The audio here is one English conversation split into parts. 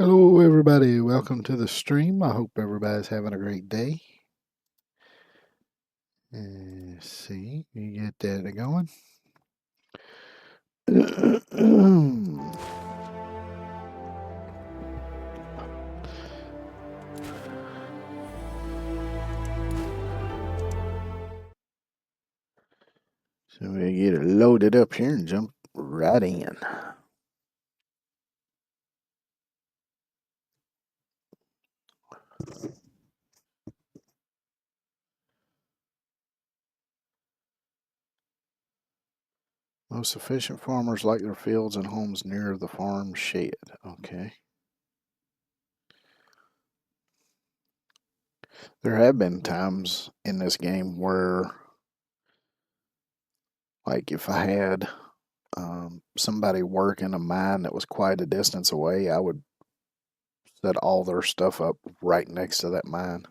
Hello, everybody. Welcome to the stream. I hope everybody's having a great day. Let's see, you get that going. So we get it loaded up here and jump right in. Most efficient farmers like their fields and homes near the farm shed. Okay. There have been times in this game where, like, if I had somebody working a mine that was quite a distance away, I would set all their stuff up right next to that mine.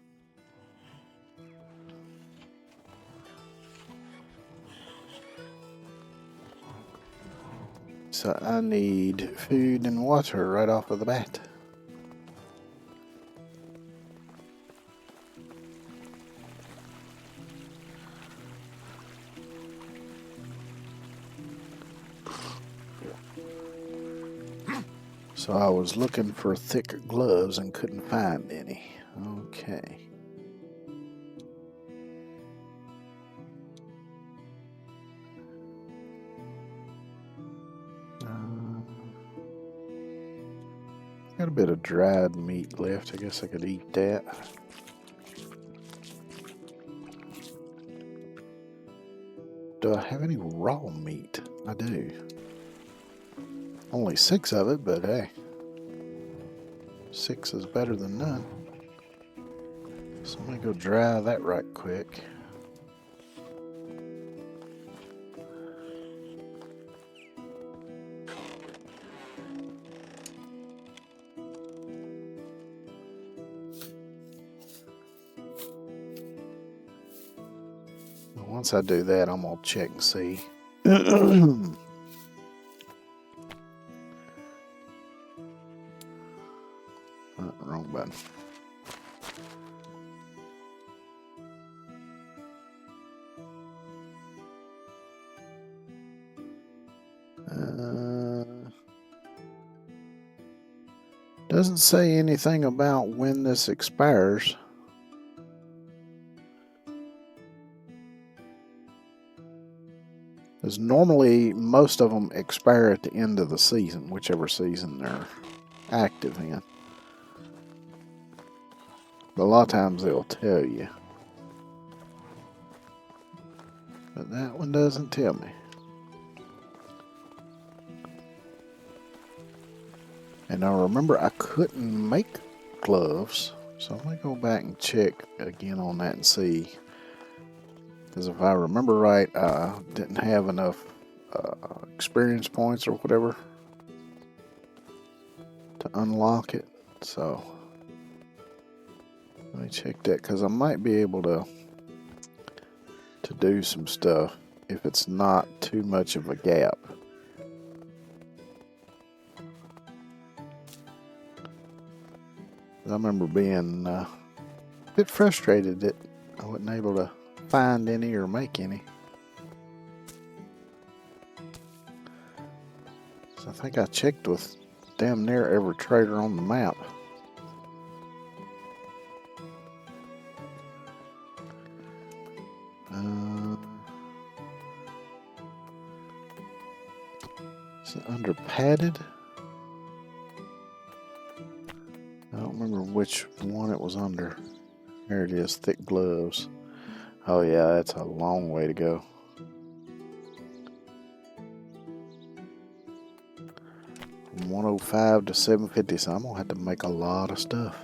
So I need food and water right off of the bat. So I was looking for thick gloves and couldn't find any. Okay. Got a bit of dried meat left. I guess I could eat that. Do I have any raw meat? I do. Only 6 of it, but hey. 6 is better than none. So I'm gonna go dry that right quick. Once I do that, I'm gonna check and see. Wrong button. Doesn't say anything about when this expires. Because normally most of them expire at the end of the season, whichever season they're active in. But a lot of times they'll tell you. But that one doesn't tell me. And I remember I couldn't make gloves, so I'm going to go back and check again on that and see. Because if I remember right, I didn't have enough experience points or whatever to unlock it. So let me check that, because I might be able to do some stuff if it's not too much of a gap. I remember being a bit frustrated that I wasn't able to find any or make any. So I think I checked with damn near every trader on the map. Is it under padded? I don't remember which one it was under. There it is, thick gloves. Oh yeah, that's a long way to go. From 105 to 750, so I'm gonna have to make a lot of stuff.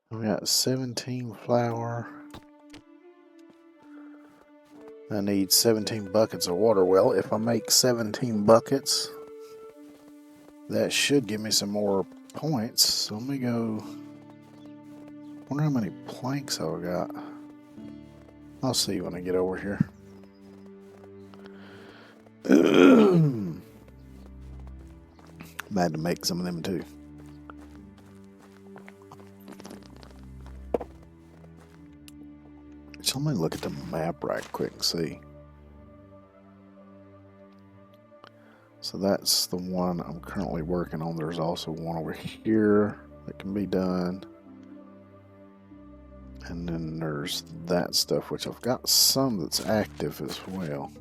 We got 17 flour. I need 17 buckets of water. Well, if I make 17 buckets, that should give me some more points. So let me go. Wonder how many planks I've got. I'll see when I get over here. I'm had to make some of them too. So let me look at the map right quick and see. So that's the one I'm currently working on. There's also one over here that can be done. And then there's that stuff, which I've got some that's active as well.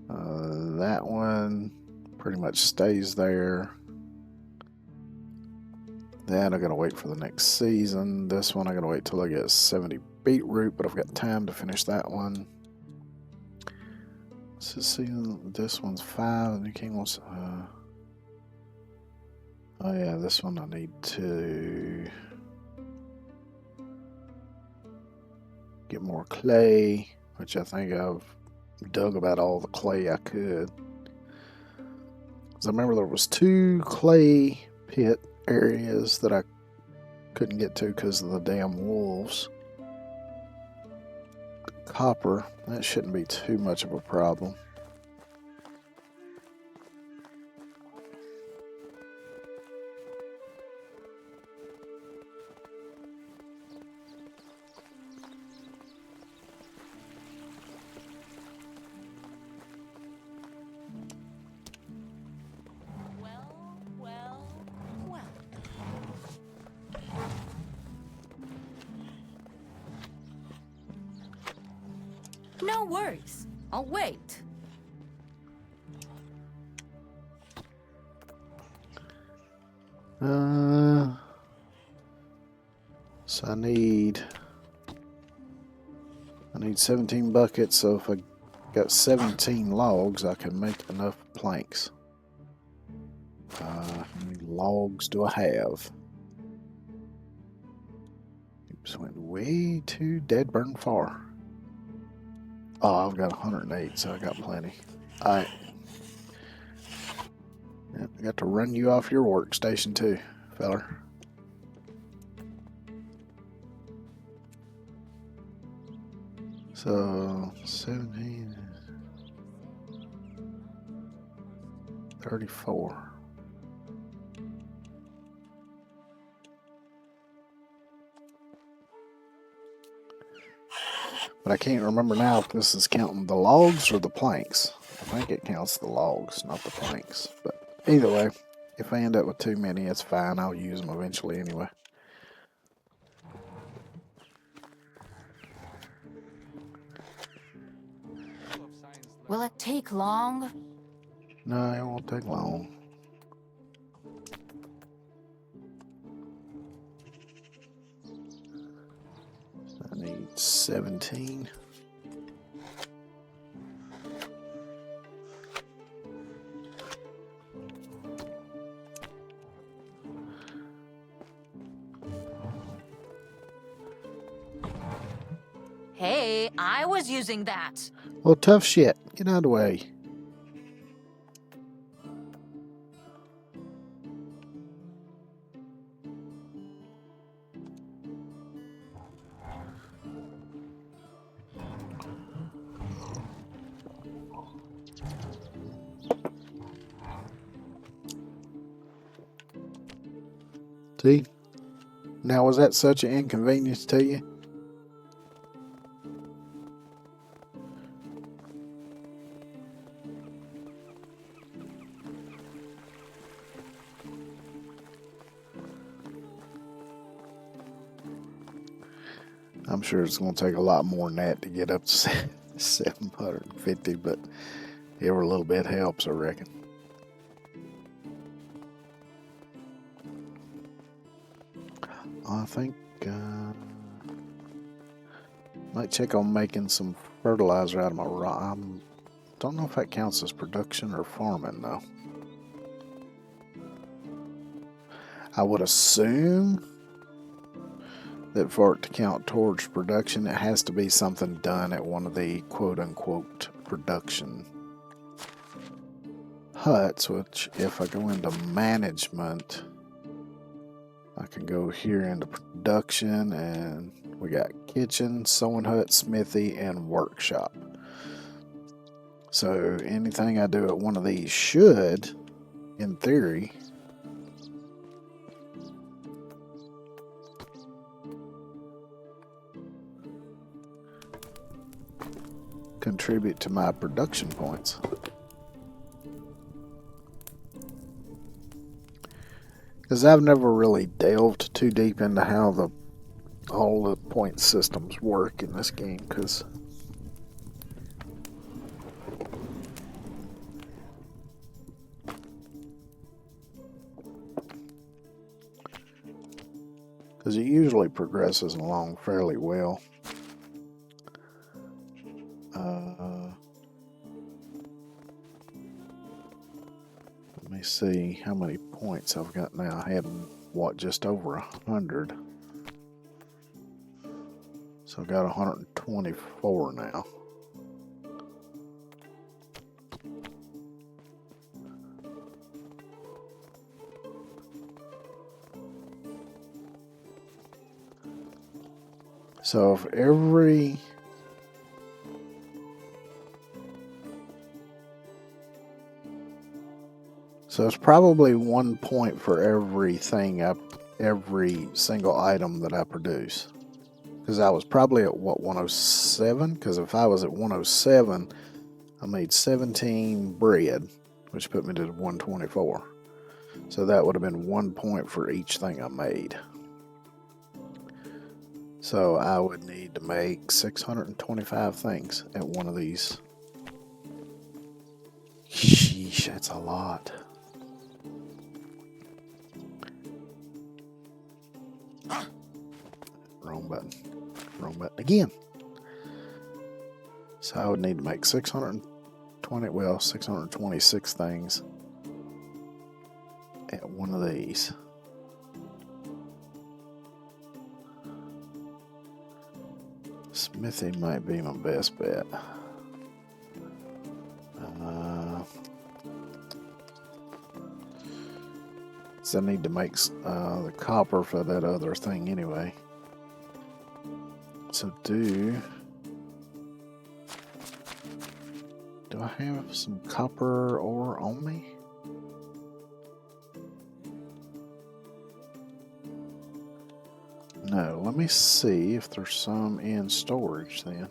That one pretty much stays there. That I gotta wait for the next season. This one I gotta wait till I get 70 beetroot, but I've got time to finish that one. So see, this one's 5, and the king wants. Oh yeah, this one I need to get more clay, which I think I've dug about all the clay I could. Because I remember there was 2 clay pit areas that I couldn't get to because of the damn wolves. Copper, that shouldn't be too much of a problem. No worries. I'll wait. So I need 17 buckets, so if I got 17 logs, I can make enough planks. How many logs do I have? Oops, went way too dead burn far. Oh, I've got 108, so I got plenty. Alright. Yep, I got to run you off your workstation too, feller. So 17, 34. But I can't remember now if this is counting the logs or the planks. I think it counts the logs, not the planks. But either way, if I end up with too many, it's fine. I'll use them eventually anyway. Will it take long? No, it won't take long. I need 17. Hey, I was using that. Well, tough shit. Get out of the way. See? Now, was that such an inconvenience to you? I'm sure it's going to take a lot more than that to get up to 750, but every little bit helps, I reckon. I think might check on making some fertilizer out of my rock. I don't know if that counts as production or farming though. I would assume that for it to count towards production, it has to be something done at one of the quote-unquote production huts, which if I go into management, I can go here into production, and we got kitchen, sewing hut, smithy, and workshop. So anything I do at one of these should, in theory, contribute to my production points. Because I've never really delved too deep into how all the point systems work in this game, because it usually progresses along fairly well. Let me see how many points I've got now. I had, what, just over 100. So I've got 124 now. So if every So it's probably 1 point for every single item that I produce. Because I was probably at, what, 107? Because if I was at 107, I made 17 bread, which put me to 124. So that would have been 1 point for each thing I made. So I would need to make 625 things at one of these. Sheesh, that's a lot. Wrong button again. So I would need to make 626 things at one of these. Smithy might be my best bet. So I need to make the copper for that other thing anyway. So do Do I have some copper ore on me? No, let me see if there's some in storage then.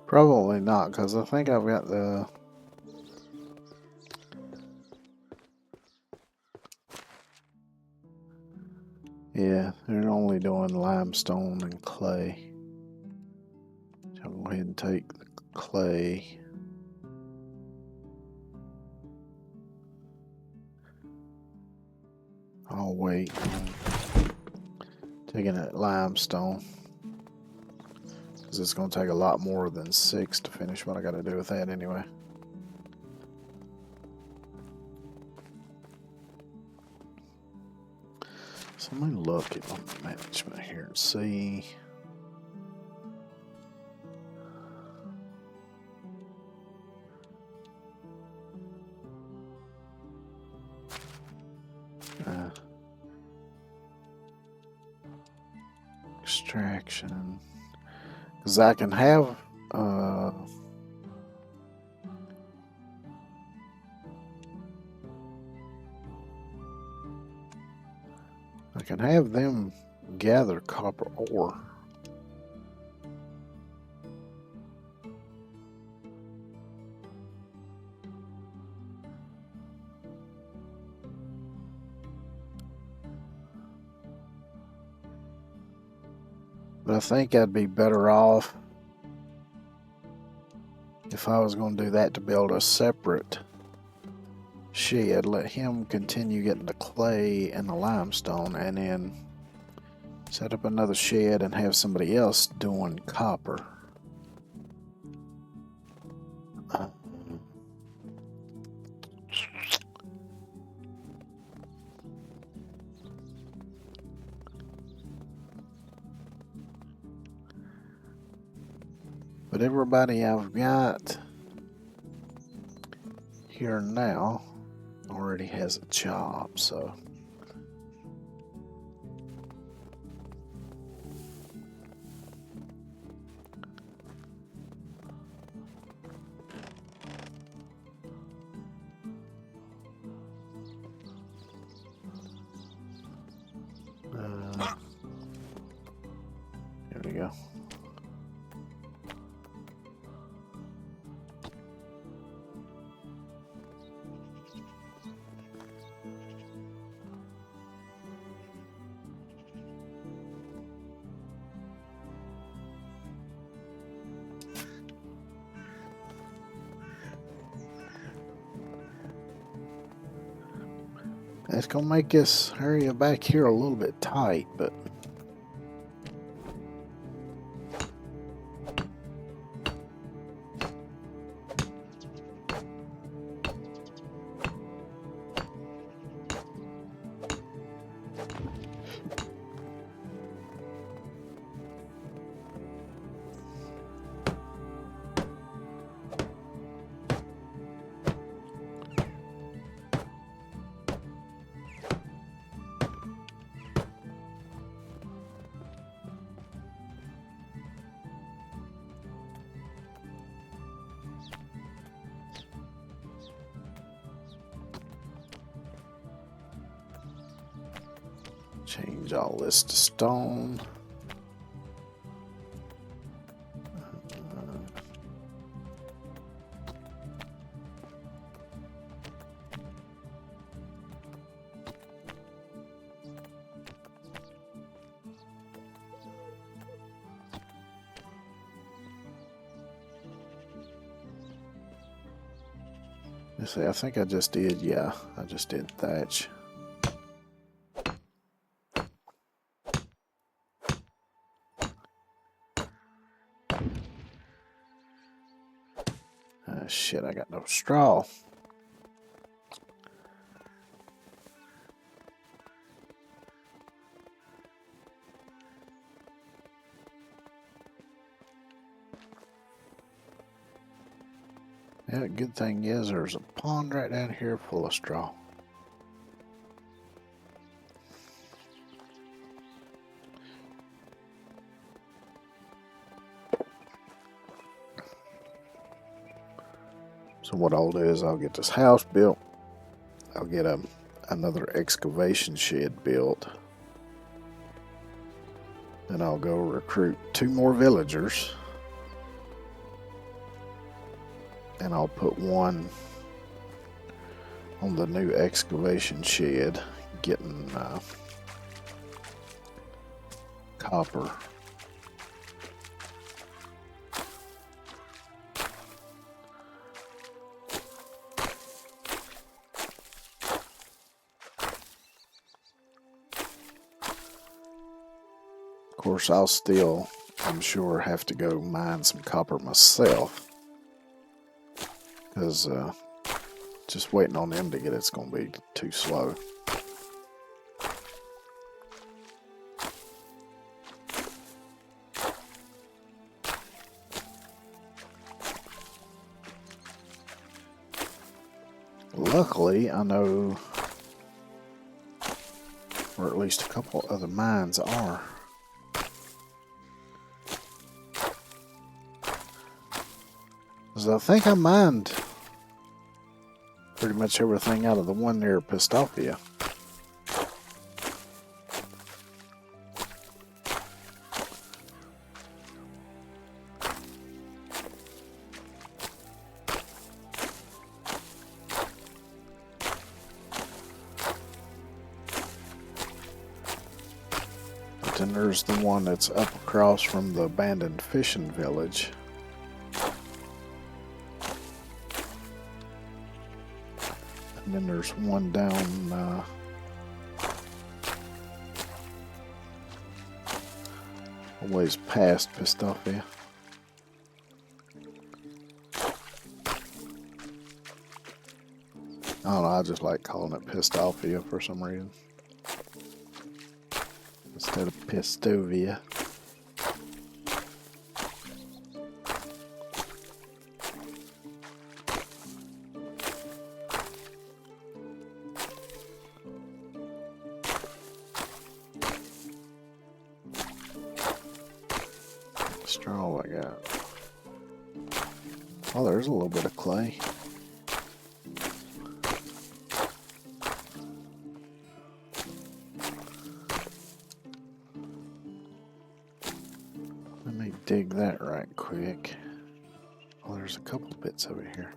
Probably not, because I think I've got the... Yeah, they're only doing limestone and clay. So I'll go ahead and take the clay. I'll wait on taking that limestone, because it's going to take a lot more than 6 to finish what I got to do with that anyway. So let me look at my management here and see. Extraction. Because I can have them gather copper ore. But I think I'd be better off if I was going to do that to build a separate shed. Let him continue getting the clay and the limestone, and then set up another shed and have somebody else doing copper. But everybody I've got here now already has a job, so there we go. It's gonna make this area back here a little bit tight, but change all this to stone. Let's see, I think I just did, yeah, I just did thatch. Shit, I got no straw. Yeah, the good thing is there's a pond right down here full of straw. So what I'll do is I'll get this house built. I'll get another excavation shed built. Then I'll go recruit 2 more villagers. And I'll put one on the new excavation shed, getting copper. Of course, I'll still, I'm sure, have to go mine some copper myself, because just waiting on them to get it's going to be too slow. Luckily, I know where at least a couple other mines are. Because I think I mined pretty much everything out of the one near Pistopia. But then there's the one that's up across from the abandoned fishing village. And then there's one down a ways past Pistopia. I don't know, I just like calling it Pistopia for some reason instead of Pistovia. Straw I got. Oh, there's a little bit of clay. Let me dig that right quick. Oh, there's a couple bits over here.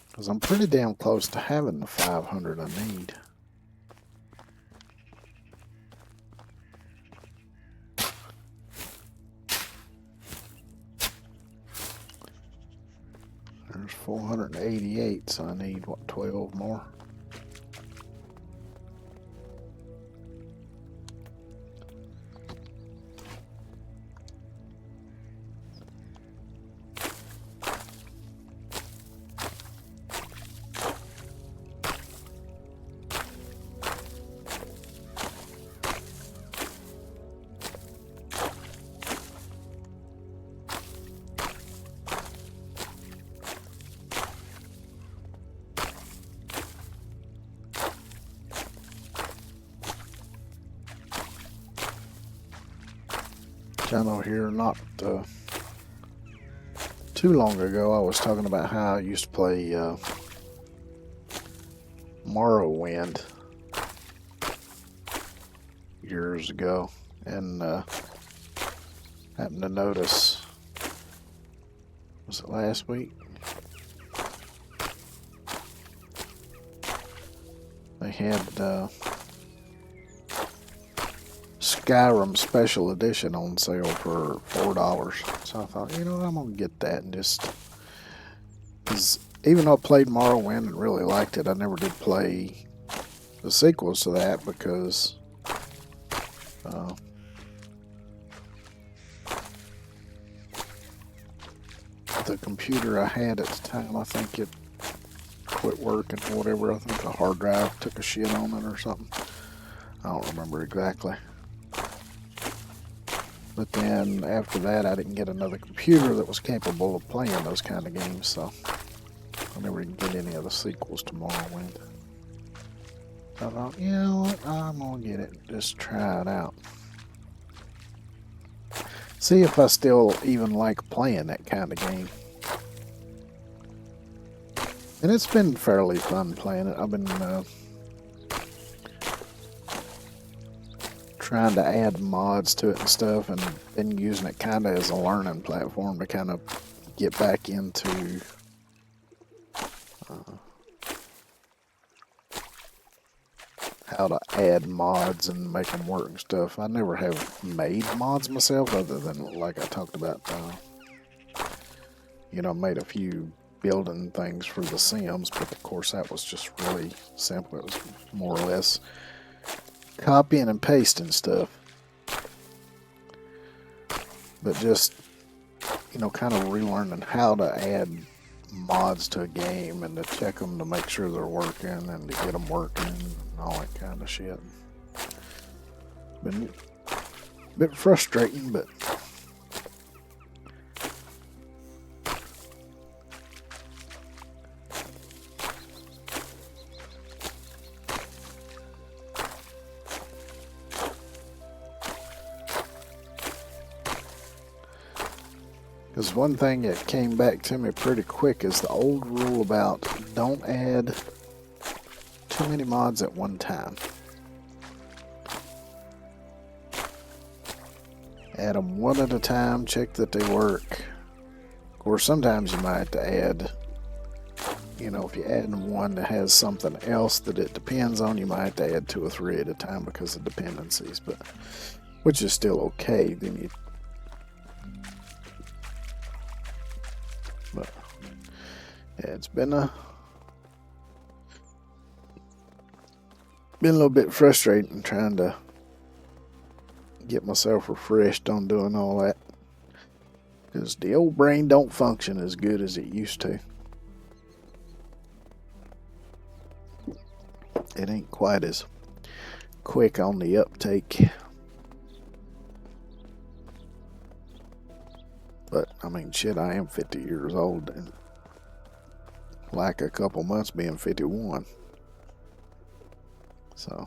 Because I'm pretty damn close to having the 500 I need. There's 488, so I need, what, 12 more? Channel here not too long ago, I was talking about how I used to play Morrowind years ago, and happened to notice, was it last week? They had Skyrim Special Edition on sale for $4. So I thought, you know what, I'm going to get that and just... Because even though I played Morrowind and really liked it, I never did play the sequels to that because... the computer I had at the time, I think it quit working or whatever. I think the hard drive took a shit on it or something. I don't remember exactly. But then after that, I didn't get another computer that was capable of playing those kind of games, so I never even get any of the sequels to Morrowind. I thought, you know what, I'm gonna get it. Just try it out. See if I still even like playing that kind of game. And it's been fairly fun playing it. I've been trying to add mods to it and stuff, and been using it kind of as a learning platform to kind of get back into how to add mods and make them work and stuff. I never have made mods myself, other than like I talked about, you know, made a few building things for The Sims, but of course that was just really simple. It was more or less copying and pasting stuff. But just, you know, kind of relearning how to add mods to a game and to check them to make sure they're working and to get them working and all that kind of shit. Been a bit frustrating, but because one thing that came back to me pretty quick is the old rule about don't add too many mods at one time. Add them one at a time, check that they work. Of course, sometimes you might have to add, you know, if you add one that has something else that it depends on, you might have to add 2 or 3 at a time because of dependencies, but which is still okay. Then you But yeah, it's been a little bit frustrating trying to get myself refreshed on doing all that, because the old brain don't function as good as it used to. It ain't quite as quick on the uptake. But, I mean, shit, I am 50 years old, and like a couple months being 51. So.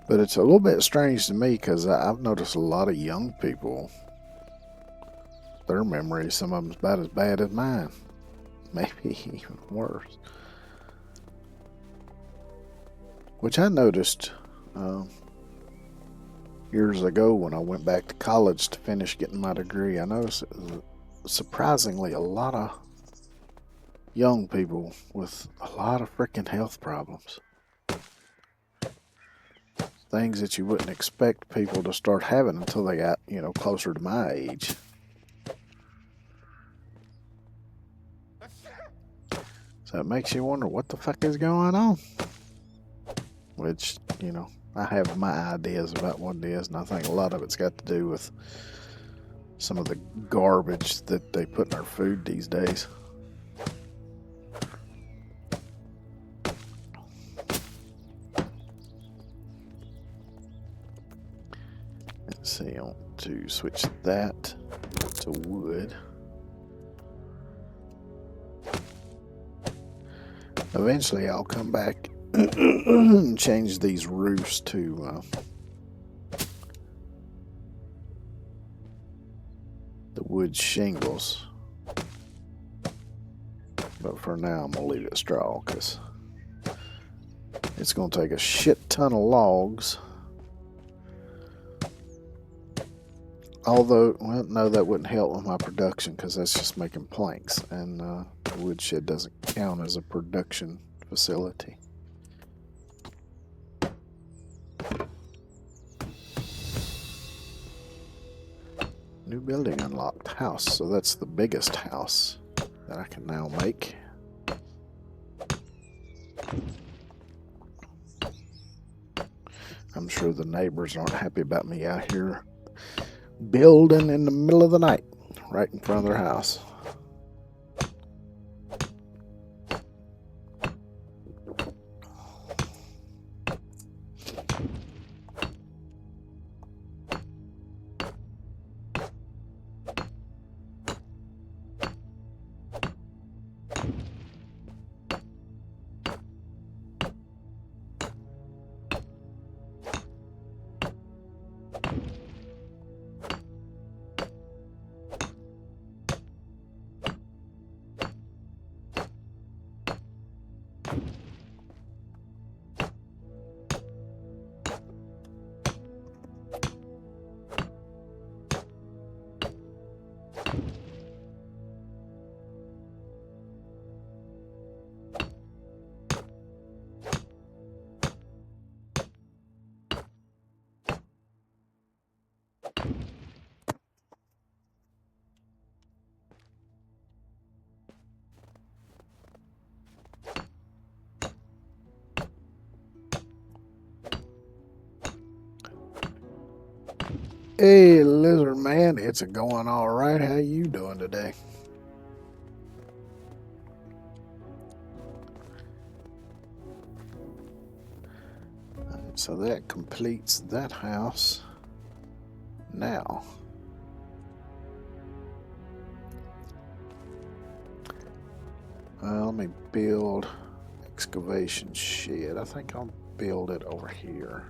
But it's a little bit strange to me, because I've noticed a lot of young people, their memory, some of them's about as bad as mine. Maybe even worse. Which I noticed years ago when I went back to college to finish getting my degree. I noticed surprisingly a lot of young people with a lot of freaking health problems. Things that you wouldn't expect people to start having until they got, you know, closer to my age. So it makes you wonder what the fuck is going on. Which, you know, I have my ideas about what it is, and I think a lot of it's got to do with some of the garbage that they put in our food these days. Let's see, I want to switch that to wood. Eventually I'll come back and change these roofs to the wood shingles. But for now I'm going to leave it straw, because it's going to take a shit ton of logs. Although, well, no, that wouldn't help with my production, because that's just making planks, and the woodshed doesn't count as a production facility. New building unlocked. House. So that's the biggest house that I can now make. I'm sure the neighbors aren't happy about me out here building in the middle of the night right in front of their house. Hey, lizard man, it's a going all right. How you doing today? So that completes that house. Now, let me build excavation shed. I think I'll build it over here.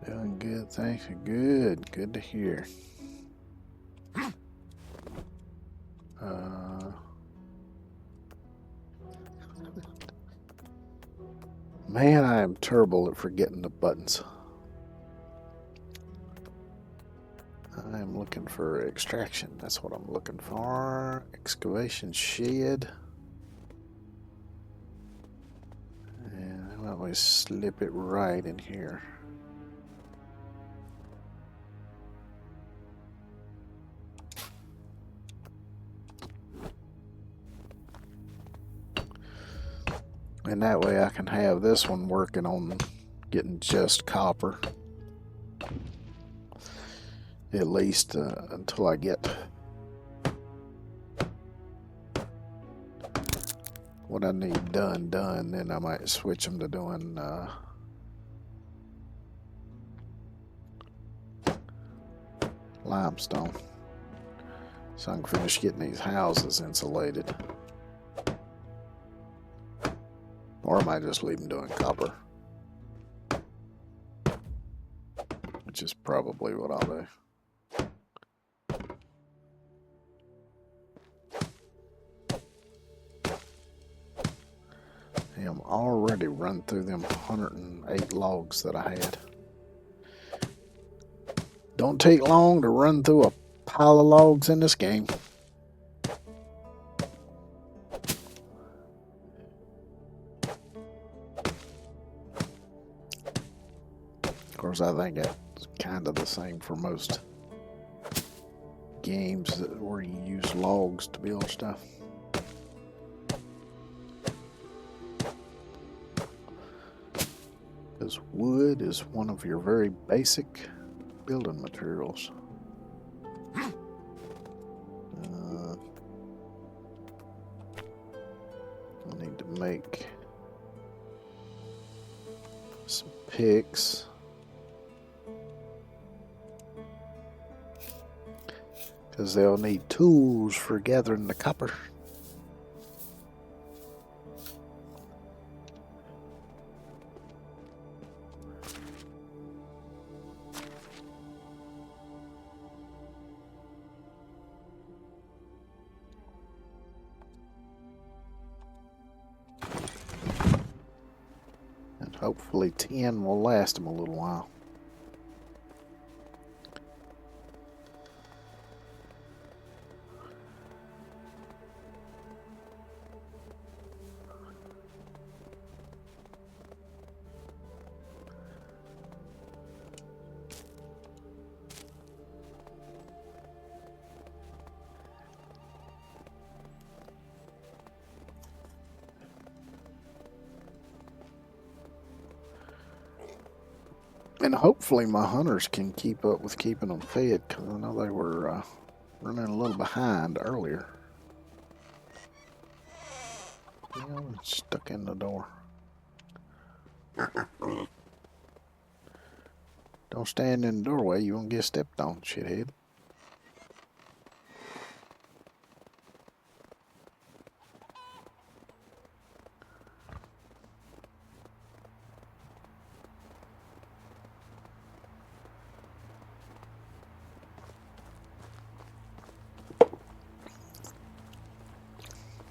Doing good, thanks. Good to hear. Man, I am terrible at forgetting the buttons. I am looking for extraction. That's what I'm looking for. Excavation shed. And why don't we slip it right in here? And that way I can have this one working on getting just copper. At least until I get what I need done. Then I might switch them to doing limestone. So I can finish getting these houses insulated. Or I might just leave them doing copper. Which is probably what I'll do. I'm already run through them 108 logs that I had. Don't take long to run through a pile of logs in this game. Of course, I think that's kind of the same for most games where you use logs to build stuff. Because wood is one of your very basic building materials. I need to make some picks. Because they'll need tools for gathering the copper. And hopefully 10 will last them a little while. And hopefully my hunters can keep up with keeping them fed, because I know they were running a little behind earlier. You know, stuck in the door. Don't stand in the doorway, you won't get stepped on, shithead.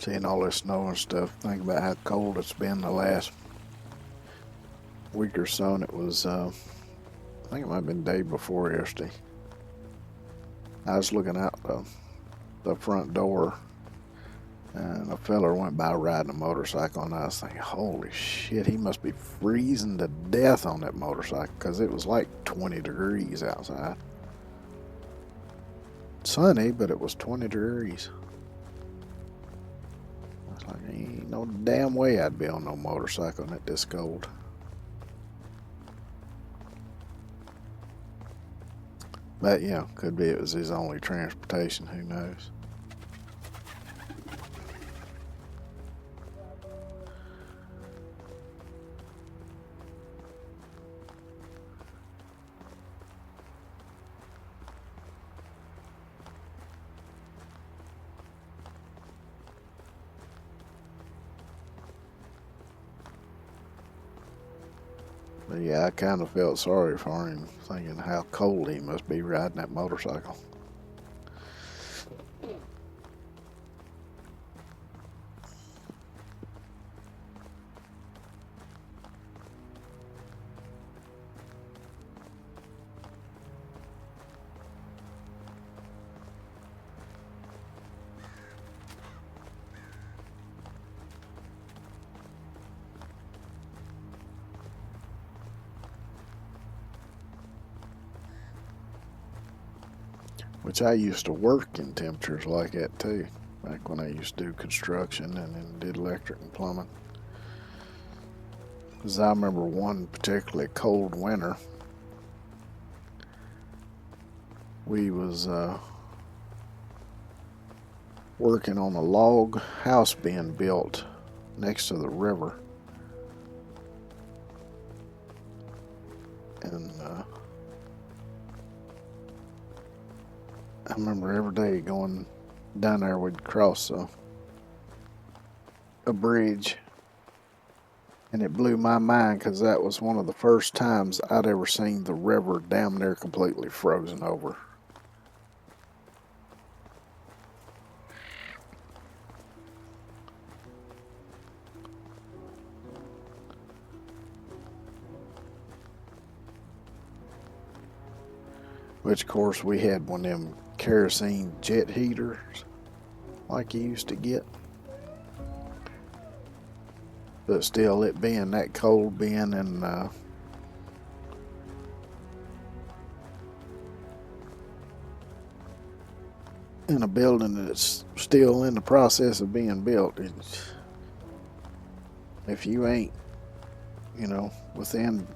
Seeing all this snow and stuff, think about how cold it's been the last week or so, and it was, I think it might have been the day before yesterday. I was looking out the front door, and a fella went by riding a motorcycle, and I was thinking, holy shit, he must be freezing to death on that motorcycle, because it was like 20 degrees outside. sunny, but it was 20 degrees. I was like, ain't no damn way I'd be on no motorcycle and it this cold. But yeah, could be it was his only transportation, who knows. But yeah, I kind of felt sorry for him, thinking how cold he must be riding that motorcycle. Which I used to work in temperatures like that too, back when I used to do construction and then did electric and plumbing. Because I remember one particularly cold winter, we was working on a log house being built next to the river. And I remember every day going down there, we'd cross a bridge, and it blew my mind because that was one of the first times I'd ever seen the river damn near completely frozen over. Which, of course, we had one of them kerosene jet heaters like you used to get. But still, it being that cold, being in a building that's still in the process of being built, if you ain't, within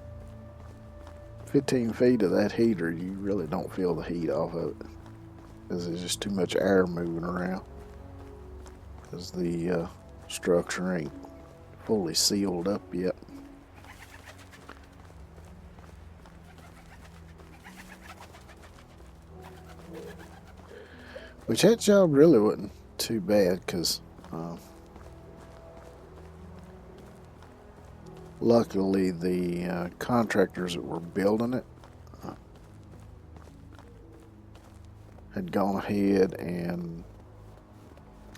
15 feet of that heater, you really don't feel the heat off of it, because there's just too much air moving around, because the structure ain't fully sealed up yet. Which that job really wasn't too bad, because luckily the contractors that were building it had gone ahead and,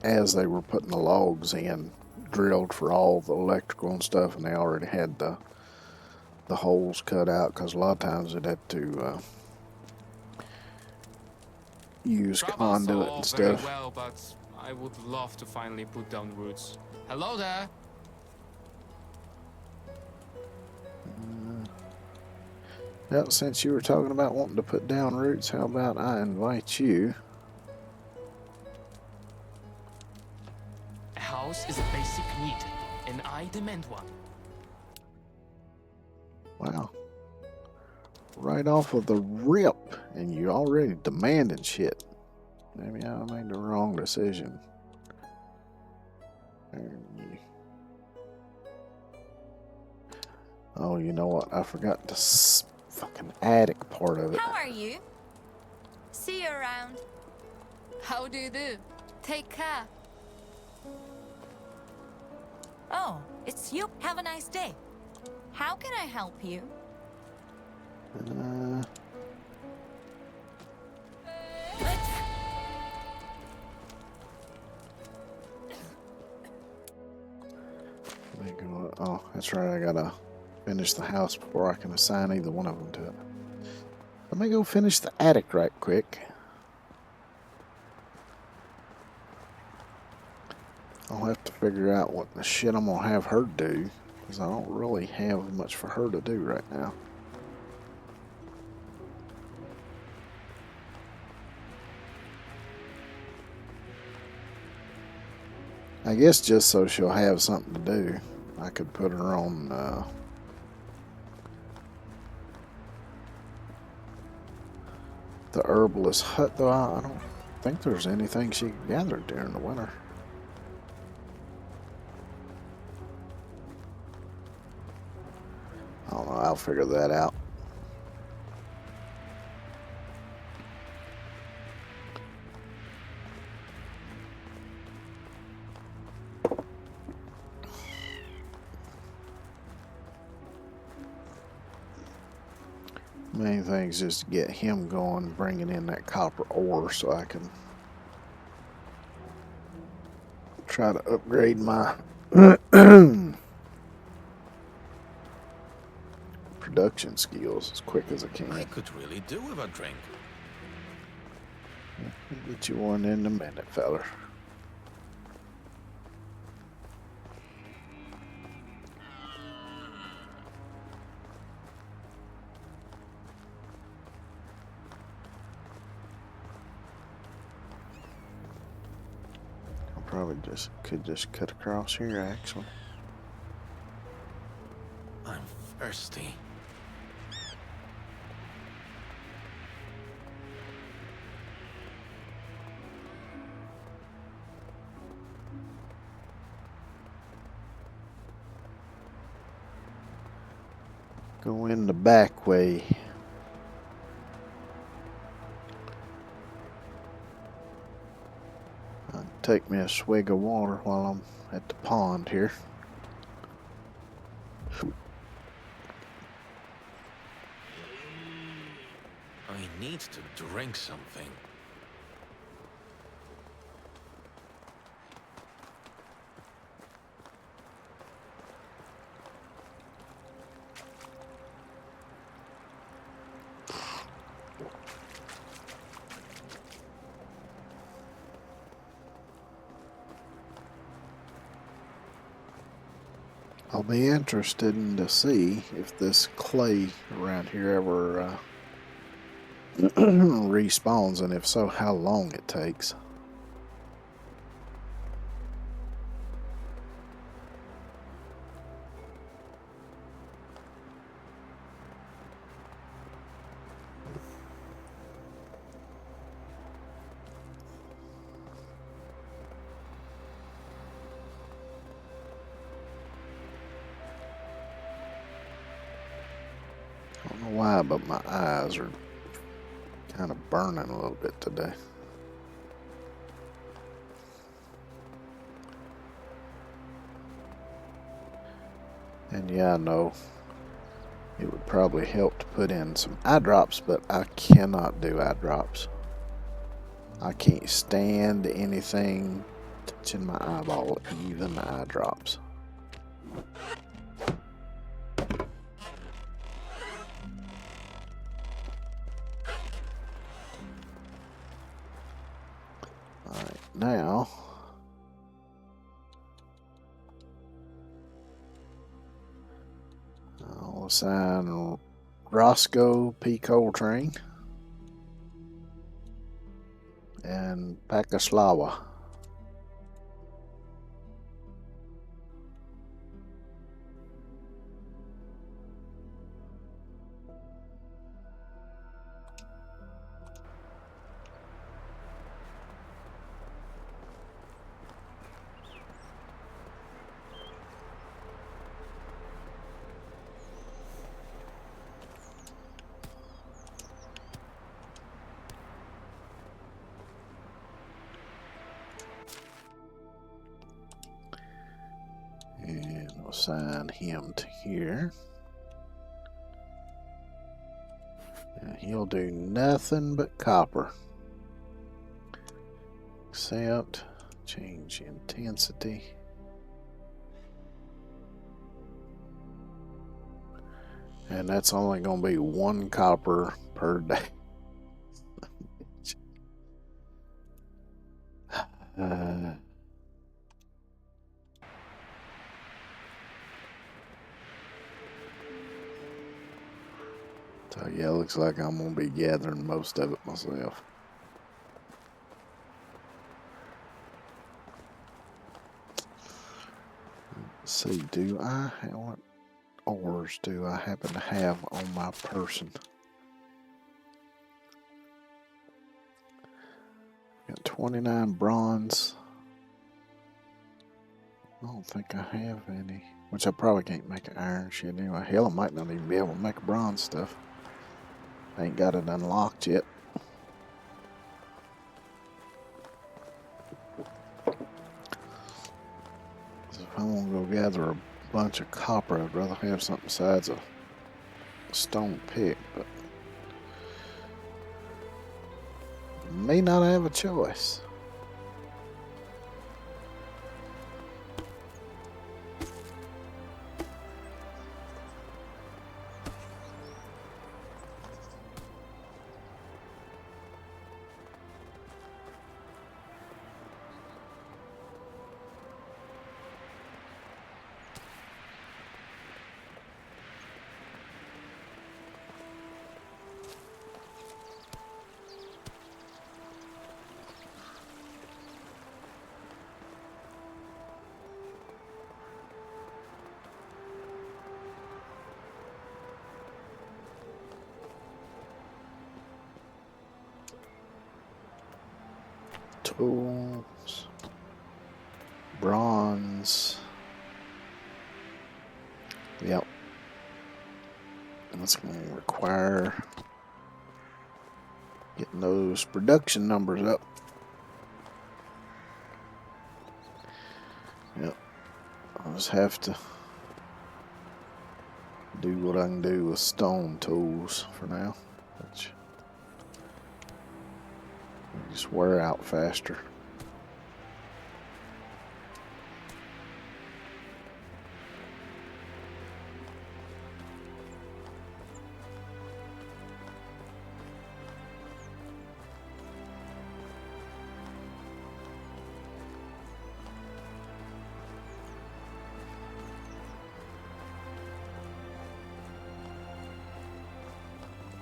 as they were putting the logs in, drilled for all the electrical and stuff, and they already had the holes cut out, because a lot of times they'd have to use conduit and stuff. Very well, but I would love to finally put down roots. Hello there. Well, since you were talking about wanting to put down roots, how about I invite you? A house is a basic need, and I demand one. Wow. Right off of the rip, and you already demanded shit. Maybe I made the wrong decision. Oh, you know what? I forgot the fucking attic part of it. How are you? See you around. How do you do? Take care. Oh, it's you. Have a nice day. How can I help you? Let me go. Oh, that's right. I gotta finish the house before I can assign either one of them to it. Let me go finish the attic right quick. I'll have to figure out what the shit I'm gonna have her do, because I don't really have much for her to do right now. I guess just so she'll have something to do, I could put her on the herbalist hut, though I don't think there's anything she can gather during the winter. I don't know, I'll figure that out. Main thing is just to get him going, bringing in that copper ore so I can try to upgrade my production skills as quick as I can. I could really do with a drink. I'll get you one in a minute, feller. Probably could just cut across here, actually. I'm thirsty. Go in the back way. Take me a swig of water while I'm at the pond here. I need to drink something. I'll be interested in to see if this clay around here ever respawns, and if so, how long it takes. I don't know why, but my eyes are kind of burning a little bit today. And yeah, I know it would probably help to put in some eye drops, but I cannot do eye drops. I can't stand anything touching my eyeball, even eye drops. Alright, now I'll assign Roscoe P. Coltrane and Pakislawa. And we'll assign him to here. And he'll do nothing but copper. Except change intensity. And that's only going to be 1 copper per day. So yeah, looks like I'm going to be gathering most of it myself. see, what ores do I happen to have on my person? Got 29 bronze. I don't think I have any. Which I probably can't make an iron shit anyway. Hell, I might not even be able to make bronze stuff. I ain't got it unlocked yet. So if I want to go gather a bunch of copper, I'd rather have something besides a stone pick, but may not have a choice. Tools, bronze. Yep. And that's going to require getting those production numbers up. Yep. I'll just have to do what I can do with stone tools for now, which just wear out faster.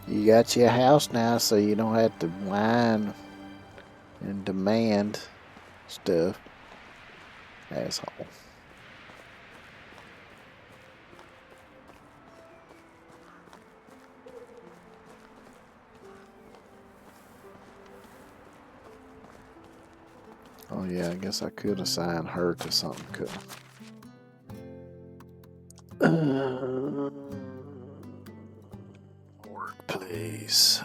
You got your house now, so you don't have to whine and demand stuff, asshole. Oh yeah, I guess I could assign her to something, couldn't I? Workplace.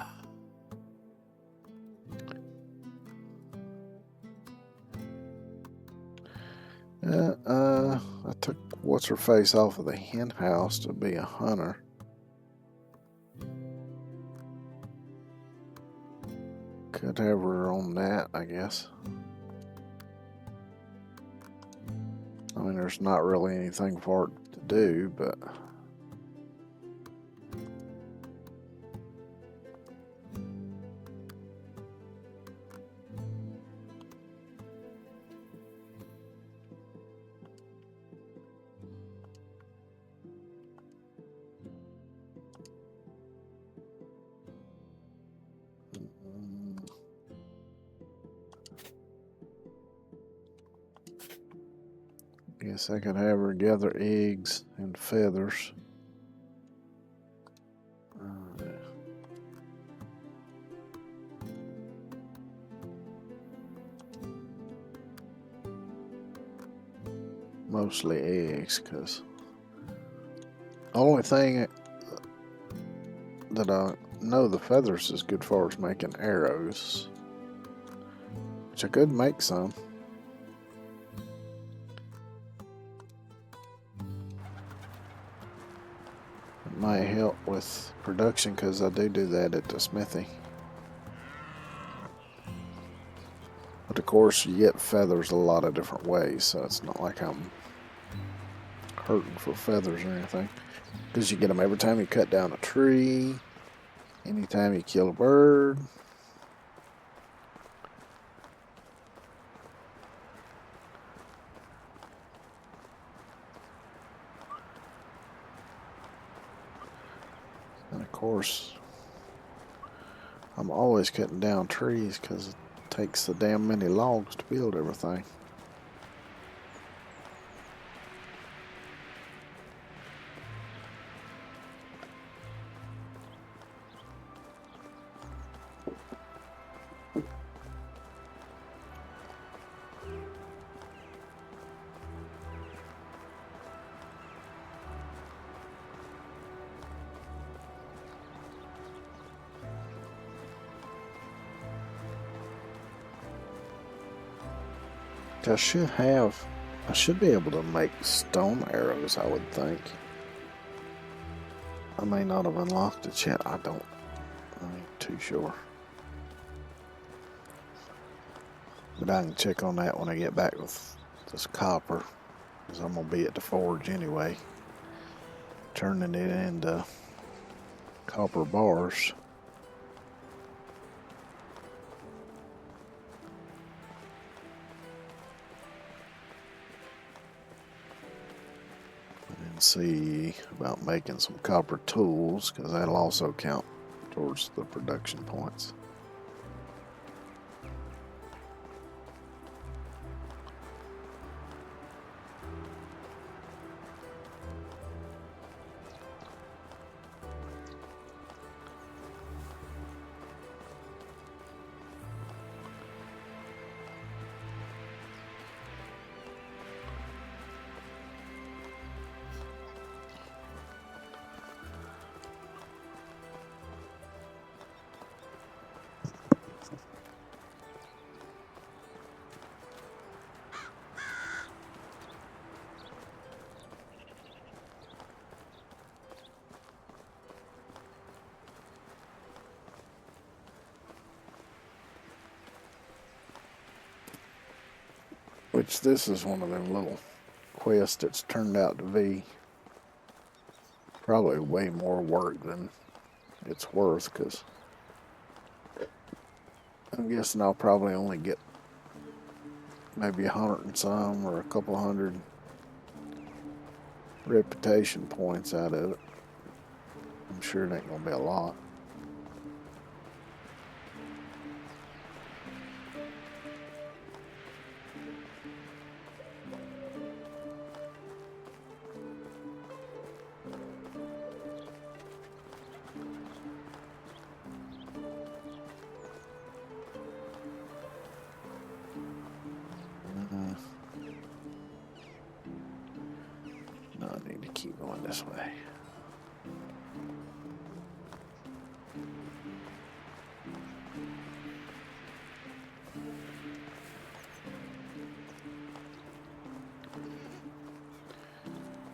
I took what's her face off of the hen house to be a hunter. Could have her on that, I guess. I mean, there's not really anything for it to do, but guess I could have her gather eggs and feathers. Mostly eggs, because the only thing that I know the feathers is good for is making arrows, which I could make some. It might help with production because I do that at the smithy. But of course you get feathers a lot of different ways, so it's not like I'm hurting for feathers or anything. Because you get them every time you cut down a tree, anytime you kill a bird. And of course, I'm always cutting down trees because it takes so damn many logs to build everything. I should be able to make stone arrows, I would think. I may not have unlocked it yet. I ain't too sure. But I can check on that when I get back with this copper, because I'm going to be at the forge anyway, turning it into copper bars. And see about making some copper tools, because that'll also count towards the production points. Which this is one of them little quests that's turned out to be probably way more work than it's worth, because I'm guessing I'll probably only get maybe 100 and some or a couple hundred reputation points out of it. I'm sure it ain't gonna be a lot. No, I need to keep going this way.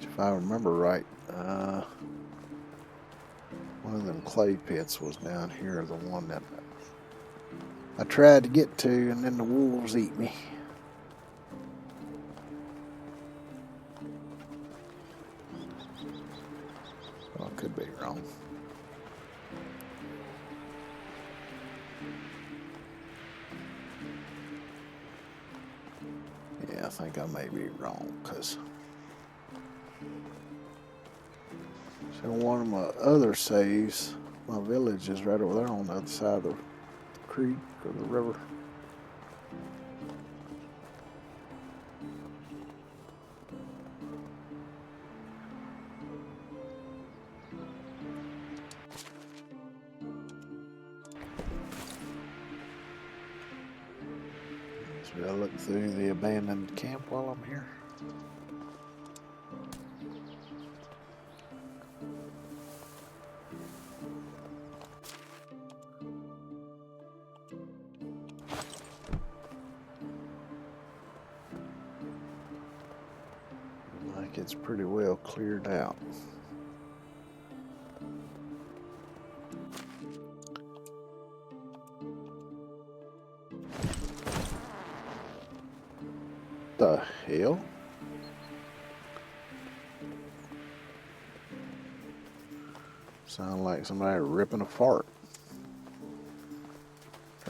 If I remember right, one of them clay pits was down here, the one that I tried to get to, and then the wolves eat me. Well, I could be wrong. Yeah, I think I may be wrong, because so one of my other saves, my village is right over there on the other side of the creek or the river. Should I look through the abandoned camp while I'm here? Like it's pretty well cleared out. The hell? Sound like somebody ripping a fart.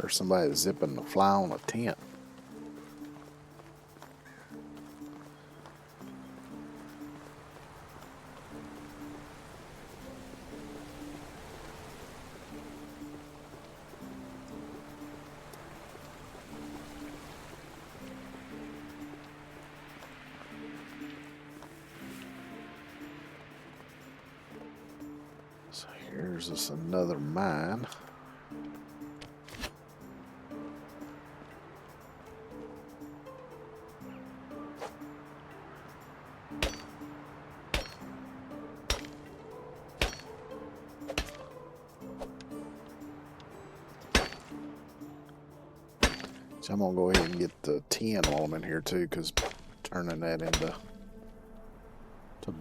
Or somebody zipping the fly on a tent. So here's this another mine. So I'm gonna go ahead and get the tin while I'm in here too, because turning that into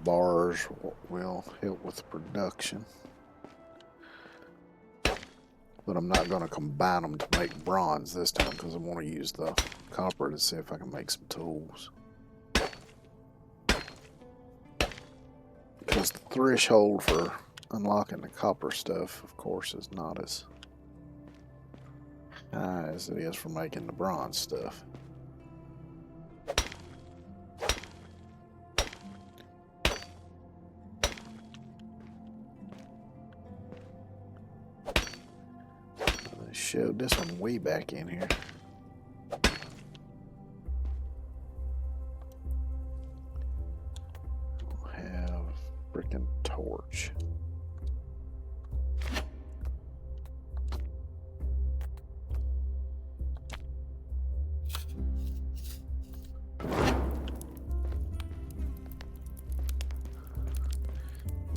bars will help with production. But I'm not gonna combine them to make bronze this time, because I want to use the copper to see if I can make some tools. Because the threshold for unlocking the copper stuff, of course, is not as high as it is for making the bronze stuff. I showed this one way back in here. We'll have frickin' torch.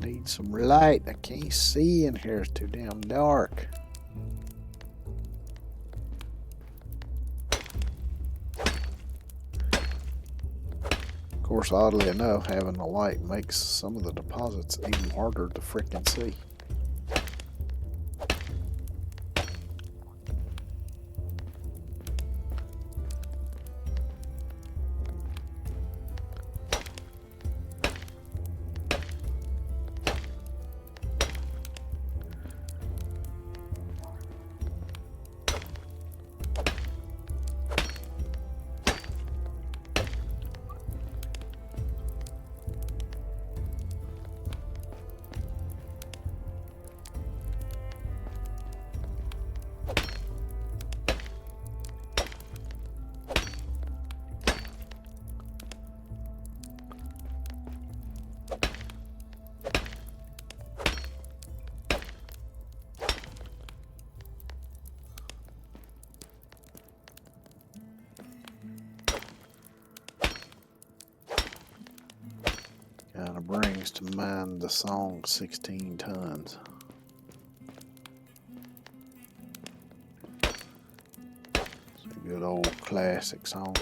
Need some light. I can't see in here. It's too damn dark. Of course, oddly enough, having the light makes some of the deposits even harder to frickin' see. Kinda brings to mind the song 16 Tons. It's a good old classic song.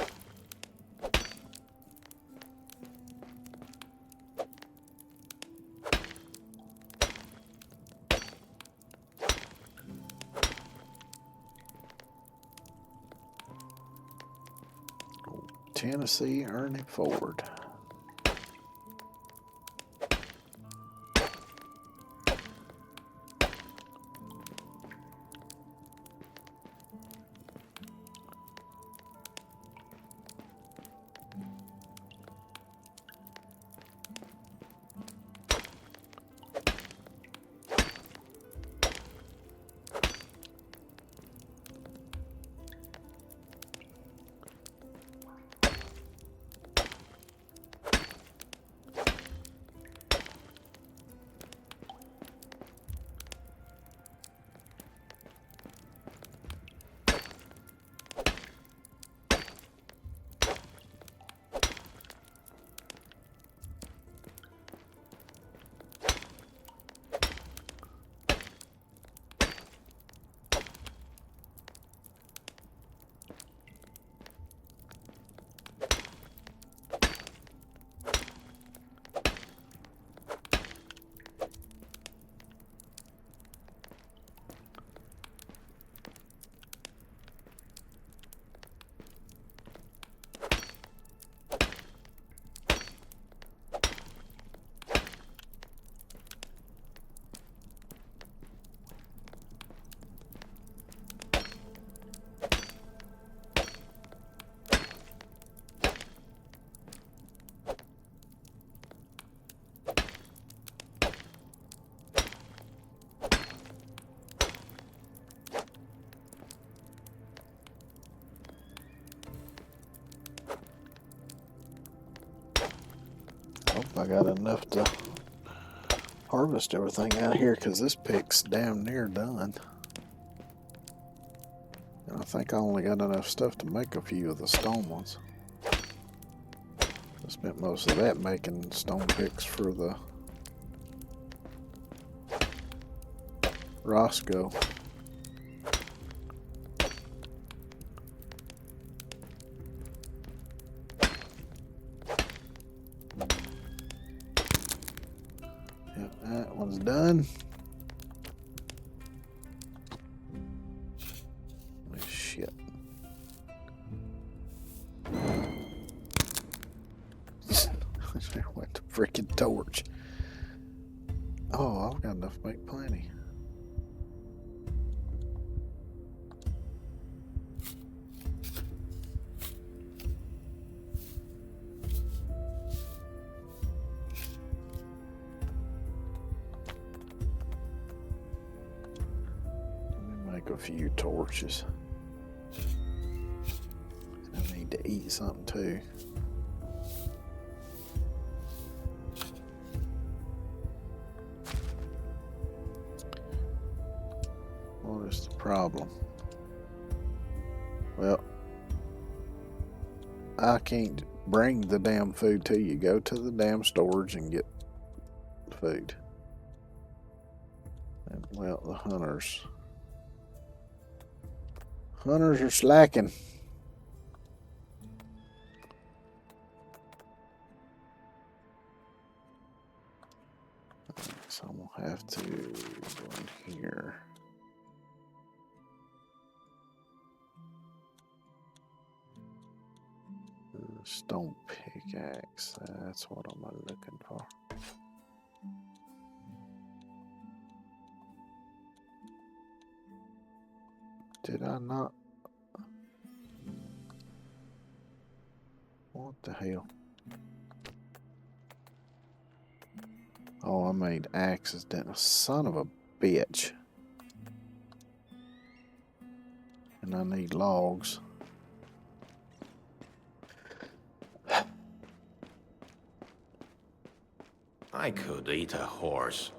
Old Tennessee Ernie Ford. Hope I got enough to harvest everything out here, because this pick's damn near done. And I think I only got enough stuff to make a few of the stone ones. I spent most of that making stone picks for the Roscoe. enough to make plenty. Let me make a few torches. I need to eat something too. What is the problem? Well, I can't bring the damn food to you. Go to the damn storage and get food. And, well, the hunters are slacking. So I'm gonna have to go in here. Stone pickaxe, that's what I'm looking for. Did I not? What the hell? Oh, I made axes, didn't I? Son of a bitch. And I need logs. I could eat a horse.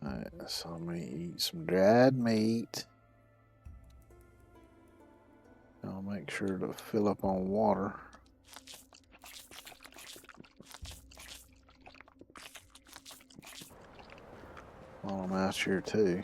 Alright, so I'm gonna eat some dried meat. I'll make sure to fill up on water. While I'm out here too.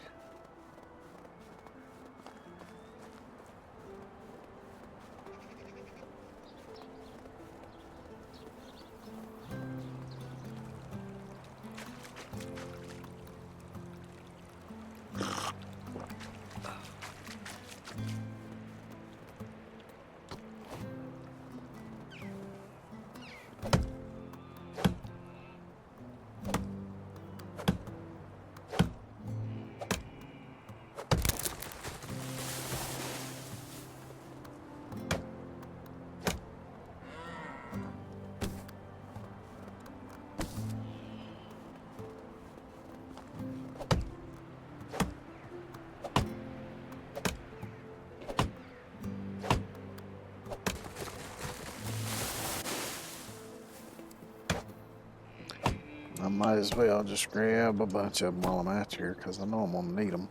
I might as well just grab a bunch of them while I'm out here because I know I'm going to need them.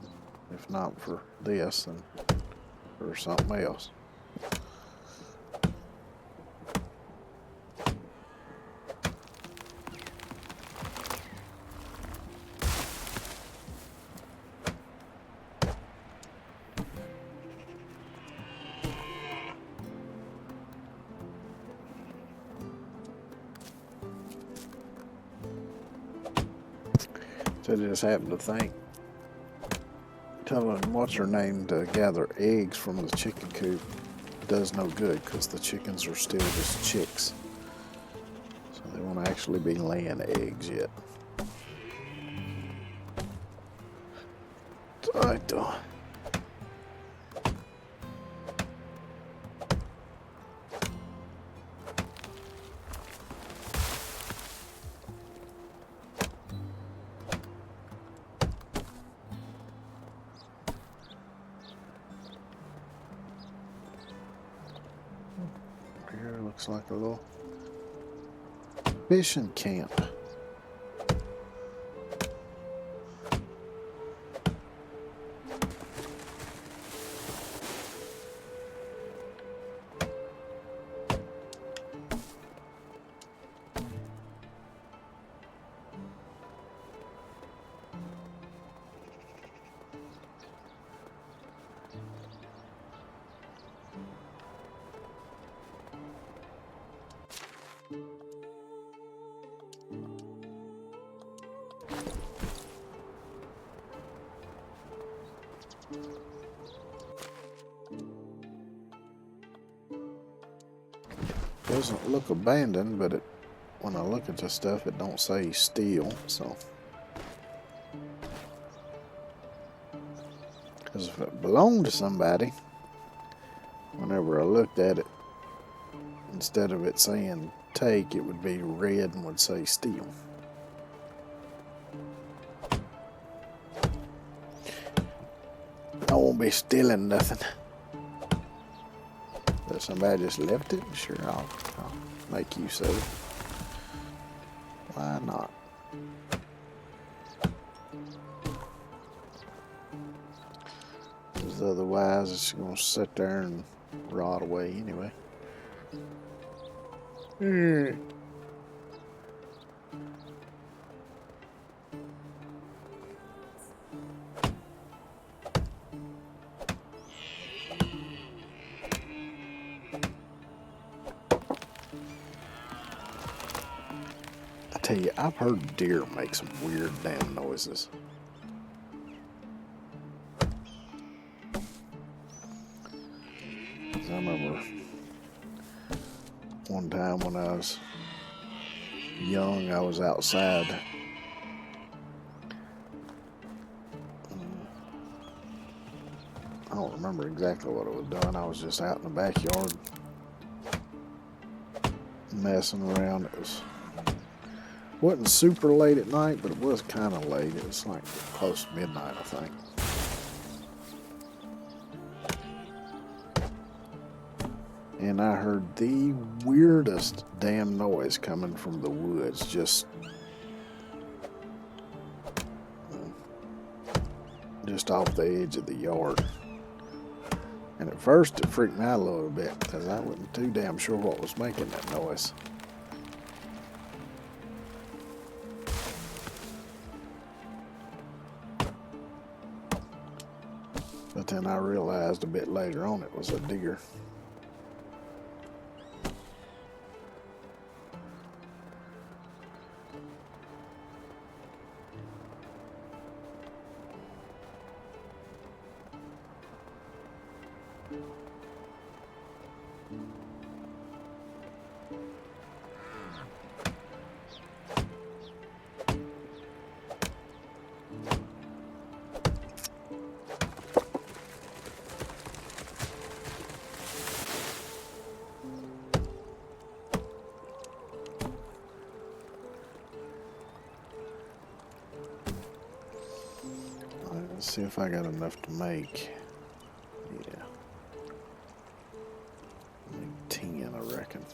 If not for this, then for something else. So I just happened to think, telling what's her name to gather eggs from the chicken coop does no good because the chickens are still just chicks. So they won't actually be laying eggs yet. Right. Here looks like a little fishing camp. Doesn't look abandoned, but when I look at the stuff, it don't say steal, so. Because if it belonged to somebody, whenever I looked at it, instead of it saying take, it would be red and would say steal. I won't be stealing nothing. But somebody just left it, sure, I'll make use of it. Why not? Because otherwise it's going to sit there and rot away anyway. I tell you, I've heard deer make some weird damn noises. I remember one time when I was young, I was outside. I don't remember exactly what I was doing. I was just out in the backyard messing around. Wasn't super late at night, but it was kind of late. It was like close to midnight, I think. And I heard the weirdest damn noise coming from the woods, just off the edge of the yard. And at first it freaked me out a little bit because I wasn't too damn sure what was making that noise. But then I realized a bit later on it was a deer. Let's see if I got enough to make. Yeah. Make 10, I reckon.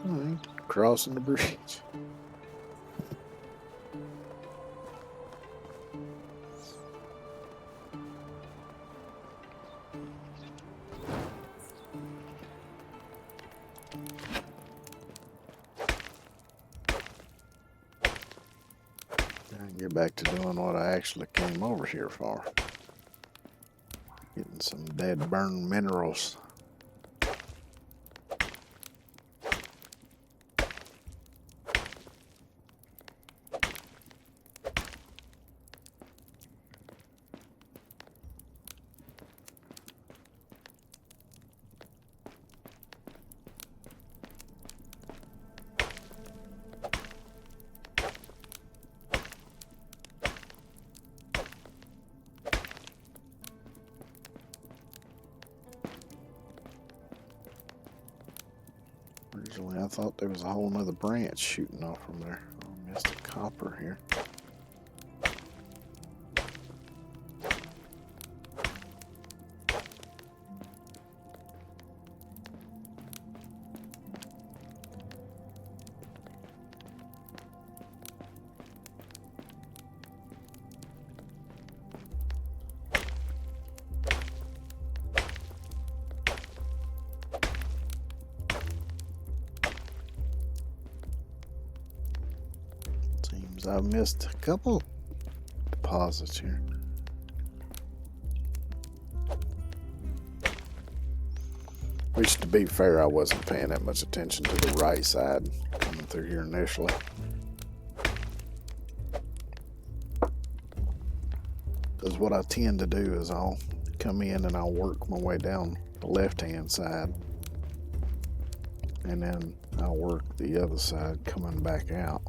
All right, crossing the bridge. Get back to doing what I actually came over here for. Getting some dead burned minerals. Originally, I thought there was a whole nother branch shooting off from there. I missed the copper here. I've missed a couple deposits here. Which, to be fair, I wasn't paying that much attention to the right side coming through here initially. Because what I tend to do is I'll come in and I'll work my way down the left-hand side. And then I'll work the other side coming back out.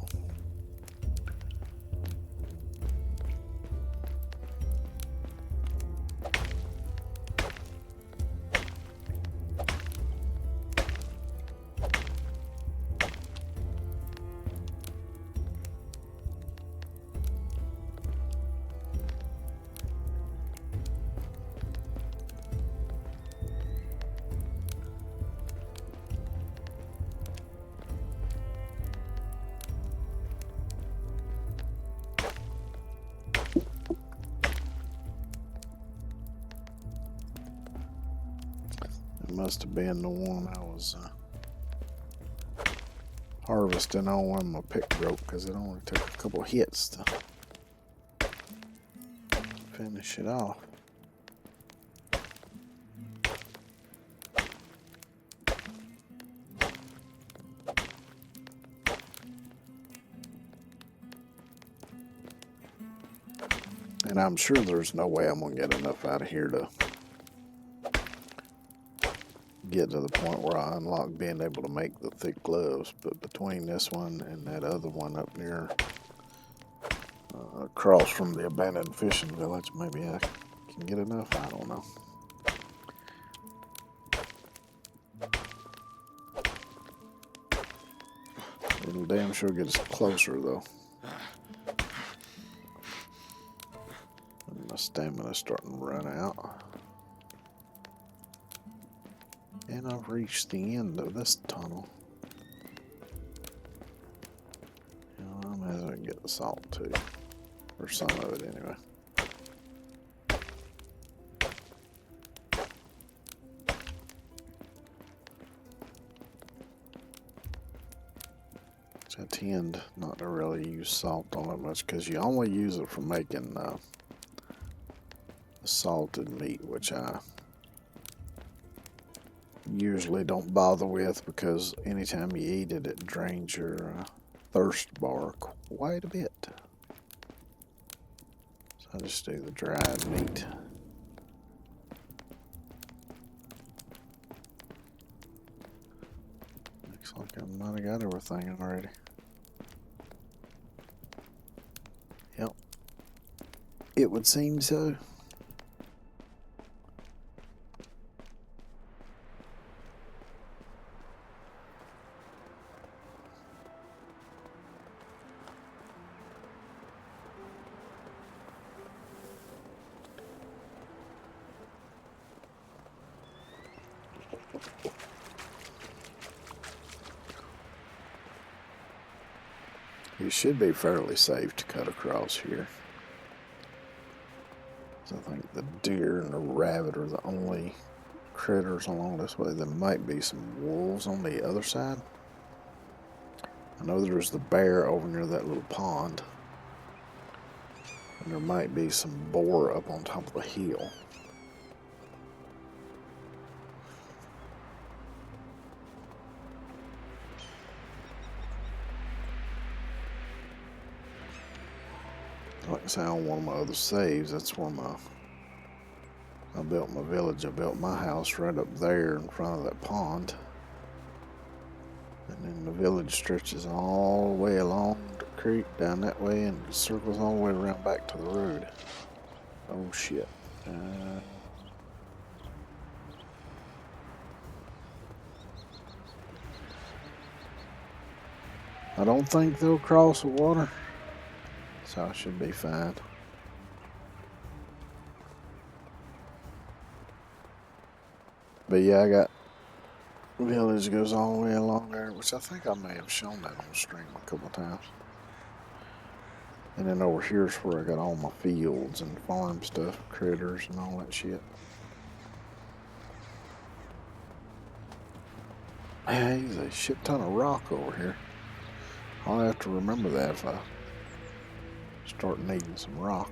It must have been the one I was harvesting on when my pick broke, because it only took a couple hits to finish it off. And I'm sure there's no way I'm going to get enough out of here to get to the point where I unlock being able to make the thick gloves. But between this one and that other one up near across from the abandoned fishing village, maybe I can get enough. I don't know. It'll damn sure get us closer though. My stamina's starting to run out. And I've reached the end of this tunnel. You know, I might as well get the salt too. Or some of it anyway. I tend not to really use salt on it much because you only use it for making salted meat, which I usually don't bother with because anytime you eat it, it drains your thirst bar quite a bit. So I just do the dried meat. Looks like I might have got everything already. Yep. It would seem so. It should be fairly safe to cut across here. So I think the deer and the rabbit are the only critters along this way. There might be some wolves on the other side. I know there's the bear over near that little pond. And there might be some boar up on top of the hill. Like I say, on one of my other saves, that's where I built my village. I built my house right up there in front of that pond. And then the village stretches all the way along the creek down that way and circles all the way around back to the road. Oh shit. I don't think they'll cross the water. So I should be fine. But yeah, I got village goes all the way along there, which I think I may have shown that on stream a couple of times. And then over here's where I got all my fields and farm stuff, critters and all that shit. Man, there's a shit ton of rock over here. I'll have to remember that if I start needing some rock.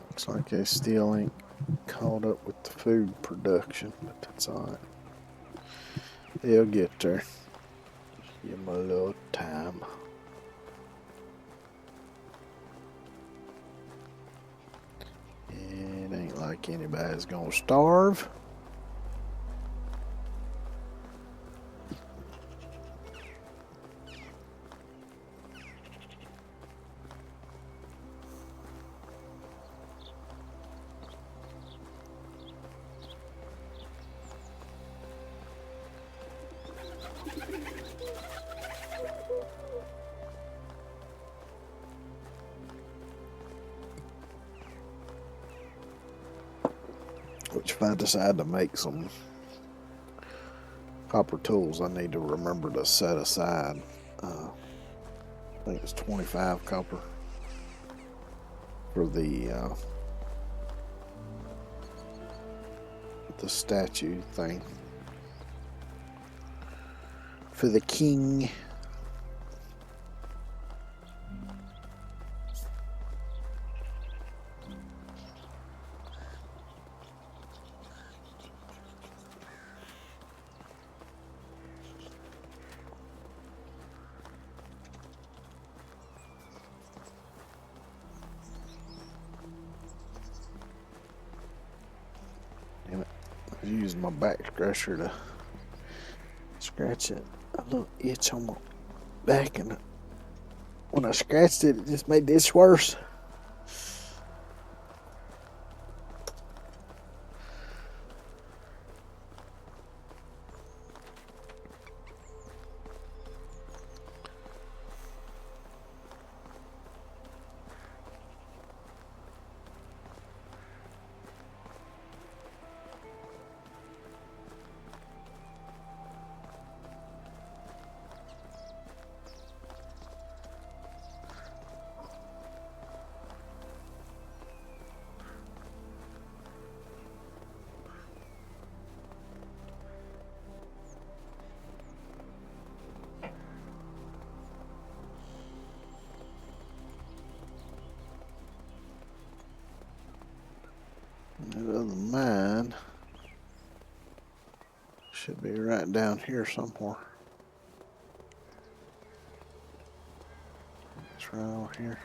Looks like they still ain't caught up with the food production, but that's alright. They'll get there. Give them a little time. It ain't like anybody's gonna starve. Which, if I decide to make some copper tools, I need to remember to set aside, I think it's 25 copper for the statue thing for the king. Damn it. I was using my back scratcher to scratch it. A little itch on my back, and when I scratched it, it just made this worse. That other mine should be right down here somewhere. It's right over here.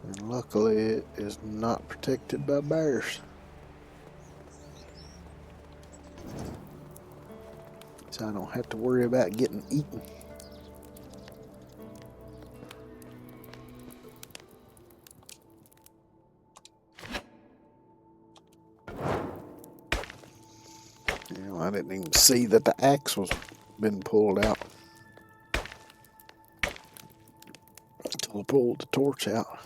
And luckily it is not protected by bears. So I don't have to worry about getting eaten. You know, I didn't even see that the axe was been pulled out until I pulled the torch out.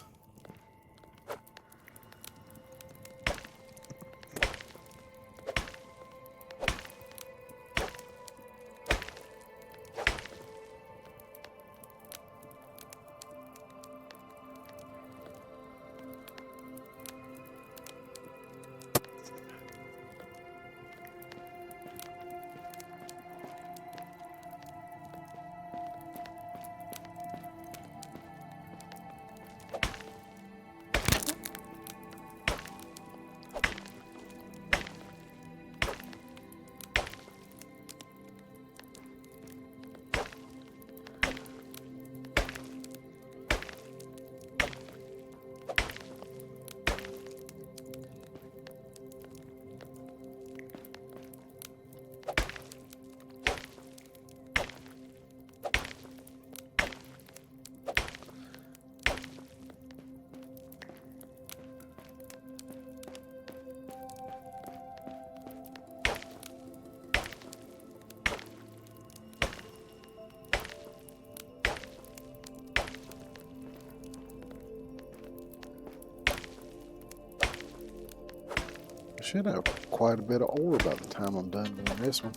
Should have quite a bit of ore by the time I'm done doing this one.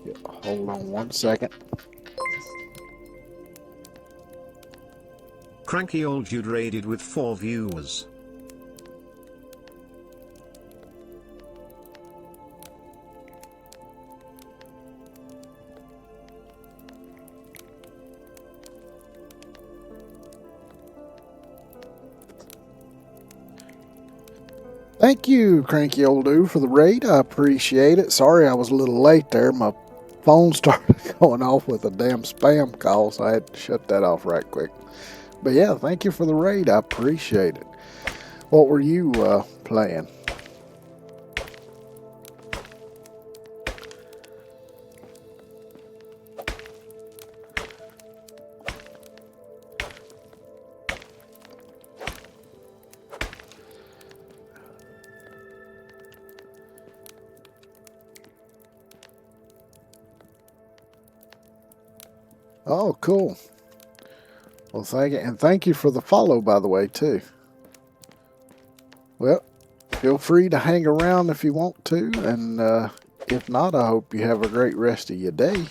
Yeah, hold on 1 second. Cranky old dude raided with 4 viewers. Thank you, Cranky Old Dude, for the raid. I appreciate it. Sorry I was a little late there. My phone started going off with a damn spam call, so I had to shut that off right quick. But yeah, thank you for the raid. I appreciate it. What were you playing? Oh, cool. Well, thank you. And thank you for the follow, by the way, too. Well, feel free to hang around if you want to. And if not, I hope you have a great rest of your day.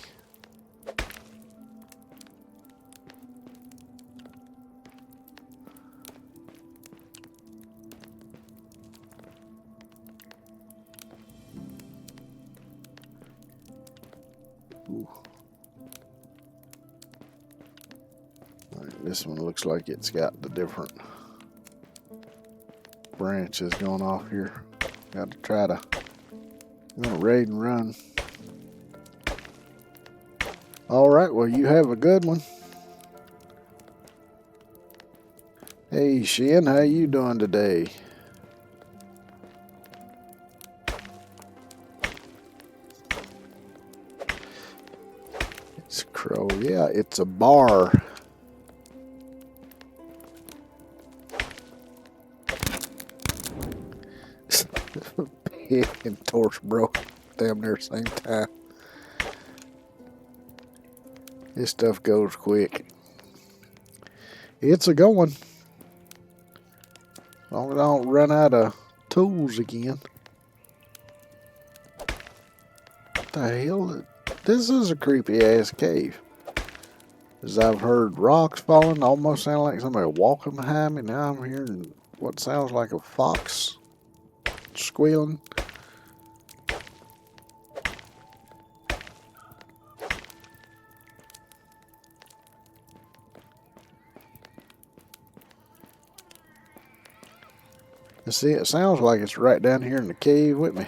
Ooh. This one looks like it's got the different branches going off here. Got to try to. I'm gonna raid and run. All right. Well, you have a good one. Hey, Shin, how you doing today? It's Crow. Yeah, it's a bar. And torch broke damn near same time. This stuff goes quick. It's a going. As long as I don't run out of tools again. What the hell? This is a creepy ass cave. As I've heard rocks falling, almost sound like somebody walking behind me. Now I'm hearing what sounds like a fox squealing. You see, it sounds like it's right down here in the cave with me.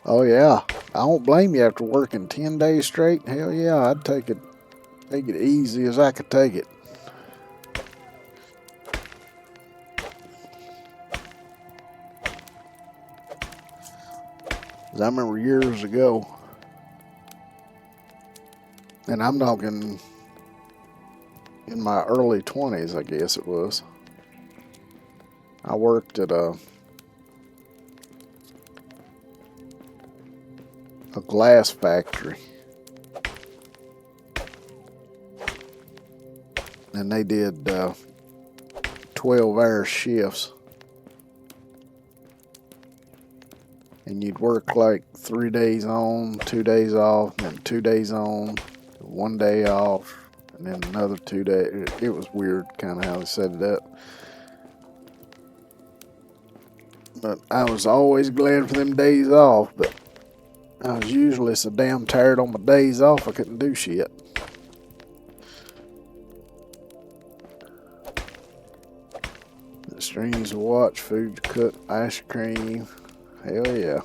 Oh yeah, I don't blame you after working 10 days straight. Hell yeah, I'd take it easy as I could take it. 'Cause I remember years ago, and I'm talking in my early 20s, I guess it was. I worked at a glass factory, and they did 12-hour shifts, and you'd work like 3 days on, 2 days off, and then 2 days on, 1 day off, and then another 2 days. It was weird kind of how they set it up. But I was always glad for them days off, but I was usually so damn tired on my days off I couldn't do shit. Streams to watch, food to cook, ice cream. Hell yeah.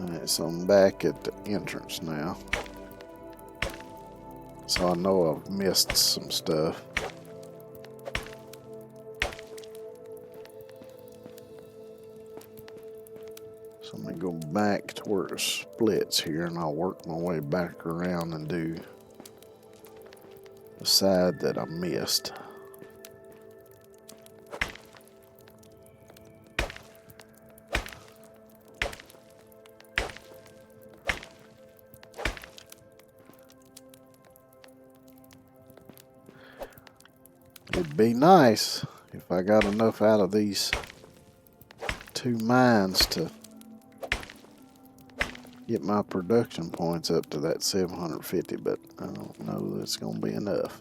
Alright, so I'm back at the entrance now. So I know I've missed some stuff. So I'm going to go back to where it splits here, and I'll work my way back around and do the side that I missed. It'd be nice if I got enough out of these 2 mines to get my production points up to that 750, but I don't know that it's going to be enough.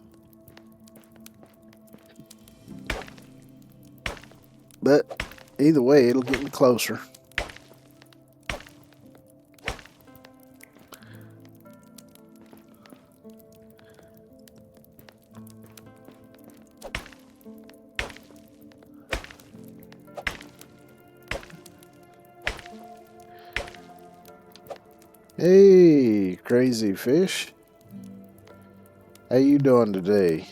But either way, it'll get me closer. Hey, crazy fish. How you doing today?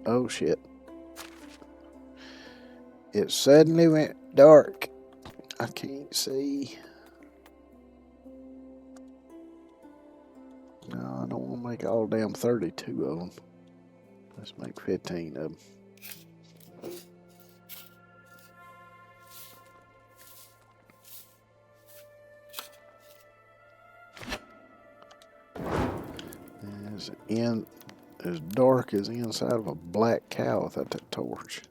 Oh shit. It suddenly went dark. I can't see. No, I don't want to make all damn 32 of them. Let's make 15 of them. As dark as the inside of a black cow without that torch.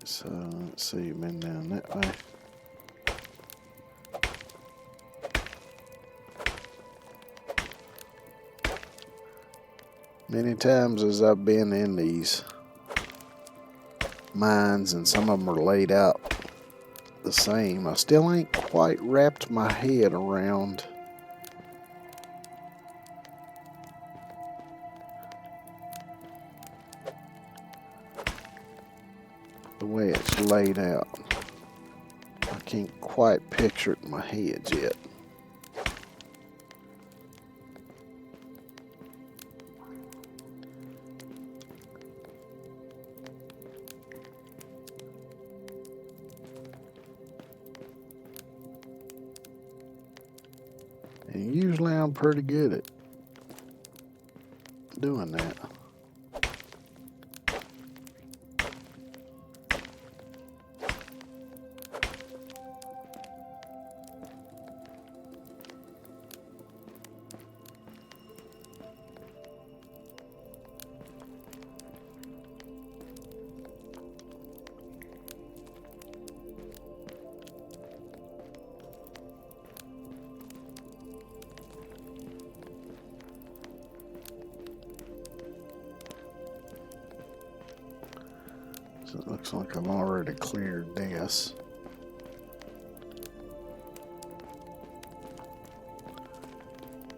So let's see, been down that way. Many times as I've been in these mines, and some of them are laid out the same, I still ain't quite wrapped my head around the way it's laid out. I can't quite picture it in my head yet. And usually I'm pretty good at doing that. So it looks like I've already cleared this.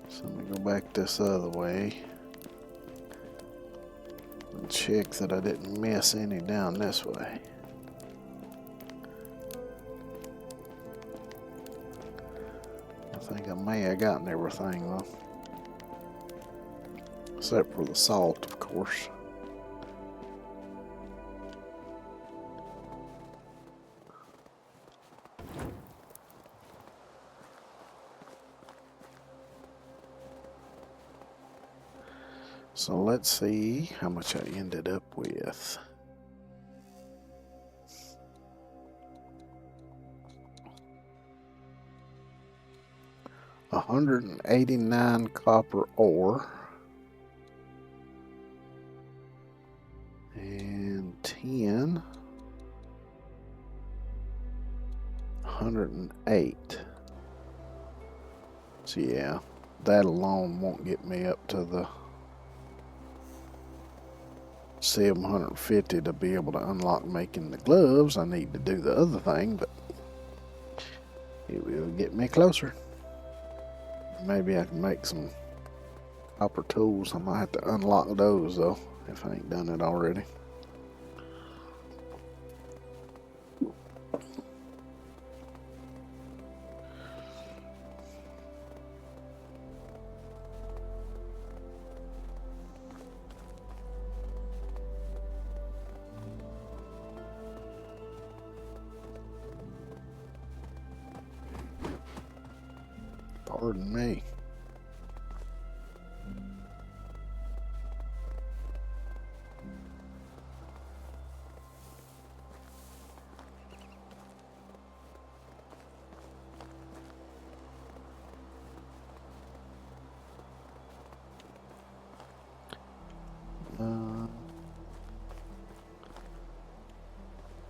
So let me go back this other way and check that I didn't miss any down this way. I think I may have gotten everything though, except for the salt, of course. So let's see how much I ended up with. $189 copper ore and 10, 108. So yeah, that alone won't get me up to the 750 to be able to unlock making the gloves. I need to do the other thing, but it will get me closer. Maybe I can make some Copper tools. I might have to unlock those though, if I ain't done it already. Pardon me.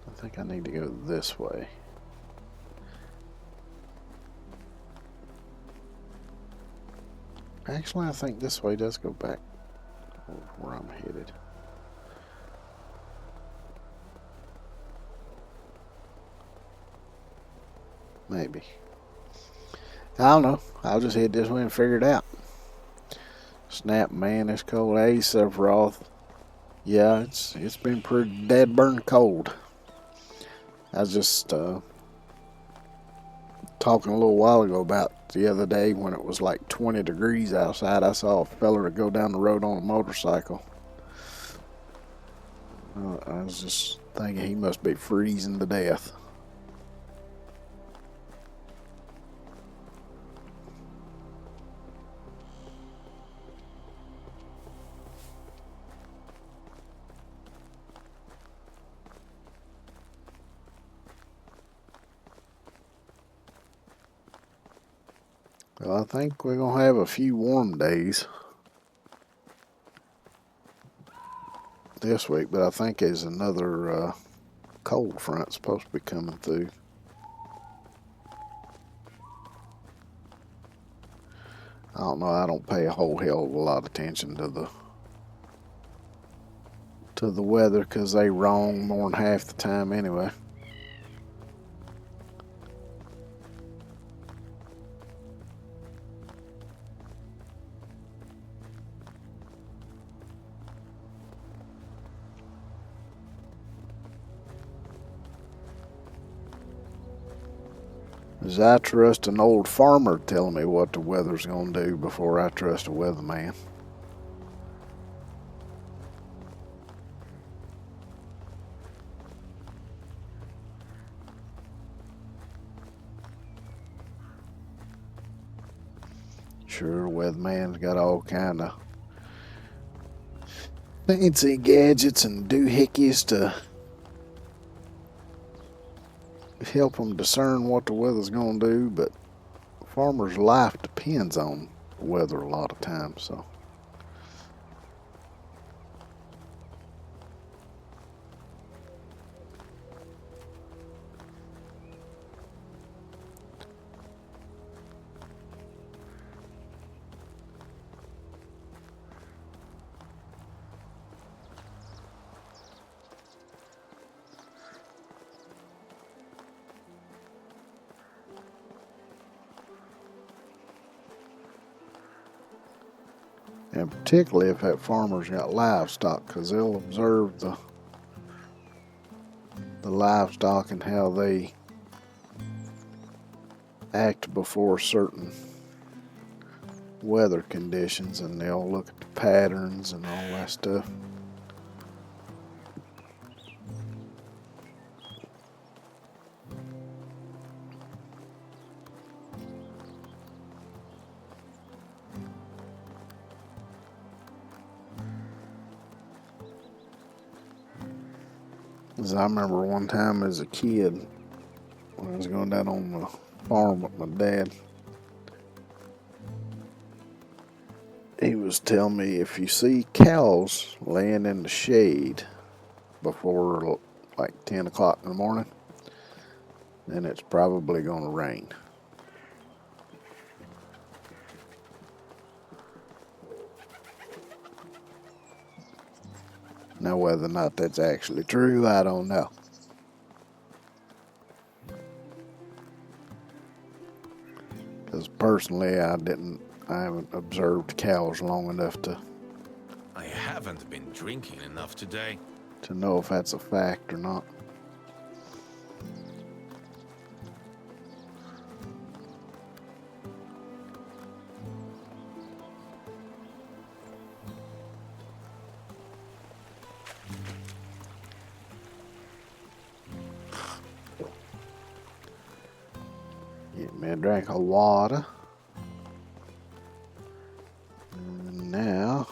I think I need to go this way. Actually, I think this way does go back where I'm headed. Maybe. I don't know. I'll just head this way and figure it out. Snap, man, it's cold. Hey, Sephiroth. Yeah, it's been pretty dead burn cold. I was just talking a little while ago about the other day when it was like 20 degrees outside. I saw a fella go down the road on a motorcycle. I was just thinking he must be freezing to death. Well, I think we're going to have a few warm days this week, but I think there's another cold front supposed to be coming through. I don't know, I don't pay a whole hell of a lot of attention to the weather because they wrong more than half the time anyway. As I trust an old farmer telling me what the weather's going to do before I trust a weatherman. Sure, weatherman's got all kind of fancy gadgets and doohickeys to help them discern what the weather's going to do, but a farmer's life depends on the weather a lot of times, so. And particularly if that farmer's got livestock, because they'll observe the livestock and how they act before certain weather conditions, and they'll look at the patterns and all that stuff. As I remember one time as a kid, when I was going down on the farm with my dad, he was telling me if you see cows laying in the shade before like 10 o'clock in the morning, then it's probably going to rain. Now, whether or not that's actually true, I don't know. Because personally, I I haven't observed cows long enough I haven't been drinking enough today. to know if that's a fact or not. Get me a drink of water. And now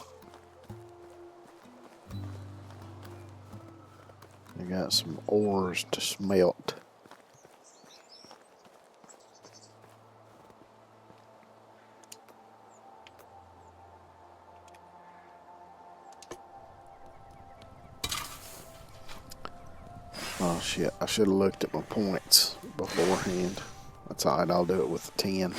I got some ores to smelt. Oh shit, I should have looked at my points beforehand. That's alright, I'll do it with 10.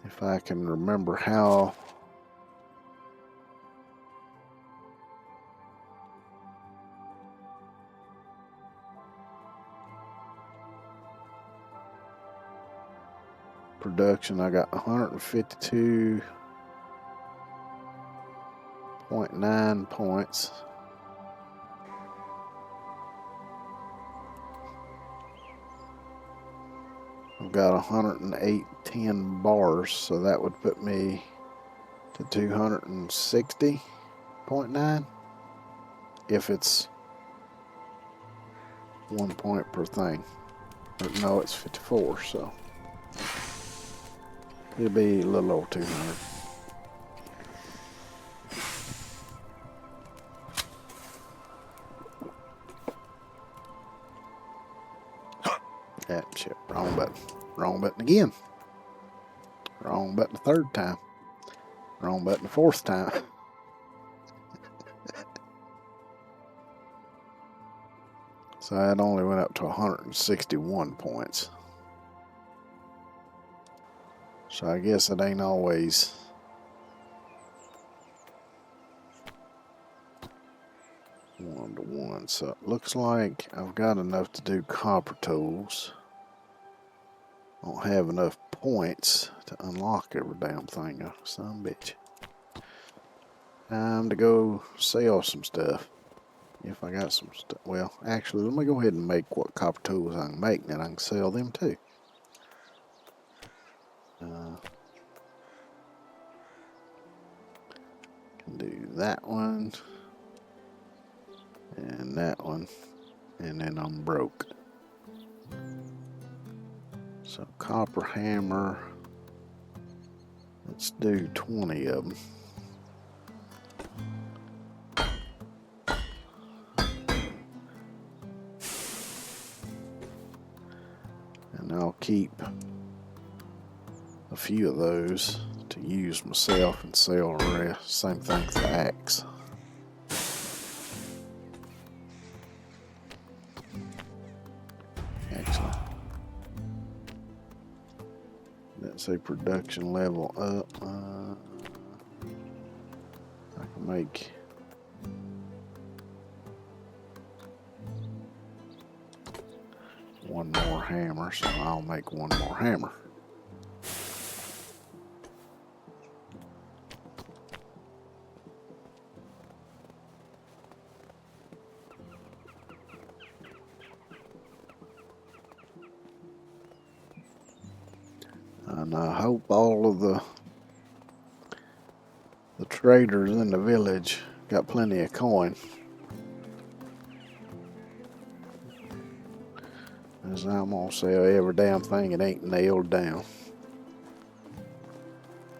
If I can remember how production, I got 152.9 points. I've got 108.10 bars, so that would put me to 260.9 if it's 1 point per thing. Or no, it's 54, so it'll be a little over 200. That shit, wrong button. Wrong button again. Wrong button the third time. Wrong button the fourth time. So that only went up to 161 points. So I guess it ain't always one to one. So it looks like I've got enough to do copper tools. I don't have enough points to unlock every damn thing, son of a bitch. Time to go sell some stuff. If I got some stuff. Well, actually, let me go ahead and make what copper tools I can make, and then I can sell them too. Can do that one. And that one. And then I'm broke. So, copper hammer. Let's do 20 of them. And I'll keep a few of those to use myself and sell the rest. Same thing with the axe. Excellent. That's a production level up. I can make one more hammer, so I'll make one more hammer. And I hope all of the traders in the village got plenty of coin. As I'm gonna sell every damn thing it ain't nailed down.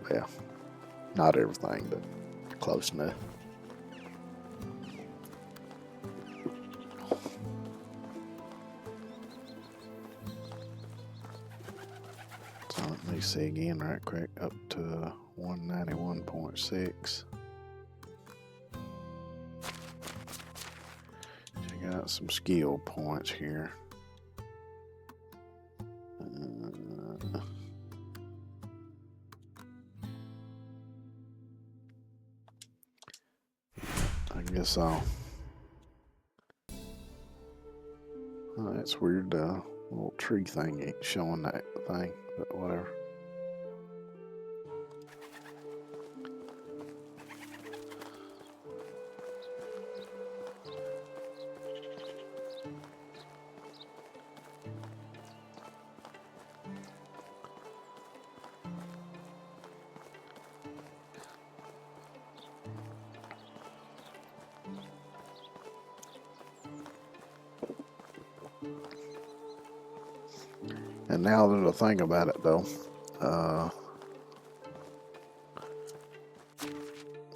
Well, not everything, but close enough. So let me see again right quick, up to 191.6. Check out some skill points here. guess I'll. Oh, that's weird. Little tree thing ain't showing that thing, but whatever. And now that I think about it, though,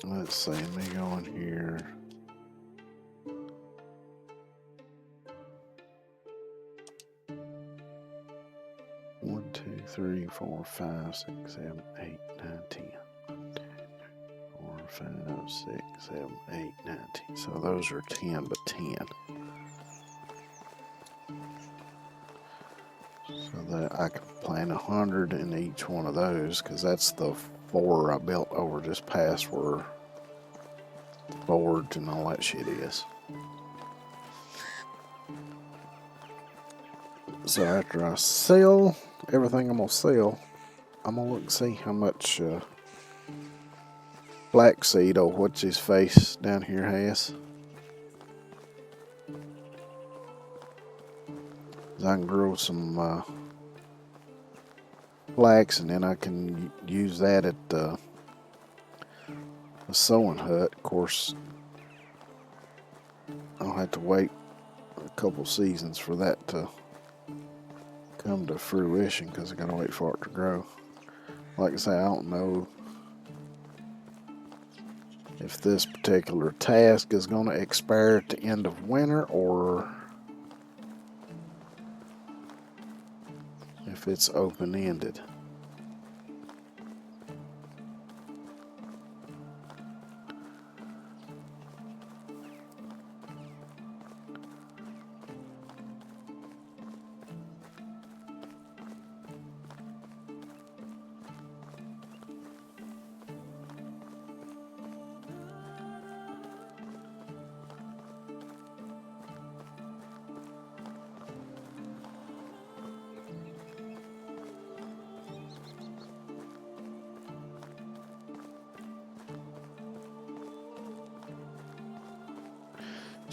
let's see, let me go in here. One, 2, 3, 4, 5, 6, 7, 8, 9, 10. 4, 5, 6, 7, 8, 9, 10. So those are 10 by 10. So that I can plant 100 in each one of those, because that's the 4 I built over just past where the boards and all that shit is. So after I sell everything I'm gonna sell, I'm gonna look and see how much flaxseed or what's his face down here has. I can grow some flax, and then I can use that at the sewing hut. Of course, I'll have to wait a couple seasons for that to come to fruition, because I gotta wait for it to grow. Like I say, I don't know if this particular task is going to expire at the end of winter, or if it's open-ended.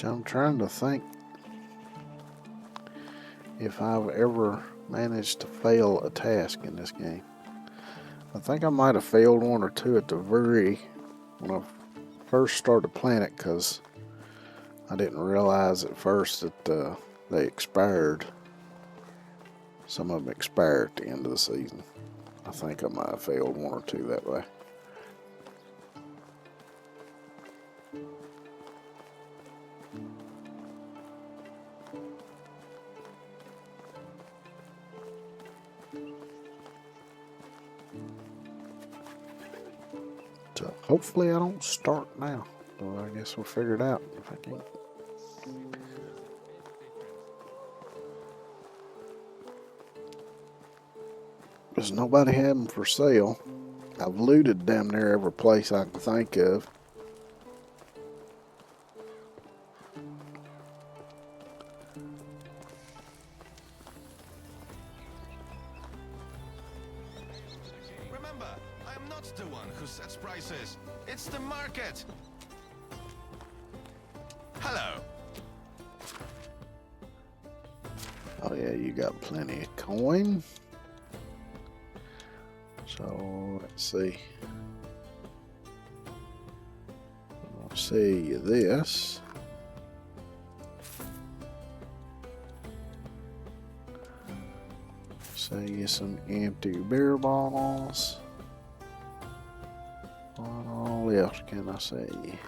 I'm trying to think if I've ever managed to fail a task in this game. I think I might have failed one or two at the when I first started playing it, because I didn't realize at first that they expired. Some of them expire at the end of the season. I think I might have failed one or two that way. So hopefully I don't start now. Well, I guess we'll figure it out if I can't. There's nobody had them for sale. I've looted damn near every place I can think of. Remember, I am not the one who sets prices. It's the market. Hello. Oh yeah, you got plenty of coin. So let's see. I'll sell you this. Sell you some empty beer bottles. What all else can I sell you?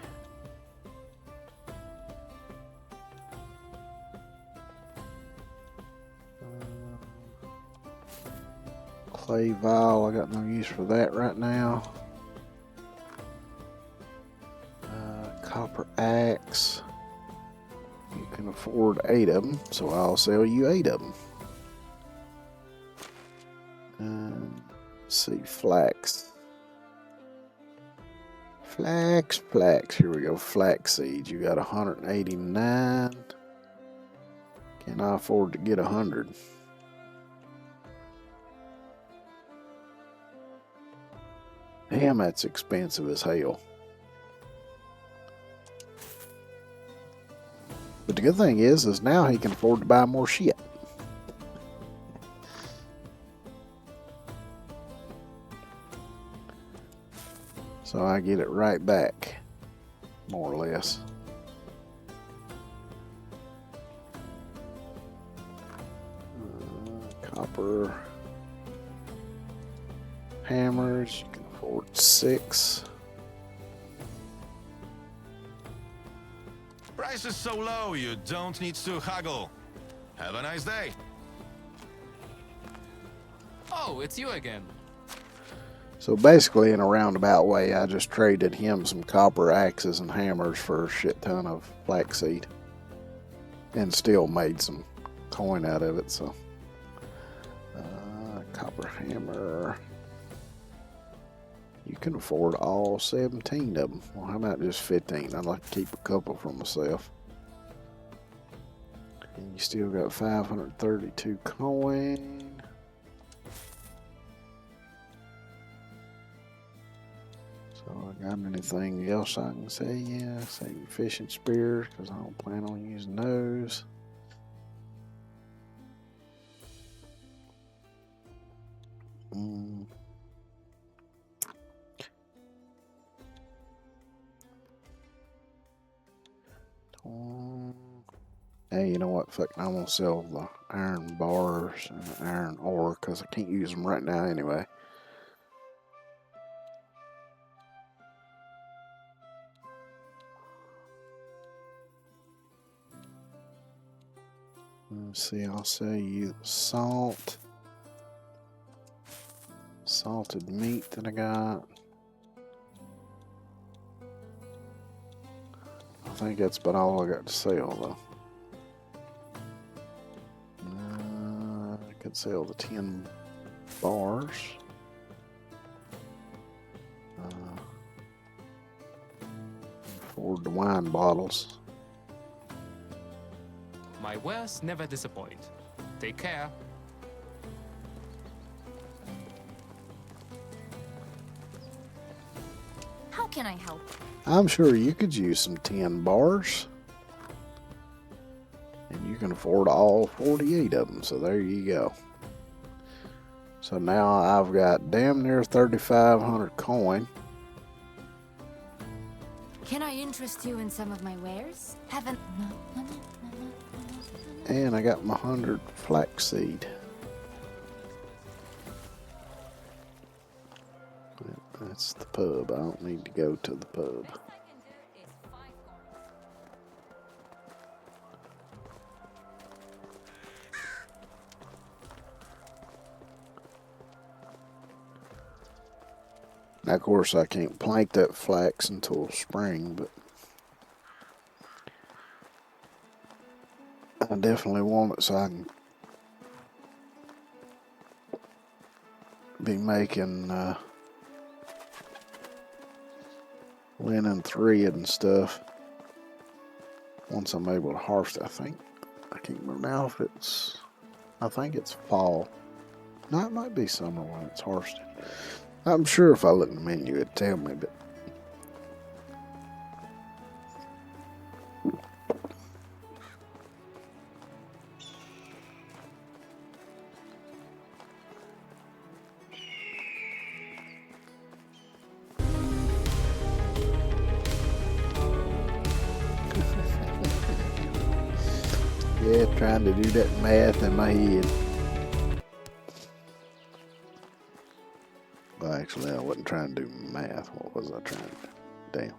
Clay vial, I got no use for that right now. Copper axe. You can afford 8 of them, so I'll sell you 8 of them. Let's see, flax. Flax. Here we go. Flax seeds. You got 189. Can I afford to get 100? Damn, that's expensive as hell. But the good thing is now he can afford to buy more shit. So I get it right back, more or less. Copper hammers, you can afford 6. Price is so low, you don't need to haggle. Have a nice day. Oh, it's you again. So basically, in a roundabout way, I just traded him some copper axes and hammers for a shit ton of flaxseed. And still made some coin out of it, so. Copper hammer. You can afford all 17 of them. Well, how about just 15? I'd like to keep a couple for myself. And you still got 532 coin. So I got anything else I can say? Yeah, say fishing spears, because I don't plan on using those. Hey, you know what? Fuck, I'm gonna sell the iron bars and the iron ore because I can't use them right now anyway. Let's see, I'll sell you the salted meat that I got. I think that's about all I got to sell though. I could sell the 10 bars. Afford the wine bottles. My wares never disappoint. Take care. How can I help? I'm sure you could use some 10 bars. And you can afford all 48 of them, so there you go. So now I've got damn near 3,500 coin. Can I interest you in some of my wares? Haven't. And I got my 100 flaxseed. That's the pub. I don't need to go to the pub. Now, of course, I can't plant that flax until spring, but I definitely want it so I can be making linen thread and stuff once I'm able to harvest it. I can't remember now if I think it's fall. No, it might be summer when it's harvested. I'm sure if I look in the menu it'd tell me, but yeah, trying to do that math in my head. Well, actually, I wasn't trying to do math. What was I trying to do? Damn.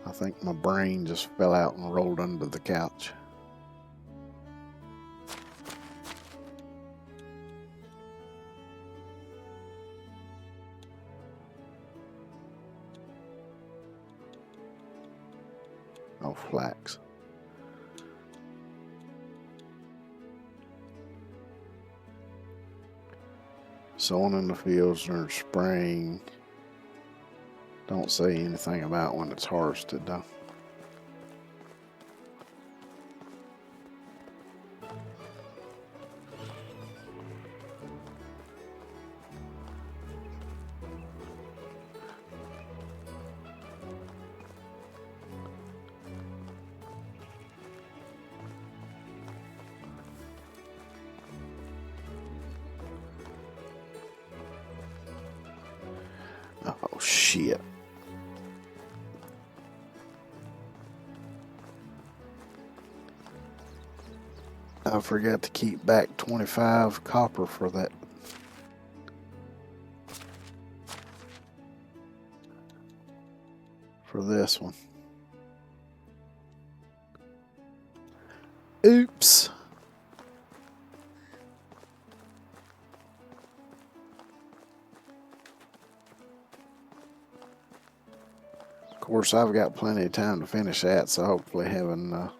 I think my brain just fell out and rolled under the couch. Oh, flax. Sowing in the fields during spring. Don't say anything about when it's harvested though. Oh shit. I forgot to keep back 25 copper for that. For this one. Oops. Of course, I've got plenty of time to finish that, so hopefully having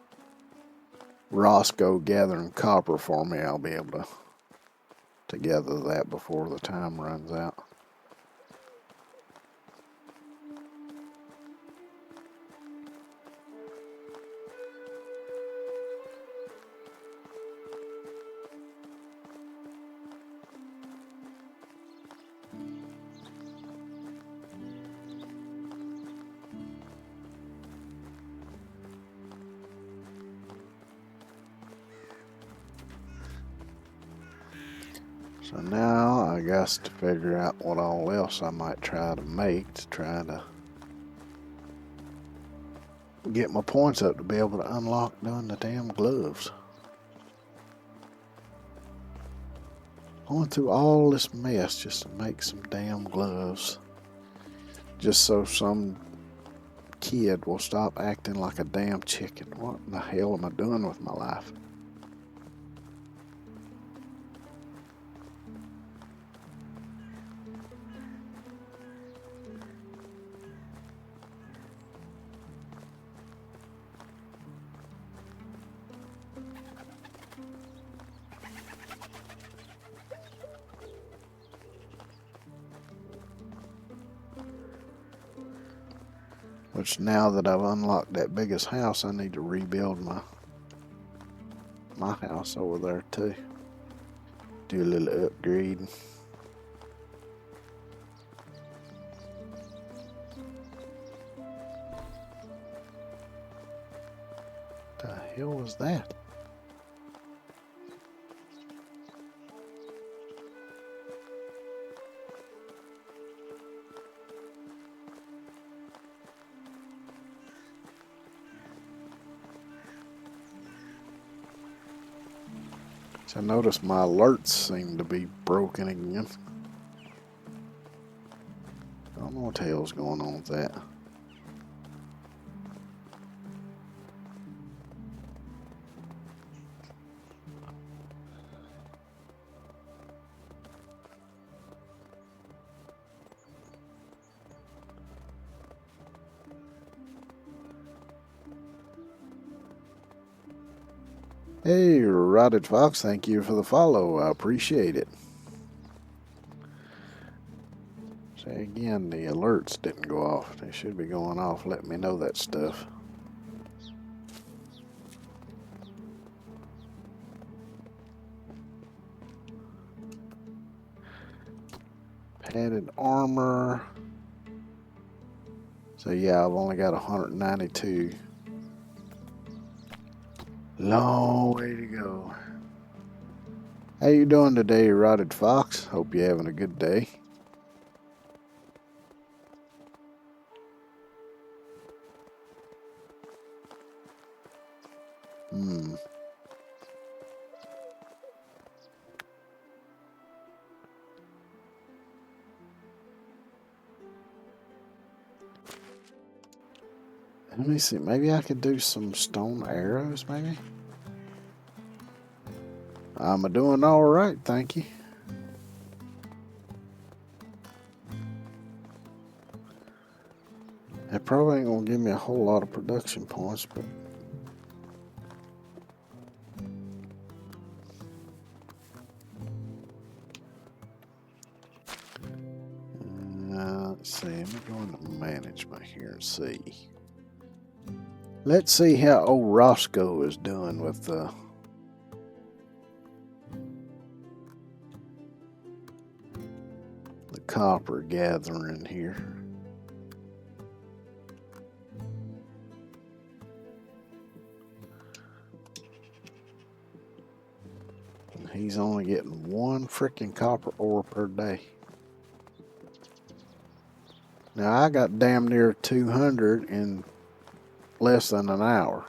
Roscoe gathering copper for me, I'll be able to gather that before the time runs out. So now I got to figure out what all else I might try to make to try to get my points up to be able to unlock doing the damn gloves. I went through all this mess just to make some damn gloves. Just so some kid will stop acting like a damn chicken. What in the hell am I doing with my life? Which now that I've unlocked that biggest house, I need to rebuild my house over there too. Do a little upgrade. The hell was that? So I noticed my alerts seem to be broken again. I don't know what the hell's going on with that. Hey, Rotted Fox, thank you for the follow. I appreciate it. Say again, the alerts didn't go off. They should be going off. Let me know that stuff. Padded armor. So yeah, I've only got 192. Long way to go. How you doing today, Rotted Fox? Hope you're having a good day. Let me see. Maybe I could do some stone arrows, maybe? I'm doing all right, thank you. It probably ain't gonna give me a whole lot of production points, but see. Let me go into management here and see. Let's see how old Roscoe is doing with the copper gathering here. And he's only getting one freaking copper ore per day. Now I got damn near 200 in less than an hour.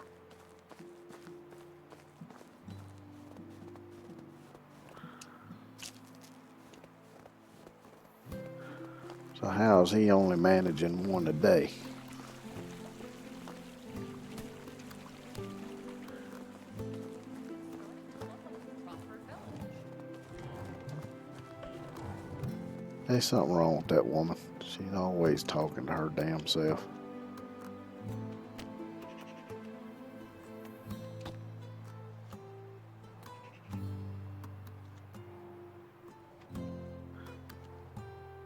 So how is he only managing one a day? There's something wrong with that woman. She's always talking to her damn self.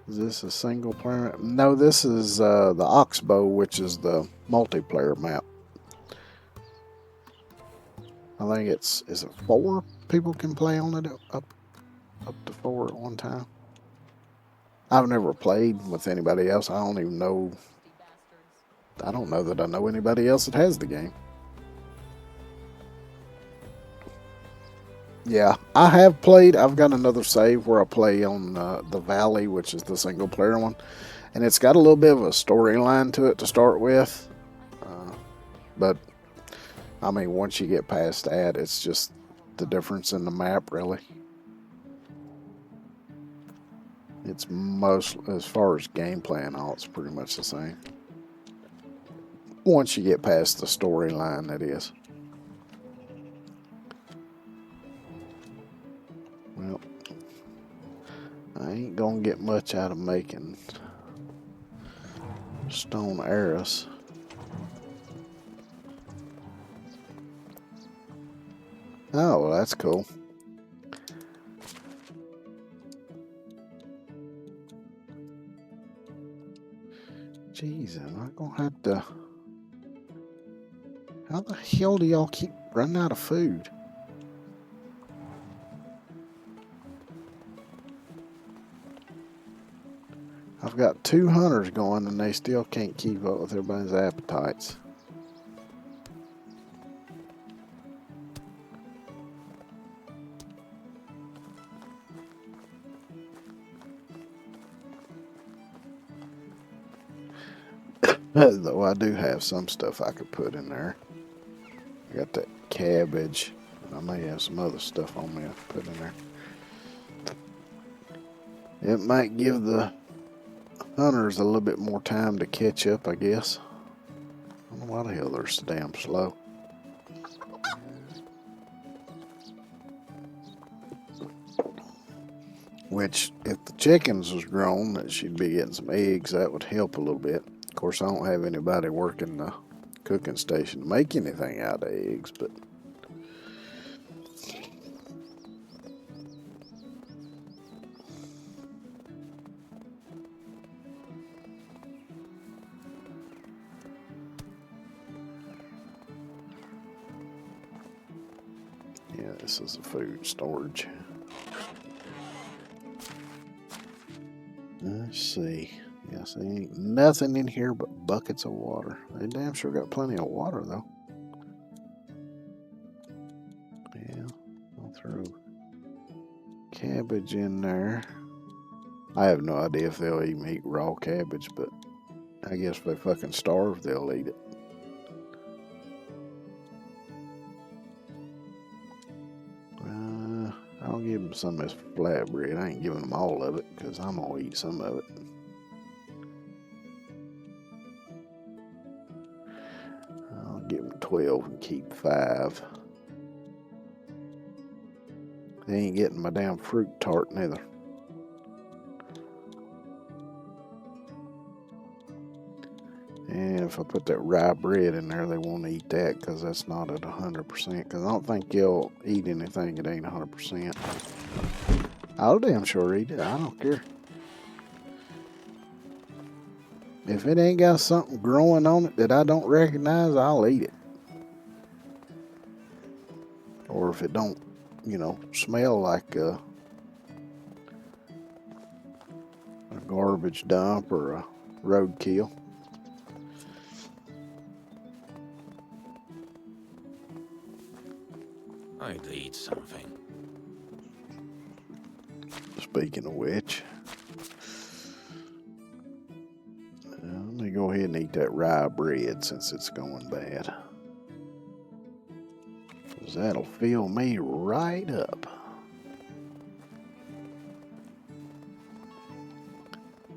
Is this a single player? No, this is the Oxbow, which is the multiplayer map. I think is it 4 people can play on it? Up to 4 at one time. I've never played with anybody else. I don't even know. I don't know that I know anybody else that has the game. Yeah, I have played. I've got another save where I play on the Valley, which is the single player one. And it's got a little bit of a storyline to it to start with. But, I mean, once you get past that, it's just the difference in the map, really. It's most, as far as gameplay and all, it's pretty much the same. Once you get past the storyline, that is. Well, I ain't gonna get much out of making stone arrows. Oh, well, that's cool. Jeez, am I gonna have to... How the hell do y'all keep running out of food? I've got 2 hunters going and they still can't keep up with everybody's appetites. Though I do have some stuff I could put in there. I got that cabbage. I may have some other stuff on me I could put in there. It might give the hunters a little bit more time to catch up, I guess. I don't know why the hell they're so damn slow. Which, if the chickens was grown, that she'd be getting some eggs, that would help a little bit. Of course, I don't have anybody working the cooking station to make anything out of eggs, but yeah, this is a food storage. Let's see. Yeah, see, ain't nothing in here but buckets of water. They damn sure got plenty of water, though. Yeah, I'll throw cabbage in there. I have no idea if they'll even eat raw cabbage, but I guess if they fucking starve, they'll eat it. I'll give them some of this flatbread. I ain't giving them all of it, because I'm going to eat some of it. I'll give them 12 and keep 5. They ain't getting my damn fruit tart neither. And if I put that rye bread in there, they won't eat that because that's not at 100%. Because I don't think they'll eat anything that ain't 100%. I'll damn sure eat it. I don't care. If it ain't got something growing on it that I don't recognize, I'll eat it. Or if it don't, you know, smell like a garbage dump or a roadkill. I'd eat something. Speaking of which, let me go ahead and eat that rye bread since it's going bad. 'Cause that'll fill me right up.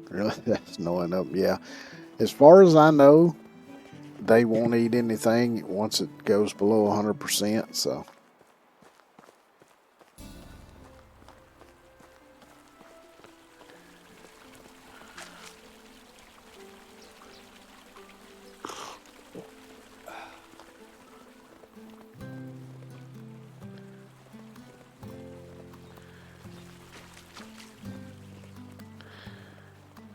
Really? That's knowing up. Yeah. As far as I know, they won't eat anything once it goes below 100%, so.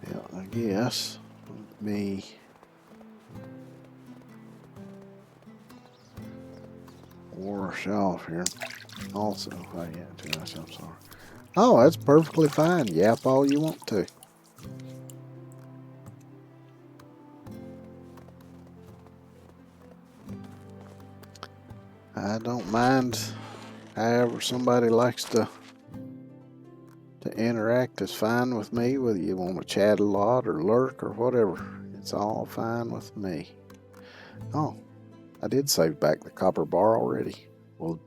Yeah, I guess. Let me wash off here. Also, oh yeah, too much, I'm sorry. Oh, that's perfectly fine. Yap all you want to. I don't mind however somebody likes to interact is fine with me, whether you want to chat a lot or lurk or whatever. It's all fine with me. Oh, I did save back the copper bar already. Well,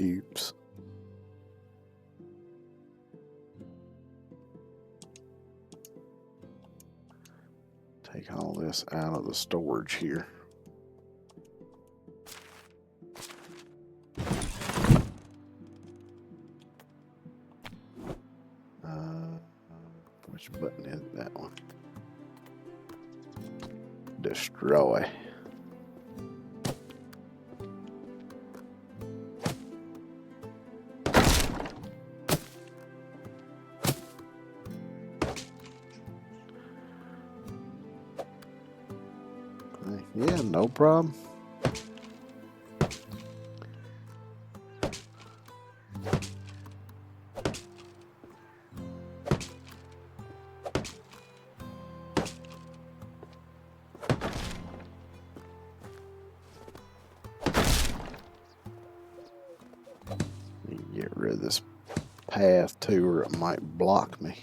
oops. Take all this out of the storage here. Which button is that one? Destroy. Yeah, no problem. Get rid of this path too, or it might block me.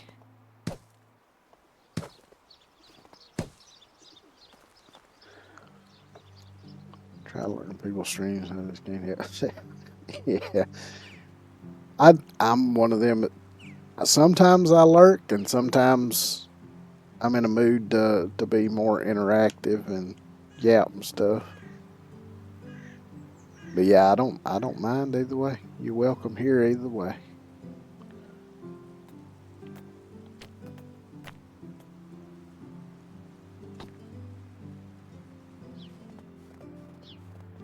Try looking at people's streams. I just can't help. Yeah, I'm one of them that sometimes I lurk, and sometimes I'm in a mood to be more interactive and yap and stuff. But yeah, I don't mind either way. You're welcome here either way.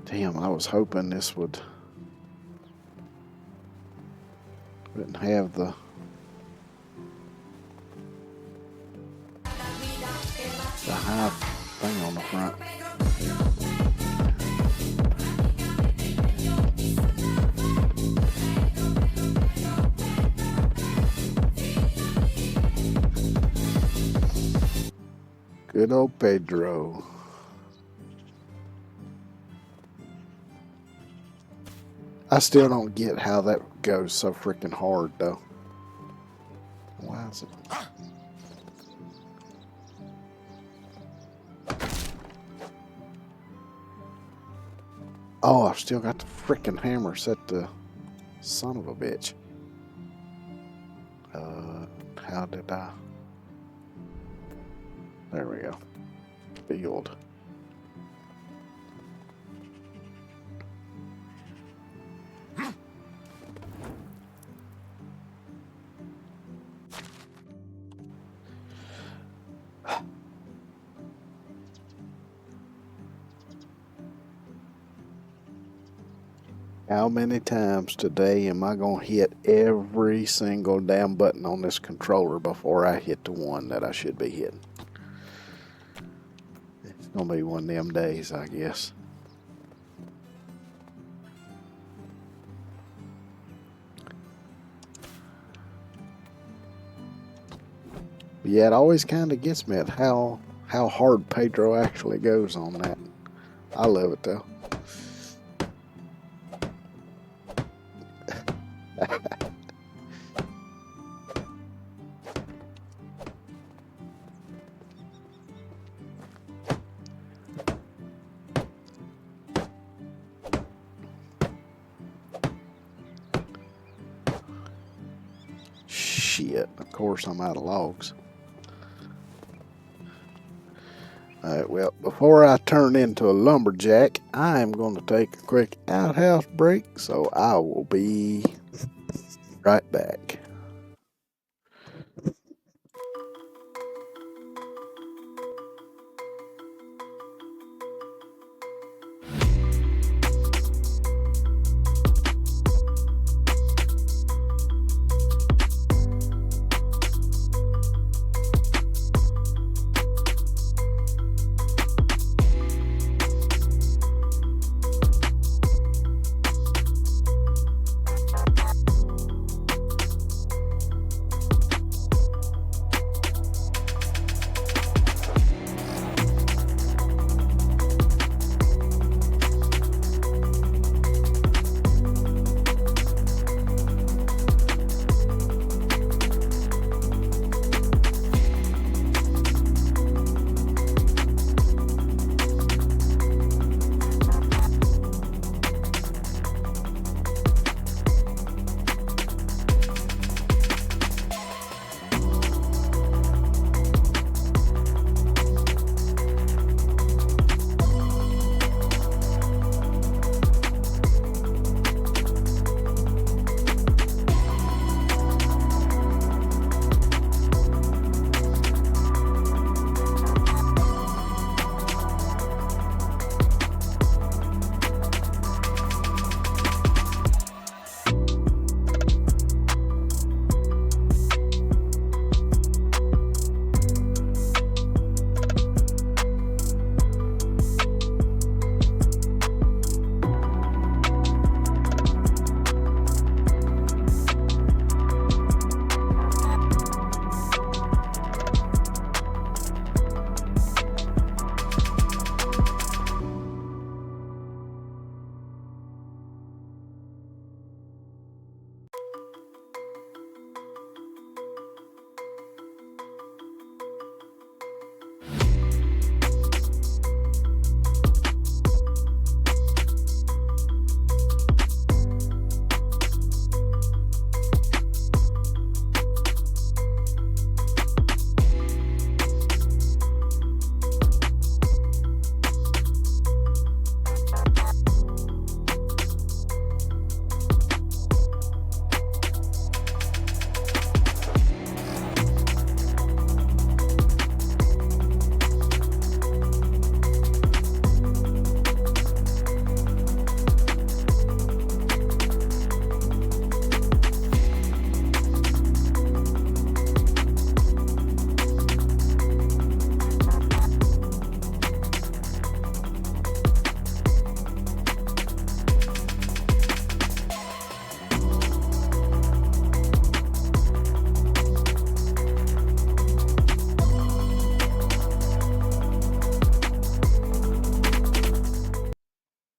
Damn, I was hoping this wouldn't have the high thing on the front. Good old Pedro. I still don't get how that goes so freaking hard, though. Why is it? Oh, I've still got the freaking hammer set to son of a bitch. How did I? There we go. Build. How many times today am I going to hit every single damn button on this controller before I hit the one that I should be hitting? Gonna be one of them days, I guess. But yeah, it always kind of gets me at how hard Pedro actually goes on that. I love it though. Shit, of course I'm out of logs. Alright, well, before I turn into a lumberjack, I am going to take a quick outhouse break, so I will be right back.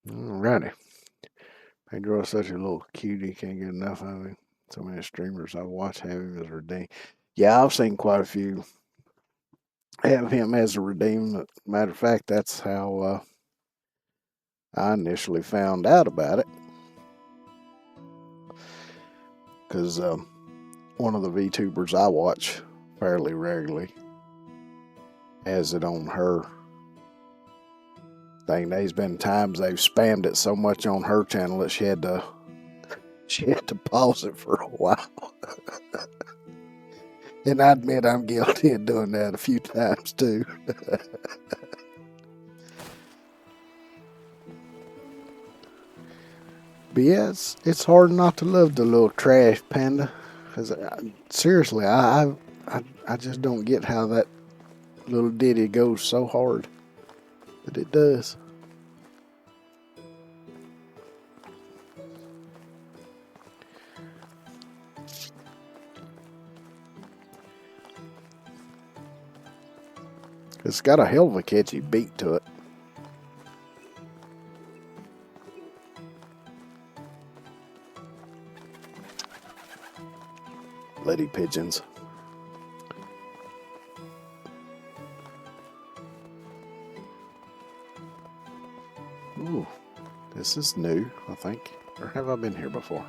Alrighty. Pedro is such a little cutie, can't get enough of him. So many streamers I watch have him as redeemed. Yeah, I've seen quite a few have him as a redeemed. Matter of fact, that's how I initially found out about it. Because one of the VTubers I watch fairly regularly has it on her thing. There's been times they've spammed it so much on her channel that she had to pause it for a while. And I admit I'm guilty of doing that a few times too. But yeah, it's hard not to love the little trash panda. Cause seriously, I just don't get how that little ditty goes so hard. but it does. It's got a hell of a catchy beat to it. Lady pigeons. Ooh, this is new, I think. Or have I been here before?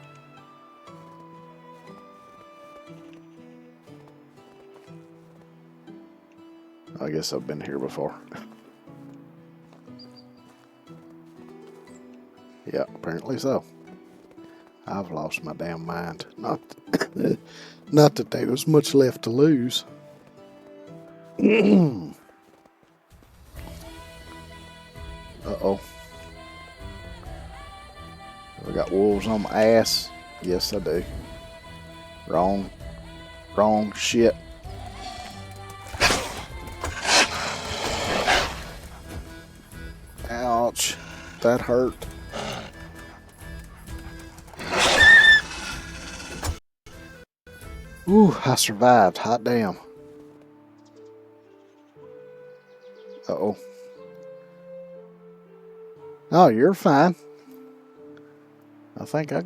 I guess I've been here before. Yeah, apparently so. I've lost my damn mind. Not that there was much left to lose. Uh-oh. I got wolves on my ass. Yes, I do. Wrong. Wrong shit. Ouch. That hurt. Ooh, I survived. Hot damn. Uh-oh. Oh, you're fine. I think I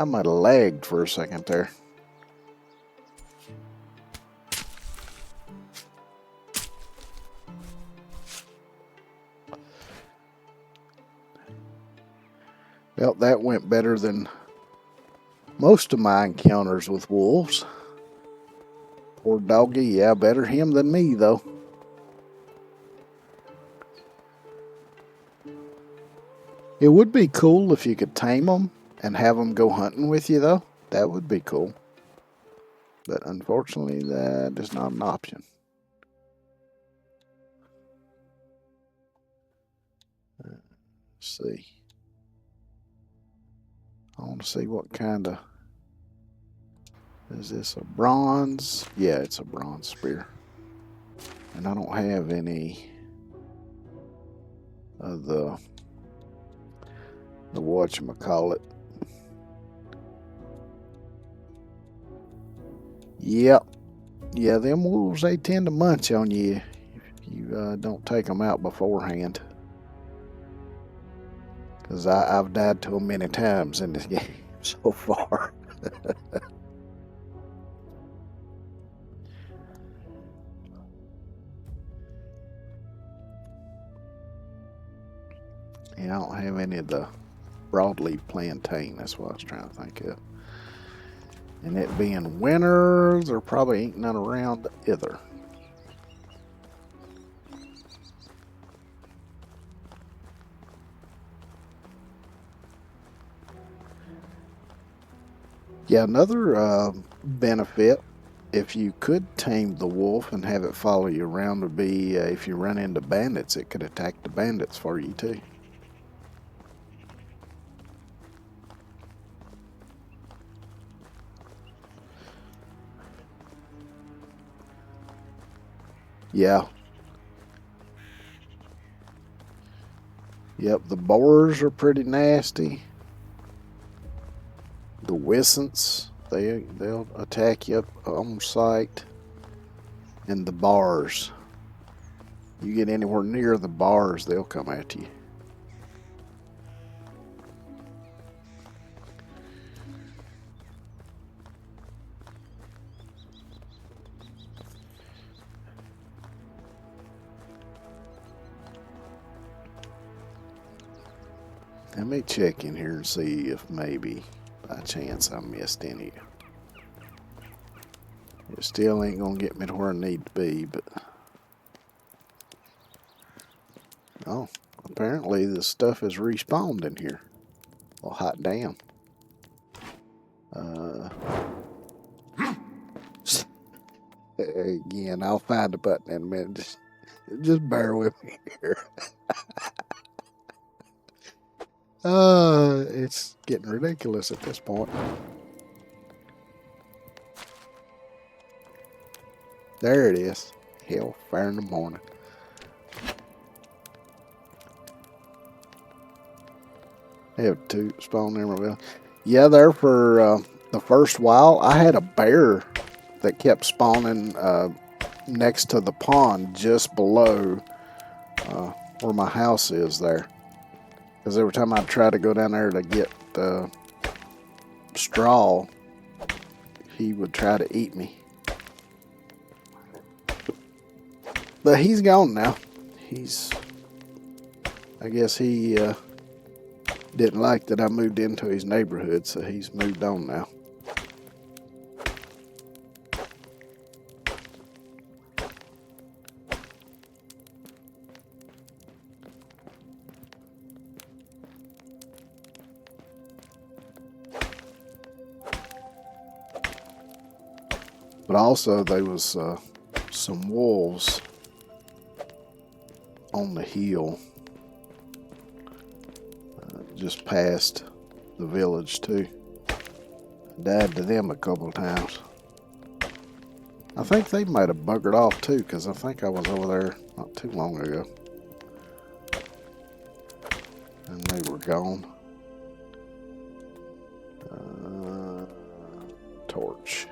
might have lagged for a second there. Well, that went better than most of my encounters with wolves. Poor doggy, yeah, better him than me, though. It would be cool if you could tame them and have them go hunting with you, though. That would be cool. But unfortunately, that is not an option. Let's see. I want to see what kind of... Is this a bronze? Yeah, it's a bronze spear. And I don't have any of the whatchamacallit. Yep. Yeah, them wolves, they tend to munch on you if you don't take them out beforehand. Because I've died to them many times in this game so far. Yeah, I don't have any of the broadleaf plantain. That's what I was trying to think of. And it being winter, there probably ain't none around either. Yeah, another benefit, if you could tame the wolf and have it follow you around, would be if you run into bandits, it could attack the bandits for you too. Yeah. Yep, the boars are pretty nasty. The wisents, they'll attack you up on sight. And the bars. You get anywhere near the bars, they'll come at you. Let me check in here and see if maybe by chance I missed any. It still ain't gonna get me to where I need to be, but oh, apparently the stuff is respawned in here. Well, hot damn. Again, I'll find the button in a minute. Just bear with me here. It's getting ridiculous at this point. There it is. Hellfire in the morning. They have 2 spawn in my village. Yeah, there for the first while, I had a bear that kept spawning next to the pond just below where my house is there. Because every time I try to go down there to get straw, he would try to eat me. But he's gone now. I guess he didn't like that I moved into his neighborhood, so he's moved on now. But also there was some wolves on the hill just past the village too. Died to them a couple of times. I think they might have buggered off too, because I think I was over there not too long ago. And they were gone. Torch.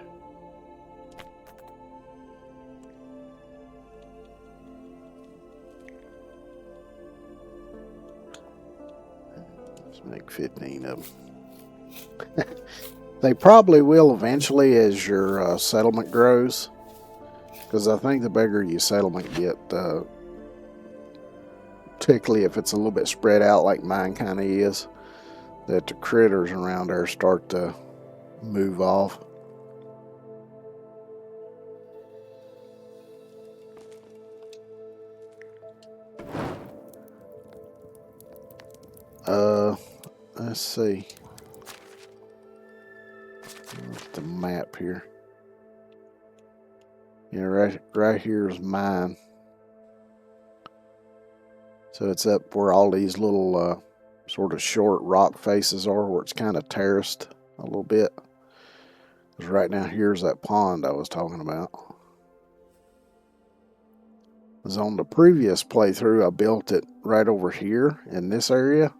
Let's make 15 of them. They probably will eventually as your settlement grows. Because I think the bigger your settlement get, particularly if it's a little bit spread out like mine kind of is, that the critters around there start to move off. Let's see. What's the map here? Yeah, right here is mine. So it's up where all these little sort of short rock faces are, where it's kind of terraced a little bit. Because right now here's that pond I was talking about. Because on the previous playthrough, I built it right over here in this area.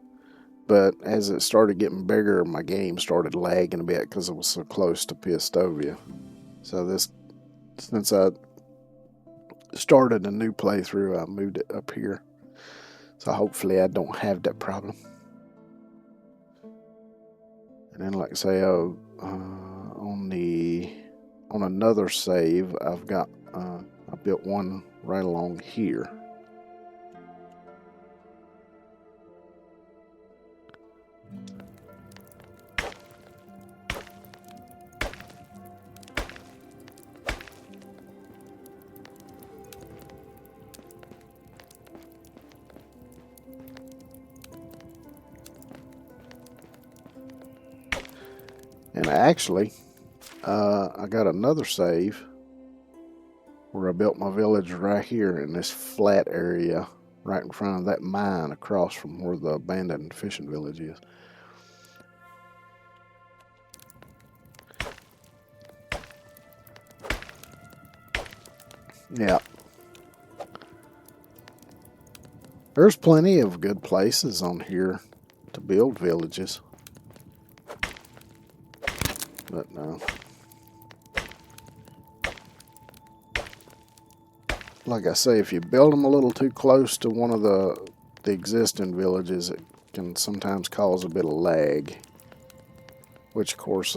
But as it started getting bigger, my game started lagging a bit because it was so close to Piastovia. So since I started a new playthrough, I moved it up here. So hopefully I don't have that problem. And then, like I say, on another save, I've got I built one right along here. And actually, I got another save where I built my village right here in this flat area right in front of that mine across from where the abandoned fishing village is. Yeah. There's plenty of good places on here to build villages. But no. Like I say, if you build them a little too close to one of the existing villages, it can sometimes cause a bit of lag. Which, of course,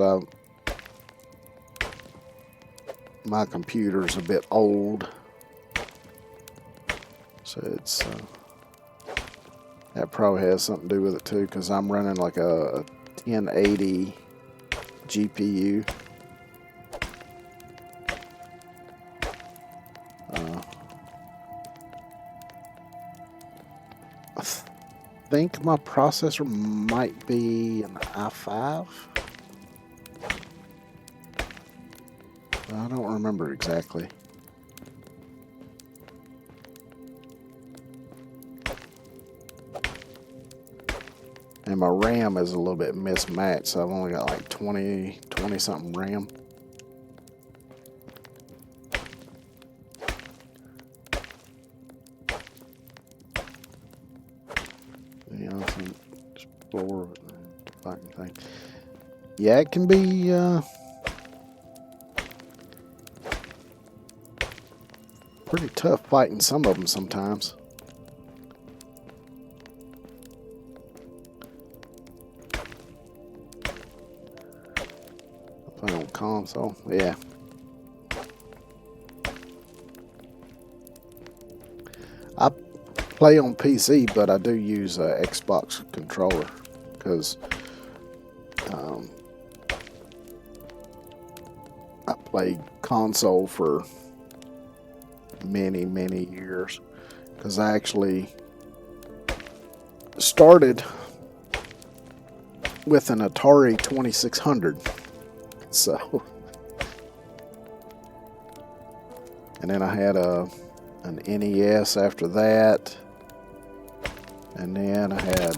my computer's a bit old. So it's that probably has something to do with it too, because I'm running like a 1080 GPU. I think my processor might be an i5. I don't remember exactly. And my RAM is a little bit mismatched, so I've only got like 20 something RAM. floor fighting thing. Yeah, it can be pretty tough fighting some of them sometimes. Play on console, yeah. I play on PC, but I do use a Xbox controller because I played console for many years because I actually started with an Atari 2600. So, and then I had an NES after that, and then I had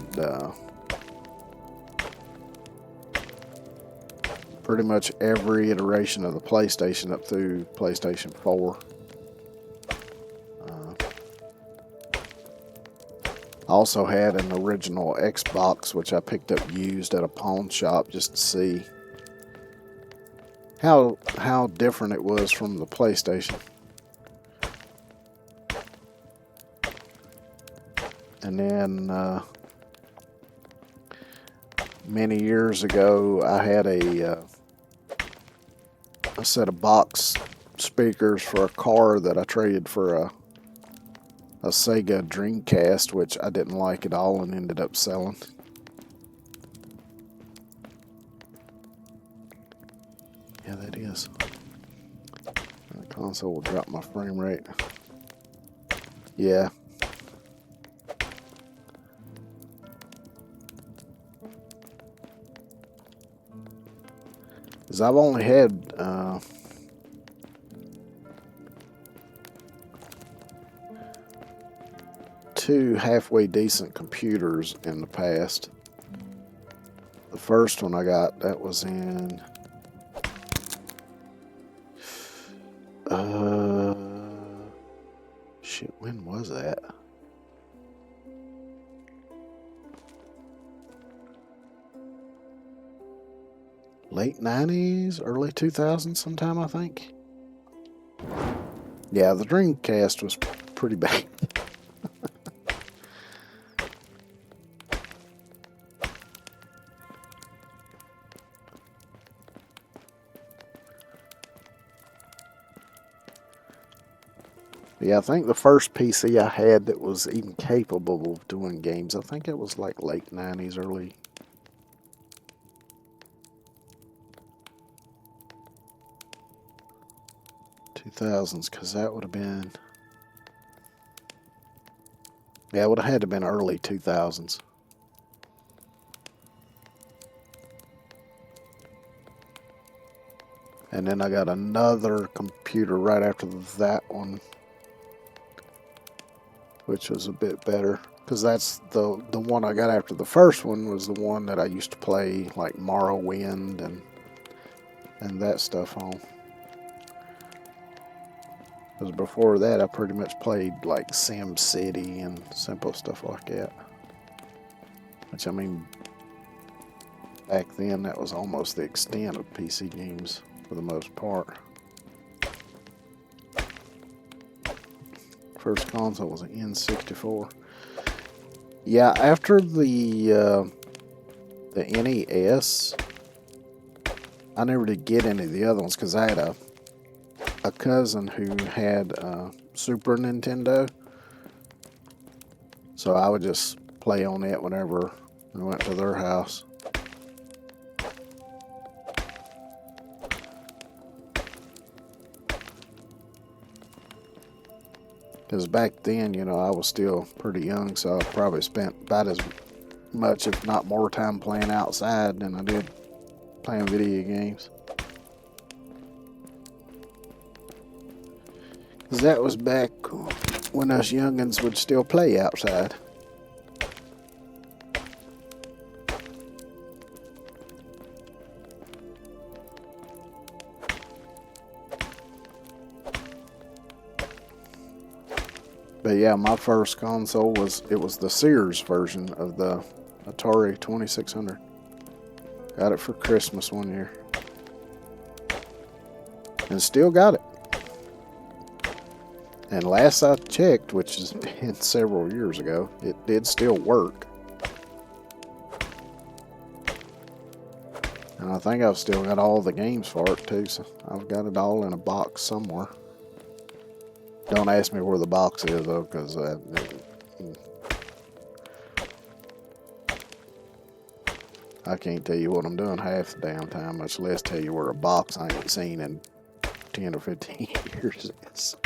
pretty much every iteration of the PlayStation up through PlayStation 4. I also had an original Xbox, which I picked up used at a pawn shop just to see how different it was from the PlayStation. And then many years ago, I had a set of box speakers for a car that I traded for a Sega Dreamcast, which I didn't like at all and ended up selling. Yeah, that is. The console will drop my frame rate. Yeah. Because I've only had two halfway decent computers in the past. The first one I got, that was in shit, when was that? Late 90s, early 2000s sometime, I think. Yeah, the Dreamcast was pretty bad. Yeah, I think the first PC I had that was even capable of doing games, I think it was like late 90s, early 2000s, because that would have been, yeah, it would have had to have been early 2000s. And then I got another computer right after that one, which was a bit better, because that's the one I got after the first one was the one that I used to play like Morrowind and that stuff on. Because before that I pretty much played like Sim City and simple stuff like that. Which, I mean, back then that was almost the extent of PC games for the most part. First console was an N64. Yeah, after the NES, I never did get any of the other ones because I had a cousin who had a Super Nintendo, so I would just play on it whenever we went to their house. Because back then, you know, I was still pretty young, so I probably spent about as much, if not more, time playing outside than I did playing video games. Because that was back when us youngins would still play outside. But yeah, my first console was the Sears version of the Atari 2600. Got it for Christmas one year. And still got it. And last I checked, which has been several years ago, it did still work. And I think I've still got all the games for it too, so I've got it all in a box somewhere. Don't ask me where the box is though, because I can't tell you what I'm doing half the damn time, much less tell you where a box I ain't seen in 10 or 15 years is.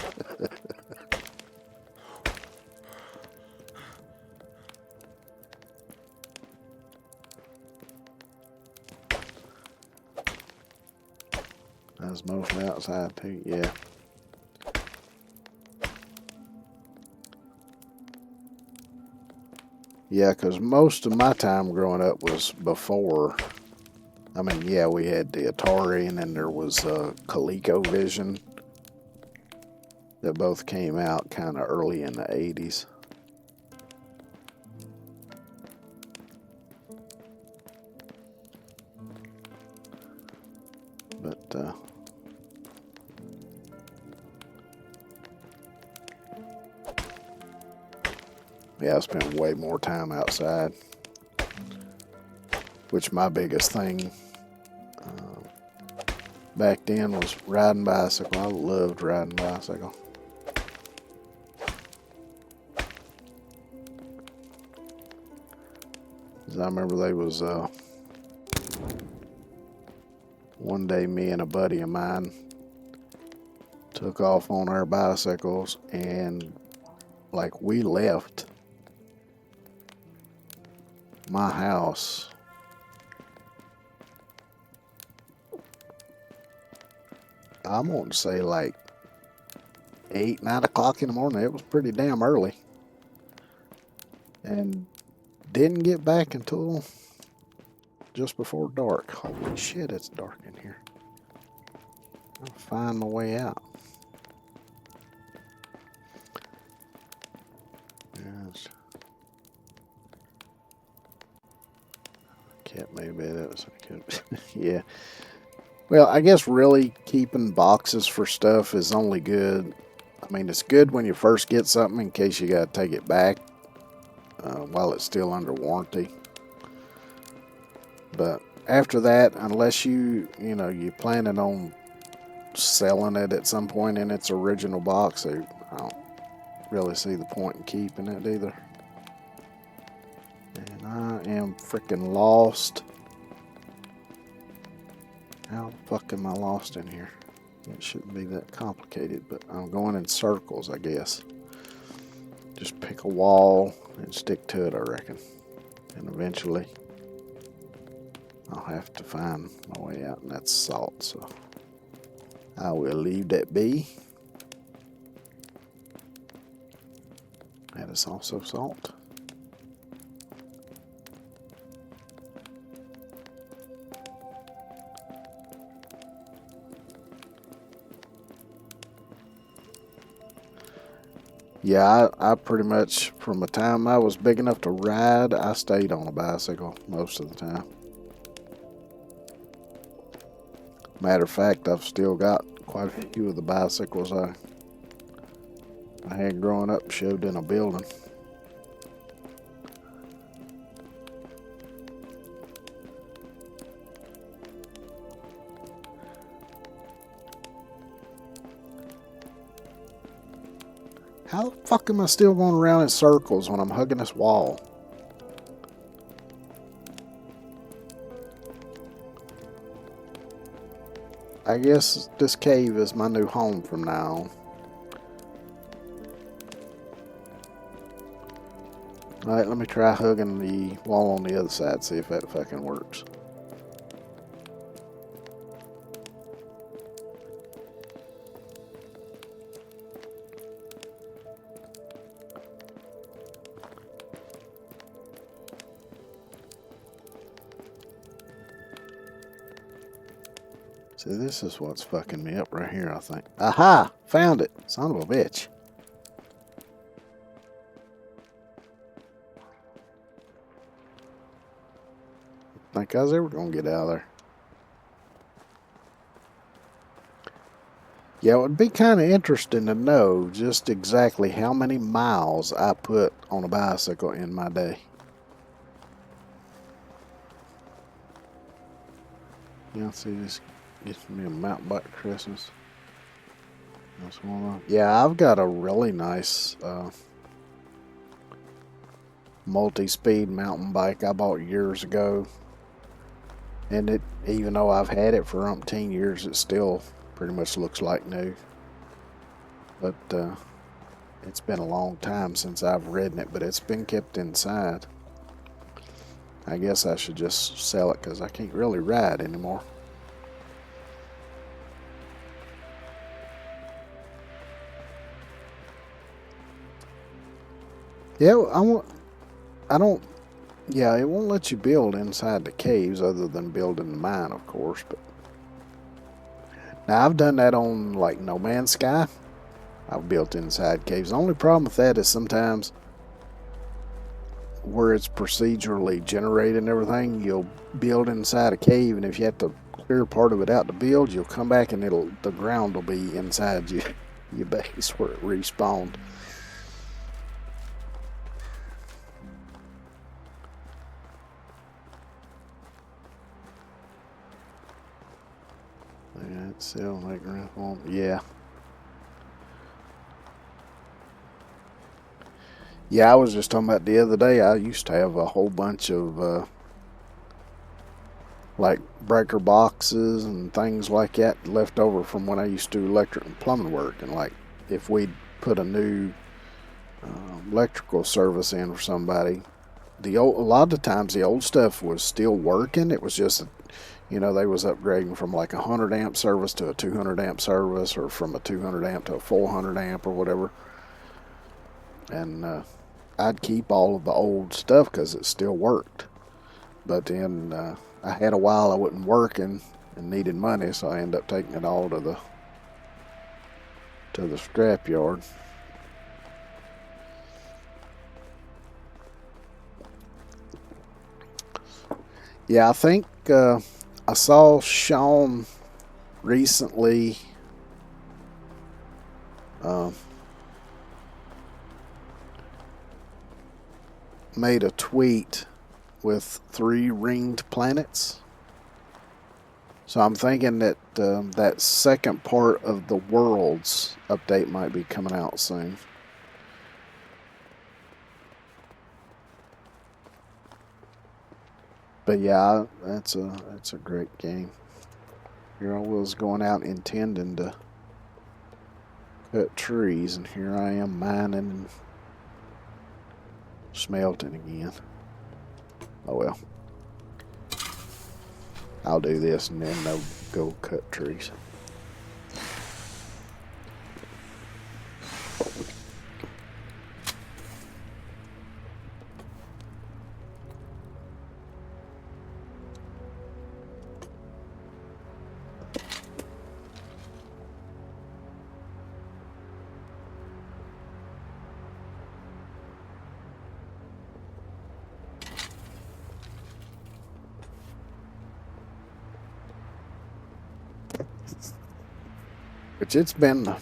That's mostly outside too, yeah. Yeah, because most of my time growing up was before. I mean, yeah, we had the Atari and then there was ColecoVision that both came out kind of early in the 80s. But, yeah, I spent way more time outside. Which my biggest thing back then was riding bicycle. I loved riding bicycle. I remember there was one day me and a buddy of mine took off on our bicycles and like we left my house I'm going to say like 8, 9 o'clock in the morning. It was pretty damn early. And didn't get back until just before dark. Holy shit, it's dark in here. I'll find my way out. Yes. Can't maybe that was yeah. Well, I guess really keeping boxes for stuff is only good. I mean, it's good when you first get something in case you got to take it back while it's still under warranty. But after that, unless you're planning on selling it at some point in its original box, I don't really see the point in keeping it either. And I am freaking lost. How the fuck am I lost in here? It shouldn't be that complicated, but I'm going in circles, I guess. Just pick a wall and stick to it, I reckon. And eventually, I'll have to find my way out, and that's salt, so I will leave that be. That is also salt. Yeah, I pretty much, from the time I was big enough to ride, I stayed on a bicycle most of the time. Matter of fact, I've still got quite a few of the bicycles I had growing up shoved in a building. How the fuck am I still going around in circles when I'm hugging this wall? I guess this cave is my new home from now on. Alright, let me try hugging the wall on the other side, see if that fucking works. See, this is what's fucking me up right here, I think. Aha! Found it! Son of a bitch. think I was ever going to get out of there. Yeah, it would be kind of interesting to know just exactly how many miles I put on a bicycle in my day. Yeah, see, this gives me a mountain bike Christmas. That's one. Yeah, I've got a really nice multi-speed mountain bike I bought years ago, and it, even though I've had it for umpteen years, it still pretty much looks like new. But it's been a long time since I've ridden it, but it's been kept inside. I guess I should just sell it because I can't really ride anymore. Yeah, yeah, it won't let you build inside the caves other than building the mine, of course. But now I've done that on like No Man's Sky. I've built inside caves. The only problem with that is sometimes where it's procedurally generated and everything, you'll build inside a cave, and if you have to clear part of it out to build, you'll come back and the ground will be inside your base where it respawned. Sell like reform. Yeah. Yeah, I was just talking about the other day, I used to have a whole bunch of like breaker boxes and things like that left over from when I used to do electric and plumbing work. And like if we'd put a new electrical service in for somebody, a lot of times the old stuff was still working. It was just they was upgrading from like a 100 amp service to a 200 amp service, or from a 200 amp to a 400 amp or whatever. And I'd keep all of the old stuff because it still worked. But then I had a while I wasn't working and needed money, so I ended up taking it all to the scrap yard. Yeah, I think I saw Sean recently made a tweet with 3 ringed planets. So I'm thinking that that second part of the Worlds update might be coming out soon. But yeah, that's a great game. Here I was going out intending to cut trees, and here I am mining and smelting again. Oh well. I'll do this and then go cut trees. Which it's been,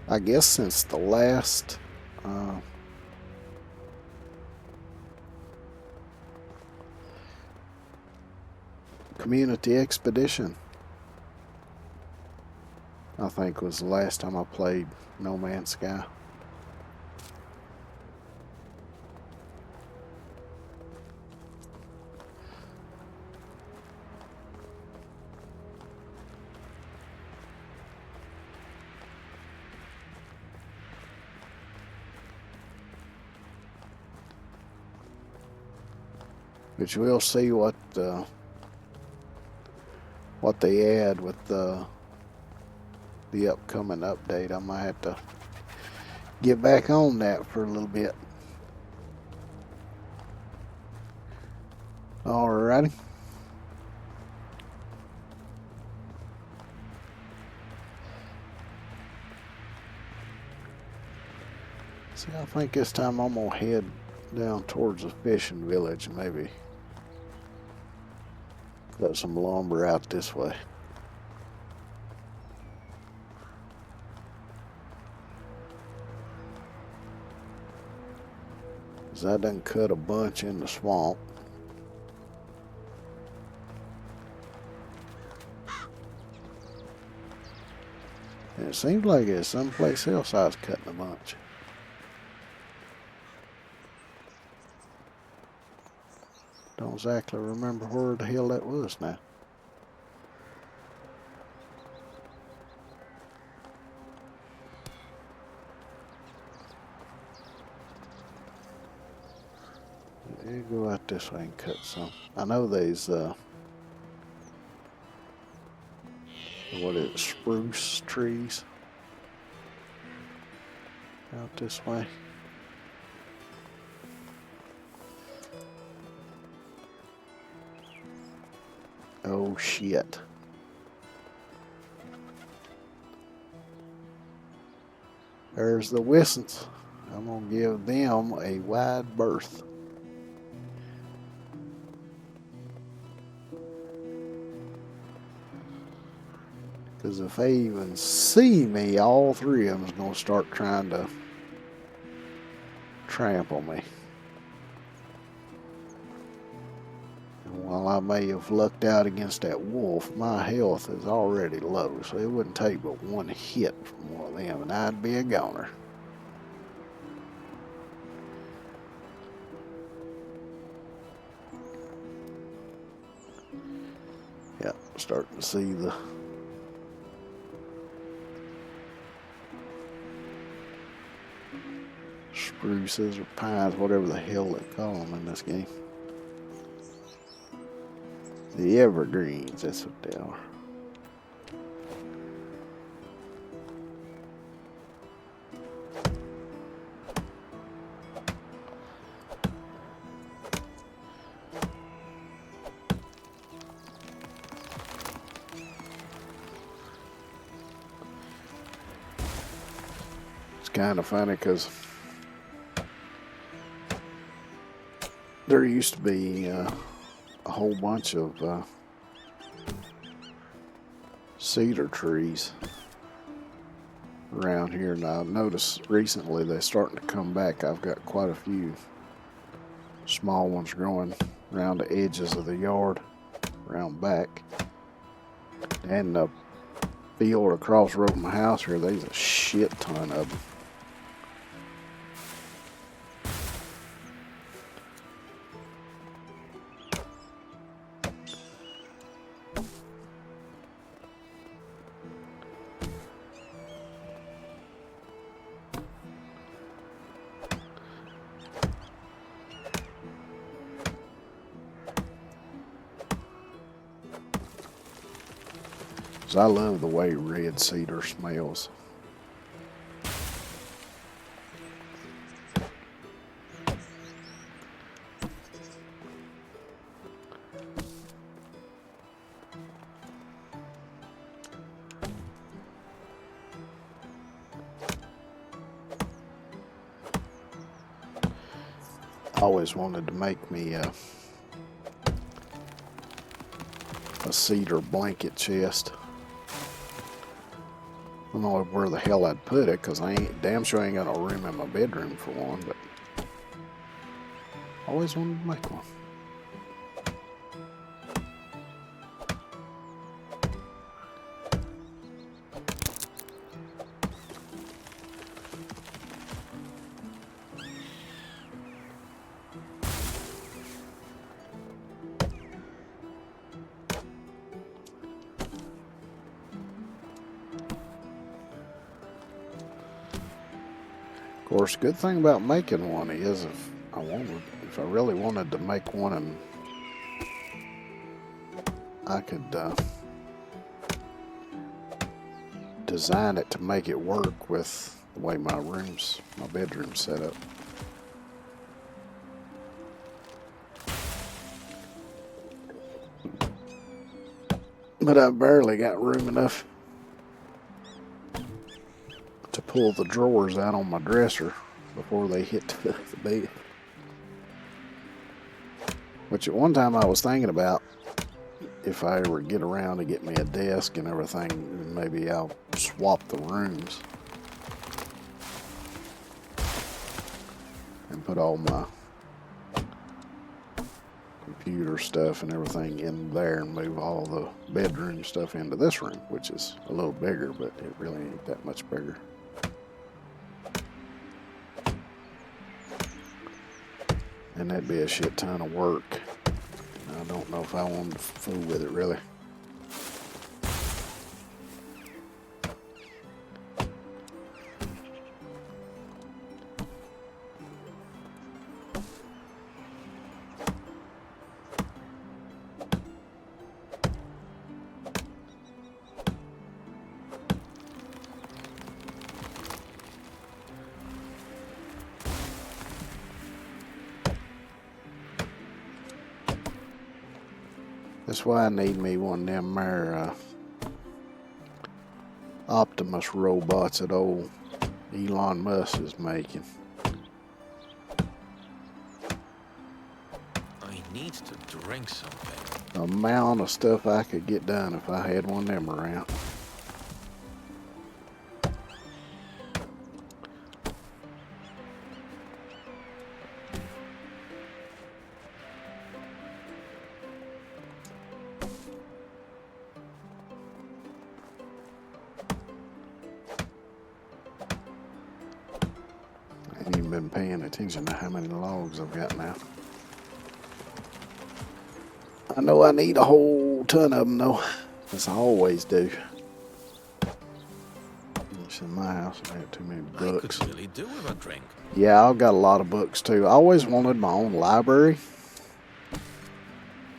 I guess, since the last community expedition, I think was the last time I played No Man's Sky. But we'll see what they add with the upcoming update. I might have to get back on that for a little bit. Alrighty. See, I think this time I'm gonna head down towards the fishing village and maybe Put some lumber out this way. Cause I done cut a bunch in the swamp. And it seems like it's someplace else I was cutting a bunch. Don't exactly remember where the hell that was now. You go out this way and cut some. I know there's what is it, spruce trees out this way. Oh shit. There's the Wissons. I'm gonna give them a wide berth. Because if they even see me, all three of them's gonna start trying to trample me. And while I may have lucked out against that wolf, my health is already low, so it wouldn't take but one hit from one of them, and I'd be a goner. Yeah, starting to see the spruces or pines, whatever the hell they call them in this game. The evergreens, that's what they are. It's kind of funny because there used to be a whole bunch of cedar trees around here, and I noticed recently they're starting to come back. I've got quite a few small ones growing around the edges of the yard, around back, and the field across the road from my house here. There's a shit ton of them. I love the way red cedar smells. I always wanted to make me a cedar blanket chest. I don't know where the hell I'd put it, because I ain't damn sure I ain't got no room in my bedroom for one, but I always wanted to make one. Of course, good thing about making one is if I really wanted to make one, and I could design it to make it work with the way my bedroom's set up. But I barely got room enough to pull the drawers out on my dresser before they hit the bed. Which at one time I was thinking about if I ever get around to get me a desk and everything, maybe I'll swap the rooms and put all my computer stuff and everything in there and move all the bedroom stuff into this room, which is a little bigger, but it really ain't that much bigger. And that'd be a shit ton of work. I don't know if I want to fool with it really. That's why I need me one of them there Optimus robots that old Elon Musk is making. I need to drink something. The amount of stuff I could get done if I had one of them around. I ain't even been paying attention to how many logs I've got now. I know I need a whole ton of them though, as I always do. It's in my house, I have too many books. I could really do with a drink. Yeah, I've got a lot of books too. I always wanted my own library.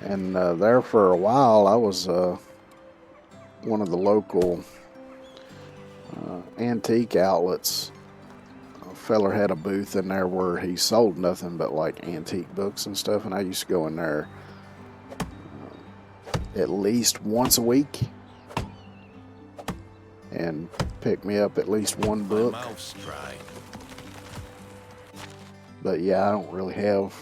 And there for a while, I was one of the local antique outlets. A feller had a booth in there where he sold nothing but like antique books and stuff, and I used to go in there at least once a week and pick me up at least one book. My mouth's dry. But yeah, I don't really have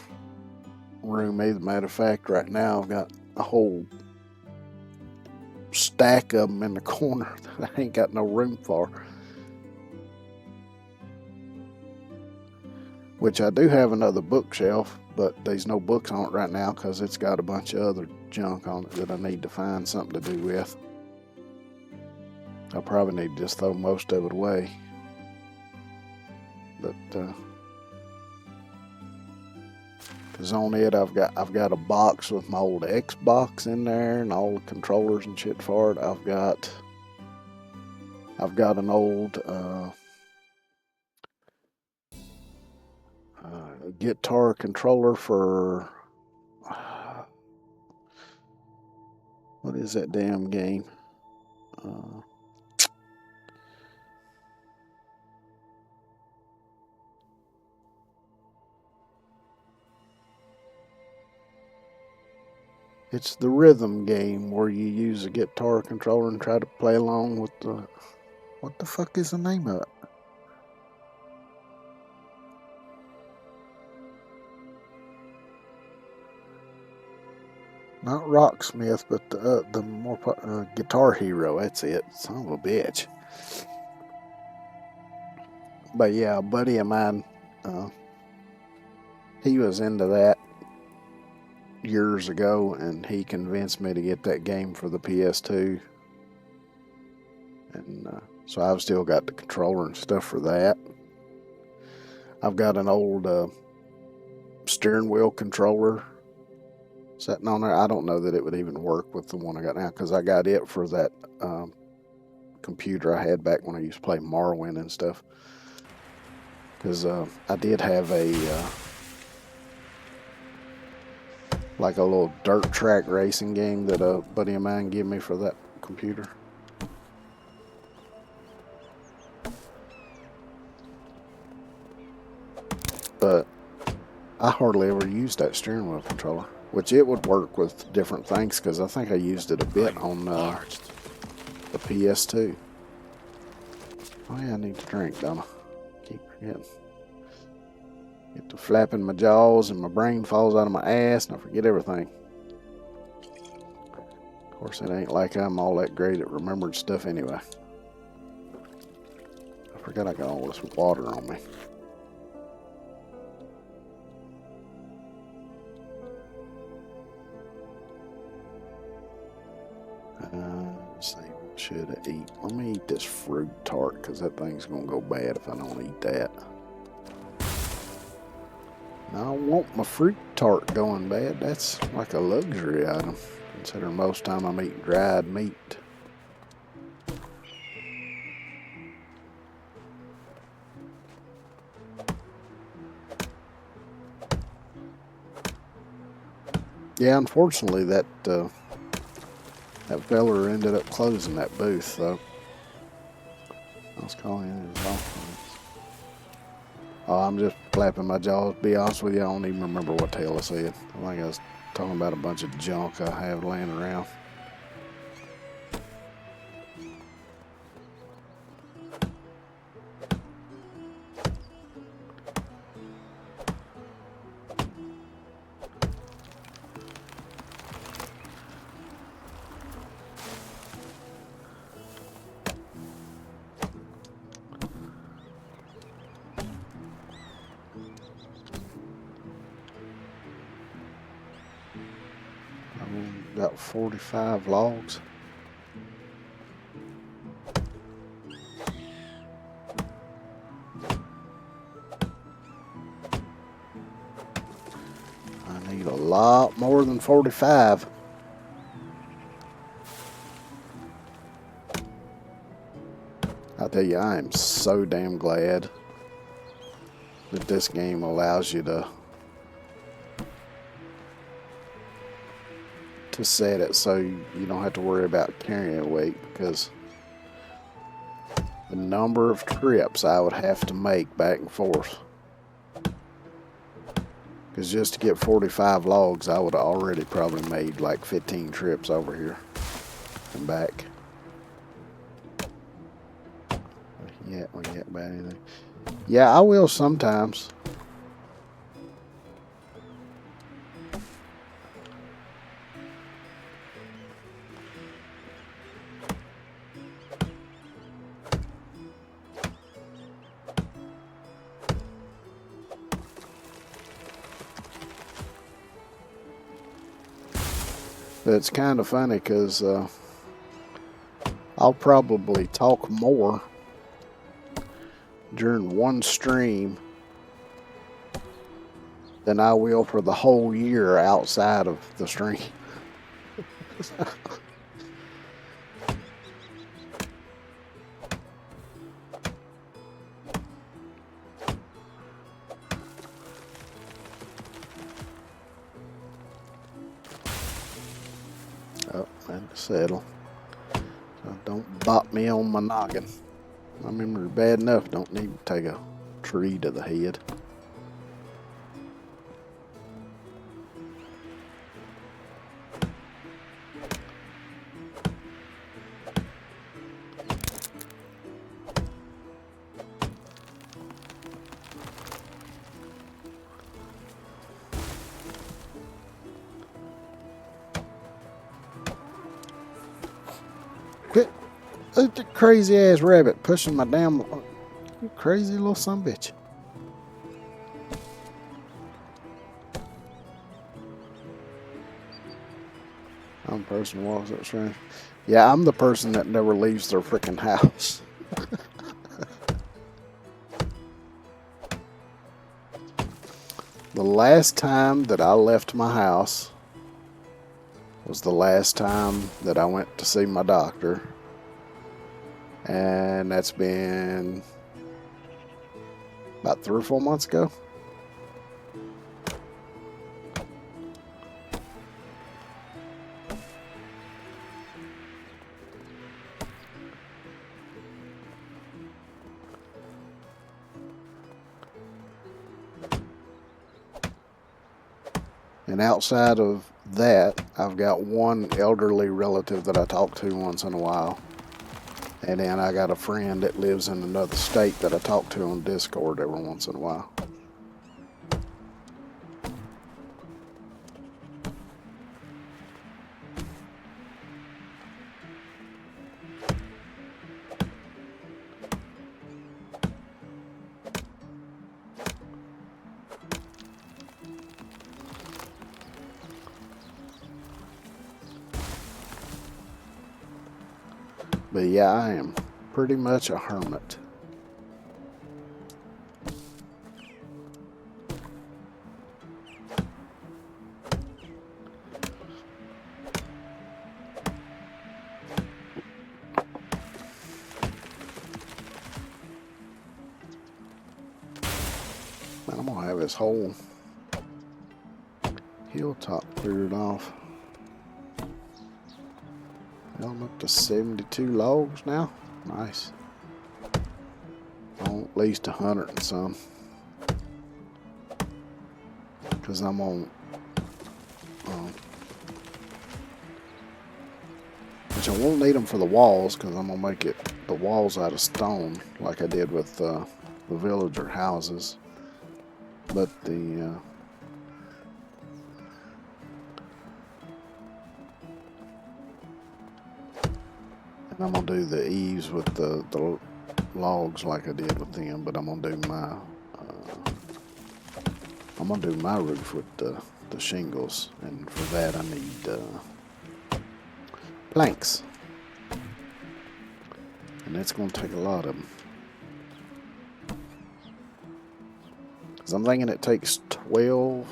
room either. Matter of fact, right now I've got a whole stack of them in the corner that I ain't got no room for. Which I do have another bookshelf, but there's no books on it right now because it's got a bunch of other junk on it that I need to find something to do with. I probably need to just throw most of it away. But because on it I've got a box with my old Xbox in there and all the controllers and shit for it. I've got an old guitar controller for what is that damn game? It's the rhythm game where you use a guitar controller and try to play along with the... What the fuck is the name of it? Not Rocksmith, but the more Guitar Hero. That's it. Son of a bitch. But yeah, a buddy of mine, he was into that years ago, and he convinced me to get that game for the PS2. And so I've still got the controller and stuff for that. I've got an old steering wheel controller sitting on there. I don't know that it would even work with the one I got now because I got it for that computer I had back when I used to play Morrowind and stuff. Because I did have a like a little dirt track racing game that a buddy of mine gave me for that computer. But I hardly ever used that steering wheel controller, which it would work with different things because I think I used it a bit on the PS2. Oh yeah, I need to drink, don't I? Keep forgetting. Get to flapping my jaws and my brain falls out of my ass and I forget everything. Of course, it ain't like I'm all that great at remembering stuff anyway. I forgot I got all this water on me. Let's see, what should I eat? Let me eat this fruit tart, because that thing's going to go bad if I don't eat that. I don't want my fruit tart going bad. That's like a luxury item, considering most time I'm eating dried meat. Yeah, unfortunately, that feller ended up closing that booth, though. I was calling it his office. Oh, I'm just flapping my jaws. To be honest with you, I don't even remember what the hell I said. I think I was talking about a bunch of junk I have laying around. Got 45 logs. I need a lot more than 45. I tell you, I am so damn glad that this game allows you to set it so you don't have to worry about carrying a weight, because the number of trips I would have to make back and forth, because just to get 45 logs I would have already probably made like 15 trips over here and back. Yeah, we get about anything. Yeah, I will sometimes. It's kind of funny because I'll probably talk more during one stream than I will for the whole year outside of the stream. Oh, and settle. So don't bop me on my noggin. My memory bad enough, don't need to take a tree to the head. Quit. Look at the crazy ass rabbit pushing my damn. You crazy little sumbitch. I'm the person who walks up strange. Yeah, I'm the person that never leaves their freaking house. The last time that I left my house was the last time that I went to see my doctor. And that's been about 3 or 4 months ago. And outside of that, I've got one elderly relative that I talk to once in a while. And then I got a friend that lives in another state that I talk to on Discord every once in a while. But yeah, I am pretty much a hermit. Man, I'm gonna have this whole hilltop cleared off. I'm up to 72 logs now. Nice. Oh, at least 100 and some. Because I'm on... which I won't need them for the walls, because I'm going to make the walls out of stone, like I did with the villager houses. But the... and I'm going to do the eaves with the logs like I did with them, but I'm going to do my... I'm going to do my roof with the shingles, and for that I need planks. And that's going to take a lot of them. Because I'm thinking it takes 12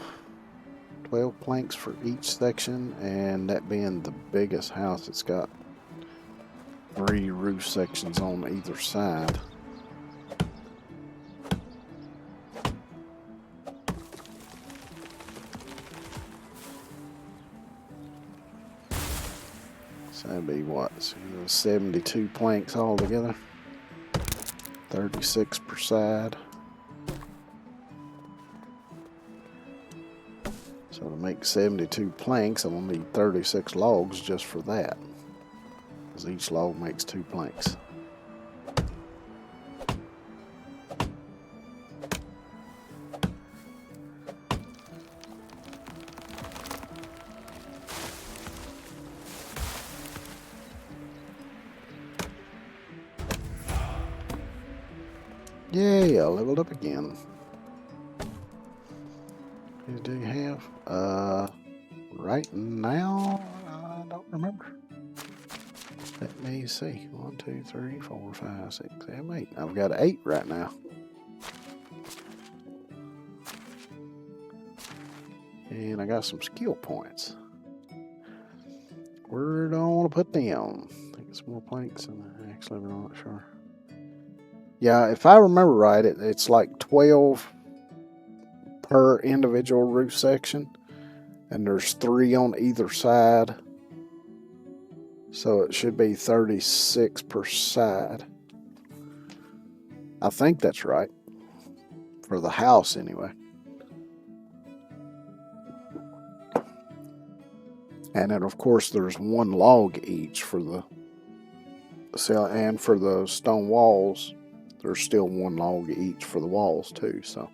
planks for each section, and that being the biggest house, it's got 3 roof sections on either side. So that'd be what? So 72 planks altogether. 36 per side. So to make 72 planks, I'm gonna need 36 logs just for that. Because each log makes 2 planks. Yay, I leveled up again. What do you have? Right now, I don't remember. Let me see. 1, 2, 3, 4, 5, 6, 7, 8. I've got 8 right now. And I got some skill points. Where do I want to put them? I think it's more planks than actually, I'm not sure. Yeah, if I remember right, it's like 12 per individual roof section, and there's 3 on either side, so it should be 36 per side. I think that's right for the house anyway. And then of course there's 1 log each for the cell, and for the stone walls there's still 1 log each for the walls too, so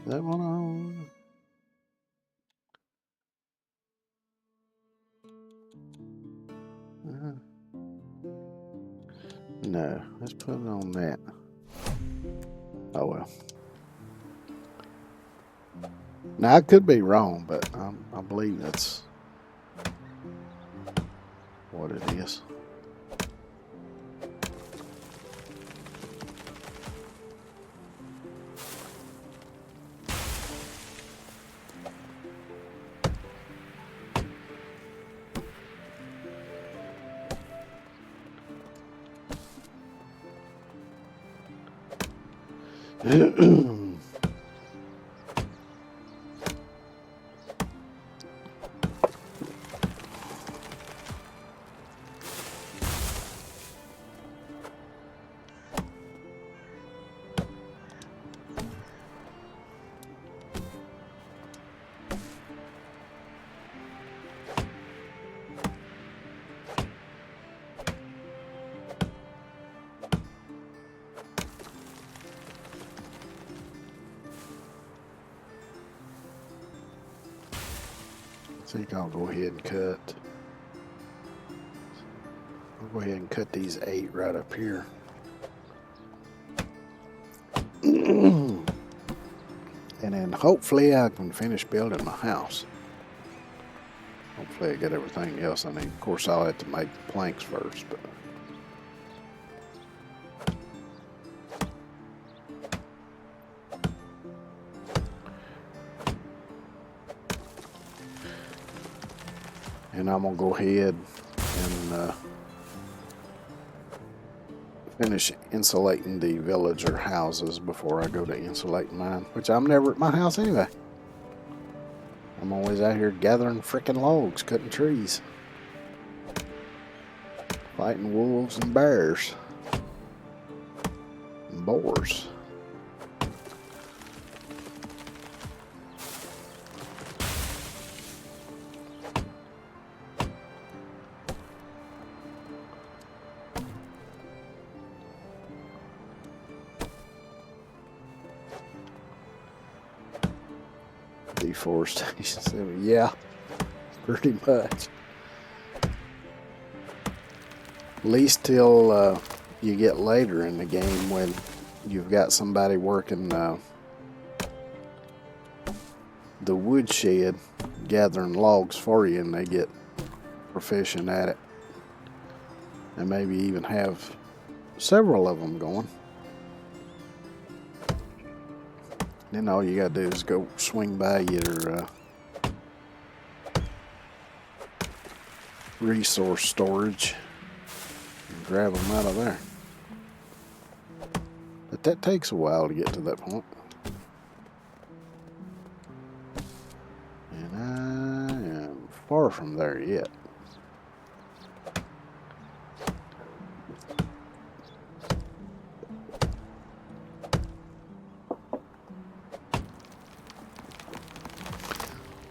that one on. No, let's put it on that. Oh well. Now I could be wrong, but I believe that's what it is. I think I'll go ahead and cut. I'll go ahead and cut these 8 right up here. And then hopefully I can finish building my house. Hopefully I get everything else I need. Of course, I'll have to make the planks first, but... And I'm going to go ahead and finish insulating the villager houses before I go to insulating mine, which I'm never at my house anyway. I'm always out here gathering frickin' logs, cutting trees, fighting wolves and bears and boars. Deforestation, yeah, pretty much. At least till you get later in the game when you've got somebody working the woodshed gathering logs for you, and they get proficient at it, and maybe even have several of them going. Then all you gotta do is go swing by your resource storage and grab them out of there. But that takes a while to get to that point. And I am far from there yet.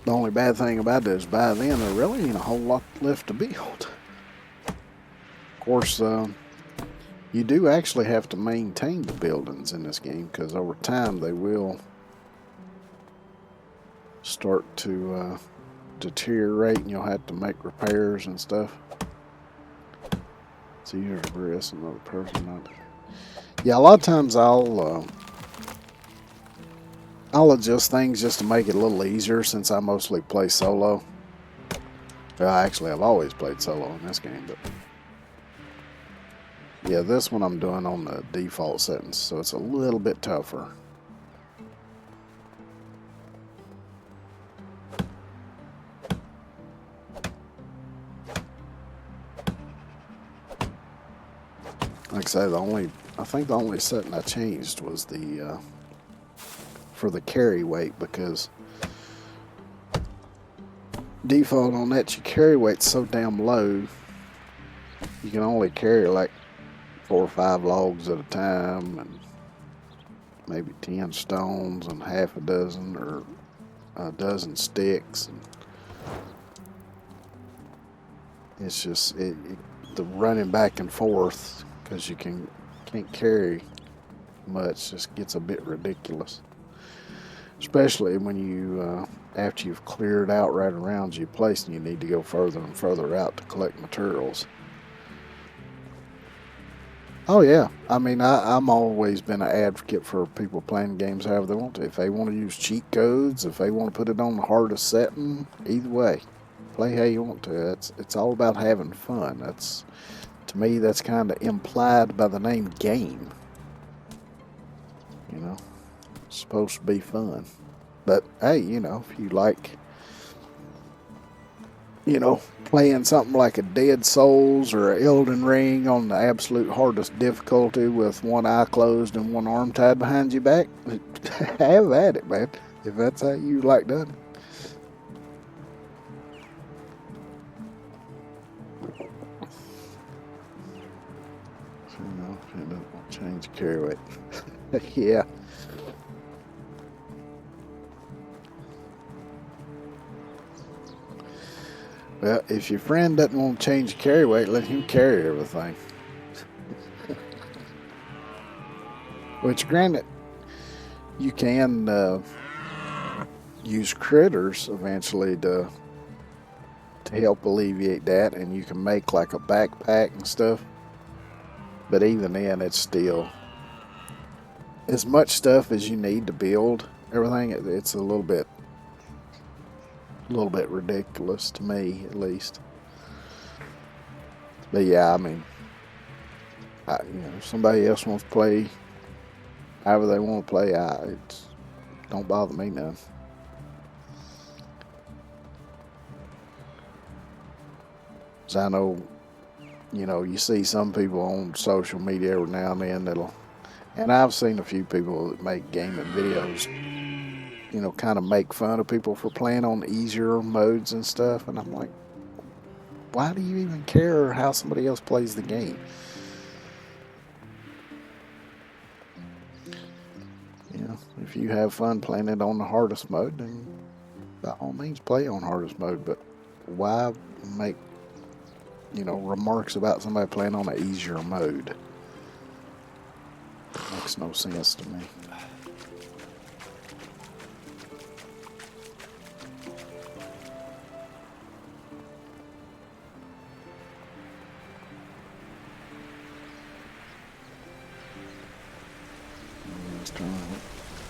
The only bad thing about it is by then there really ain't a whole lot left to build. Of course, you do actually have to maintain the buildings in this game, because over time they will start to deteriorate, and you'll have to make repairs and stuff. It's easier to progress another person. Yeah, a lot of times I'll adjust things just to make it a little easier, since I mostly play solo. Well, actually, I've always played solo in this game, but yeah, this one I'm doing on the default settings, so it's a little bit tougher. Like I say, I think the only setting I changed was the for the carry weight, because default on that, your carry weight's so damn low, you can only carry like 4 or 5 logs at a time, and maybe 10 stones and half a dozen or a dozen sticks. And it's just the running back and forth, because you can't carry much, just gets a bit ridiculous. Especially when you, after you've cleared out right around your place, and you need to go further and further out to collect materials. Oh yeah, I mean, I'm always been an advocate for people playing games however they want to. If they want to use cheat codes, if they want to put it on the hardest setting, either way, play how you want to. It's all about having fun. To me, that's kind of implied by the name game. You know, it's supposed to be fun. But hey, you know, if you like, you know, playing something like a Dead Souls or an Elden Ring on the absolute hardest difficulty with one eye closed and one arm tied behind your back, have at it, man. If that's how you like done it. So, you know, if you don't want to change the carry weight. Yeah. Well, if your friend doesn't want to change the carry weight, let him carry everything. Which, granted, you can use critters eventually to help alleviate that, and you can make like a backpack and stuff. But even then, it's still as much stuff as you need to build everything. It's a little bit a little bit ridiculous to me, at least. But yeah, I mean, if somebody else wants to play however they want to play, it don't bother me none. So I know, you see some people on social media every now and then and I've seen a few people that make gaming videos, kind of make fun of people for playing on easier modes and stuff, and I'm like, why do you even care how somebody else plays the game? If you have fun playing it on the hardest mode, then by all means play on hardest mode, but why make remarks about somebody playing on an easier mode? Makes no sense to me.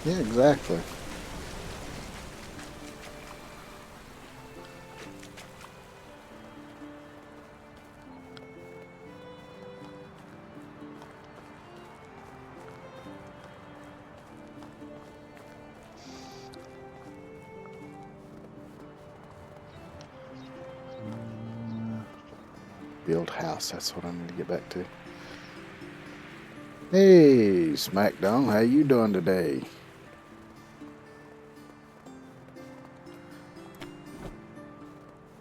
Yeah, exactly. Build house, that's what I need to get back to. Hey, Smackdown, how you doing today?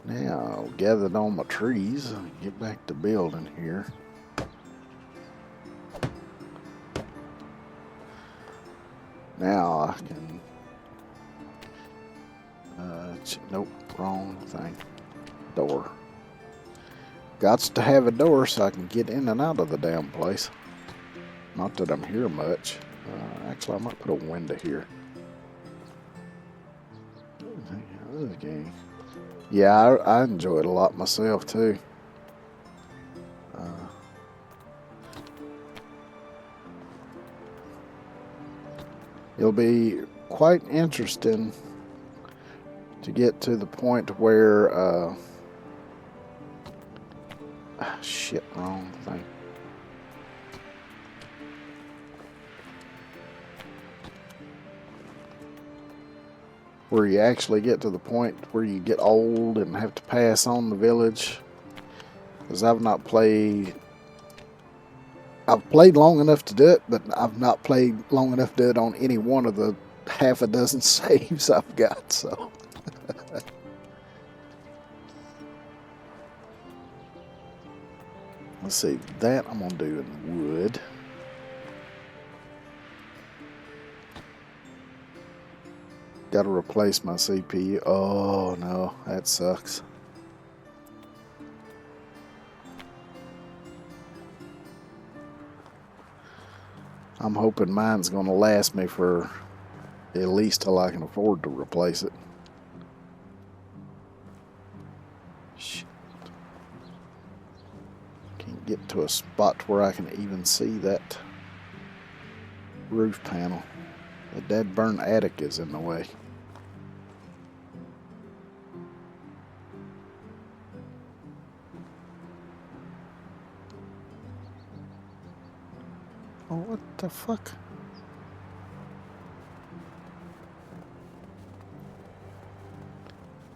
Now, gathered on my trees, get back to building here. Now I can, nope, wrong thing, door. Gots to have a door so I can get in and out of the damn place. Not that I'm here much. Actually, I might put a window here. This game. Yeah, I enjoy it a lot myself too. It'll be quite interesting to get to the point where shit, wrong thing. Where you actually get to the point where you get old and have to pass on the village. Because I've played long enough to do it, but I've not played long enough to do it on any one of the half a dozen saves I've got, so. Let's see, that I'm going to do in wood. Got to replace my CPU. Oh no, that sucks. I'm hoping mine's going to last me for at least till I can afford to replace it. Shit. Can't get to a spot where I can even see that roof panel. The dead burn attic is in the way. Oh, what the fuck?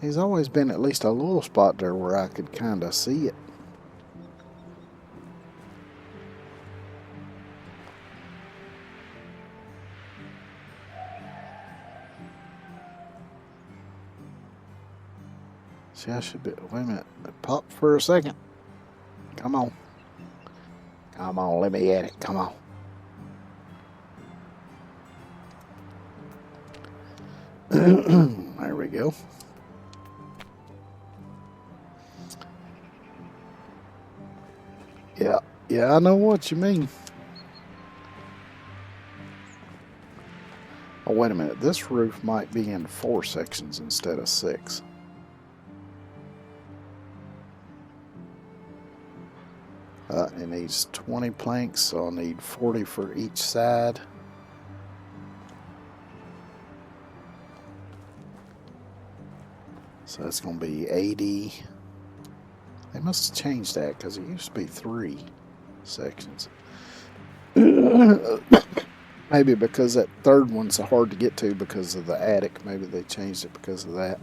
There's always been at least a little spot there where I could kind of see it. See, I should be. Wait a minute. Pop for a second. Come on. Come on, let me at it. Come on. There we go. Yeah, I know what you mean. Oh, wait a minute. This roof might be in 4 sections instead of 6. It needs 20 planks, so I'll need 40 for each side. So that's going to be 80. They must have changed that because it used to be 3 sections. Maybe because that third one's so hard to get to because of the attic. Maybe they changed it because of that.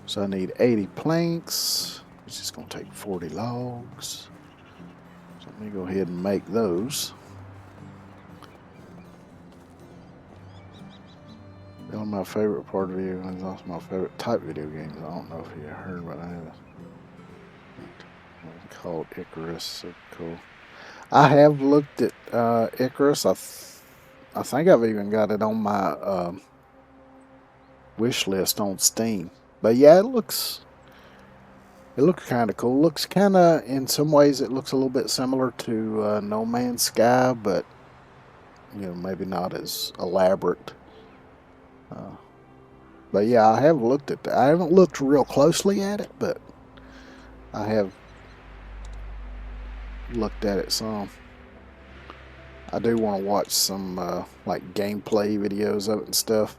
So I need 80 planks, which is going to take 40 logs. So let me go ahead and make those. One of my favorite part of video games, also my favorite type video games. I don't know if you heard about it. It's called Icarus. So cool. I have looked at Icarus. I think I've even got it on my wish list on Steam. But yeah, it looks kind of cool. Looks kind of, in some ways, it looks a little bit similar to No Man's Sky, but you know, maybe not as elaborate. But yeah, I have looked at that. I haven't looked real closely at it, but I have looked at it some. I do want to watch some like gameplay videos of it and stuff.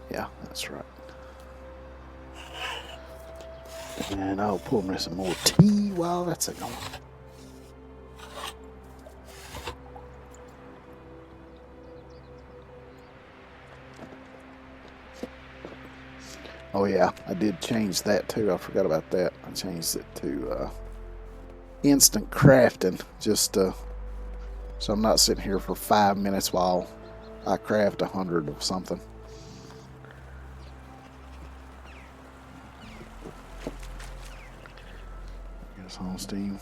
Yeah, that's right. And I'll pour me some more tea while that's going. Oh yeah, I did change that too. I forgot about that. I changed it to instant crafting, just so I'm not sitting here for 5 minutes while I craft 100 of something. Guess on Steam.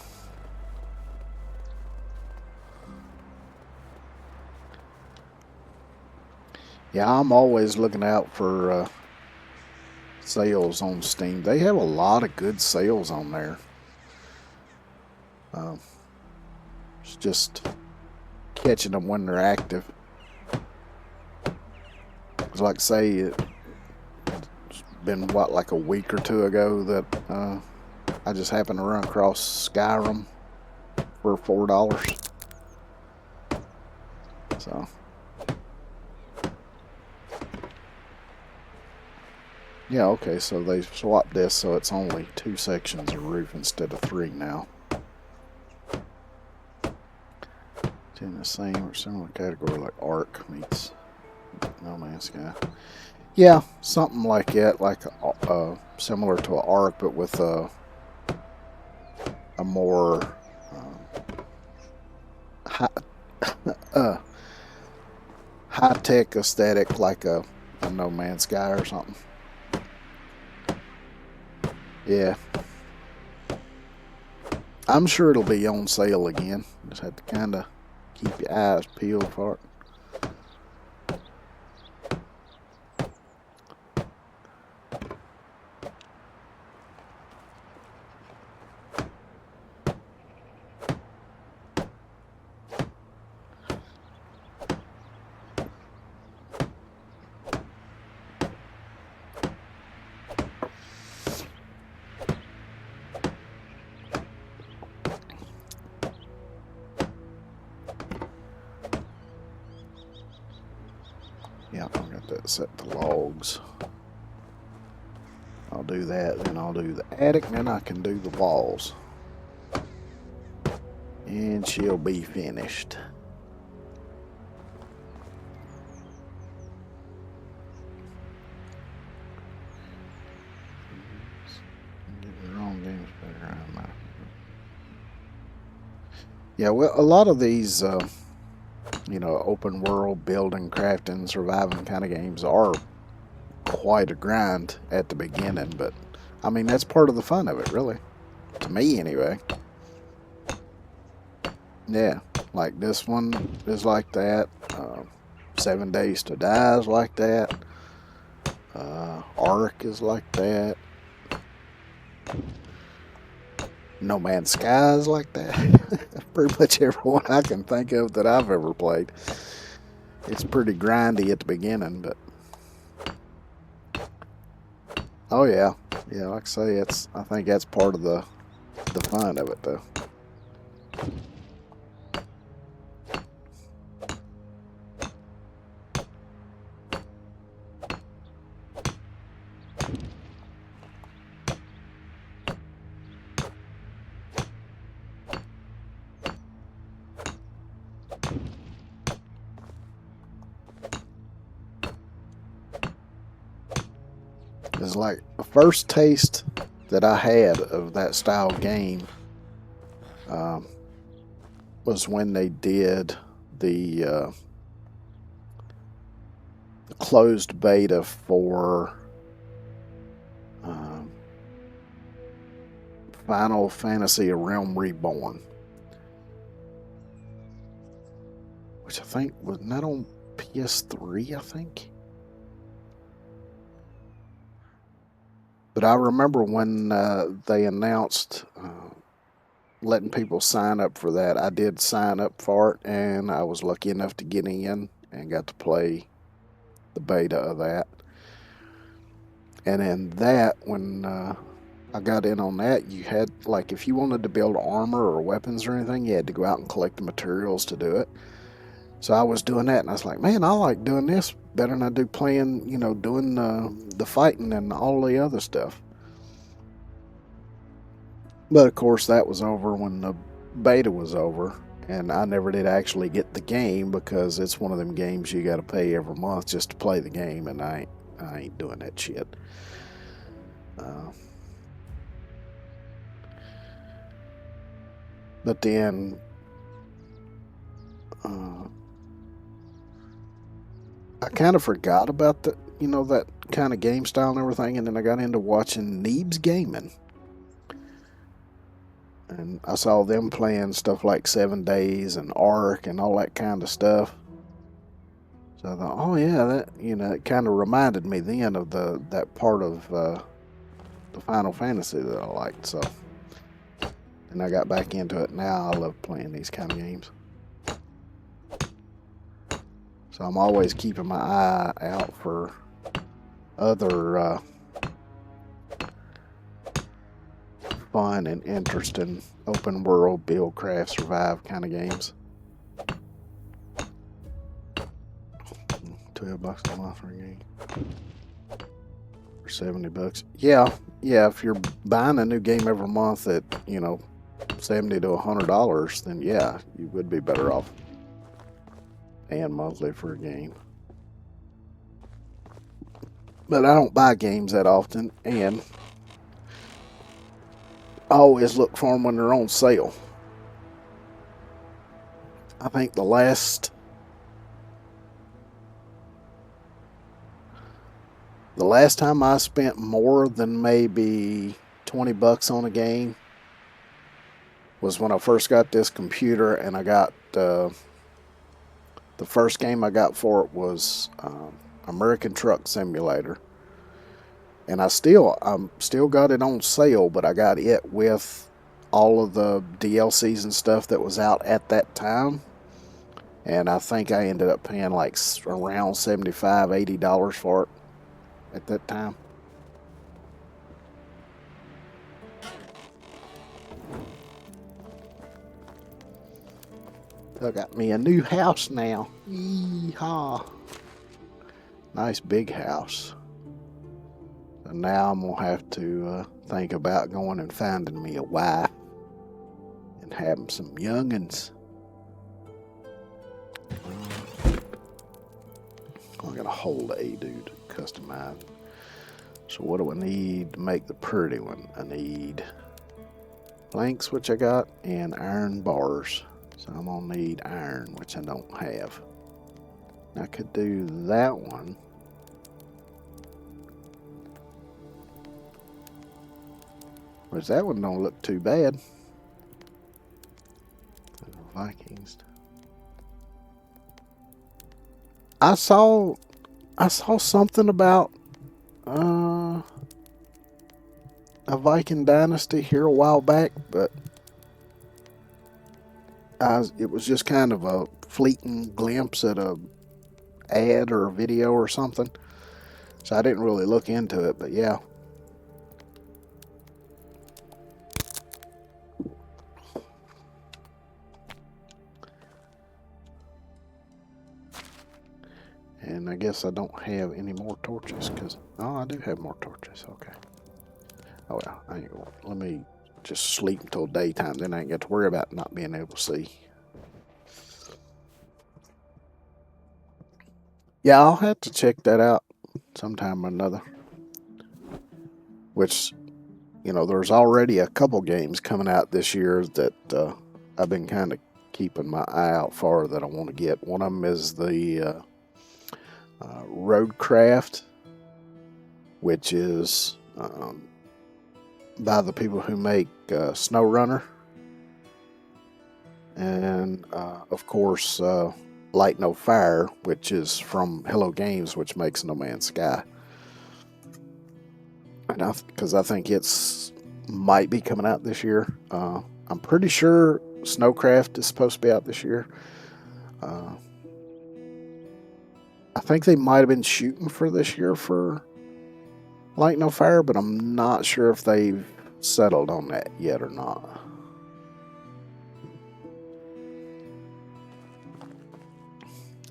Yeah, I'm always looking out for sales on Steam. They have a lot of good sales on there. It's just catching them when they're active. It's like, say, it's been like a week or two ago that I just happened to run across Skyrim for $4. So. Yeah, okay, so they swapped this so it's only 2 sections of roof instead of 3 now. It's in the same or similar category like Ark meets No Man's Sky. Yeah, something like that, like similar to an Ark, but with a more high-tech aesthetic, like a No Man's Sky or something. Yeah. I'm sure it'll be on sale again. Just have to kind of keep your eyes peeled for it. Yeah, I've got that set to logs. I'll do that, then I'll do the attic, then I can do the walls. And she'll be finished. Get the wrong games back around my. Yeah, well, a lot of these you know, open world building, crafting, surviving kind of games are quite a grind at the beginning, but I mean, that's part of the fun of it, really. To me, anyway. Yeah, like this one is like that. 7 Days to Die is like that. Ark is like that. No Man's Sky is like that. Pretty much everyone I can think of that I've ever played. It's pretty grindy at the beginning, but oh yeah, like I say, I think that's part of the the fun of it, though. It's like the first taste that I had of that style game was when they did the closed beta for Final Fantasy: A Realm Reborn, which I think was not on PS3, I think. But I remember when they announced letting people sign up for that. I did sign up for it, and I was lucky enough to get in and got to play the beta of that. And in that, when I got in on that, you had, like, if you wanted to build armor or weapons or anything, you had to go out and collect the materials to do it. So I was doing that, and I was like, man, I like doing this better than I do playing, you know, doing the fighting and all the other stuff. But of course, that was over when the beta was over, and I never did actually get the game because it's one of them games you got to pay every month just to play the game, and I ain't doing that shit. But then I kind of forgot about the, you know, that kind of game style and everything, and then I got into watching Neebs Gaming. And I saw them playing stuff like 7 Days and Ark and all that kind of stuff. So I thought, oh yeah, that, you know, it kind of reminded me then of that part of the Final Fantasy that I liked. So, and I got back into it. Now I love playing these kind of games. So I'm always keeping my eye out for other fun and interesting open world build, craft, survive kind of games. $12 a month for a game. For $70. Yeah, if you're buying a new game every month at, you know, $70 to $100, then yeah, you would be better off paying monthly for a game. But I don't buy games that often, and I always look for them when they're on sale. I think the last time I spent more than maybe $20 on a game was when I first got this computer, and I got the first game I got for it was American Truck Simulator. And I'm still got it on sale, but I got it with all of the DLCs and stuff that was out at that time. And I think I ended up paying like around $75, $80 for it at that time. I got me a new house now. Yeehaw. Nice big house. So now I'm going to have to think about going and finding me a wife and having some young'uns. I got a whole A dude customize. So what do I need to make the pretty one? I need planks, which I got, and iron bars. So I'm going to need iron, which I don't have. I could do that one. Which that one don't look too bad. Vikings. I saw something about a Viking dynasty here a while back, but it was just kind of a fleeting glimpse at a ad or a video or something. So I didn't really look into it, but yeah. And I guess I don't have any more torches because, oh, I do have more torches. Okay. Oh, well, I ain't gonna, let me just sleep until daytime. Then I ain't got to worry about not being able to see. Yeah, I'll have to check that out sometime or another. Which, you know, there's already a couple games coming out this year that I've been kind of keeping my eye out for that I want to get. One of them is the Roadcraft, which is by the people who make SnowRunner. And, of course, Light No Fire, which is from Hello Games, which makes No Man's Sky. Because I think it's might be coming out this year. I'm pretty sure Snowcraft is supposed to be out this year. I think they might have been shooting for this year for Light No Fire, but I'm not sure if they've settled on that yet or not.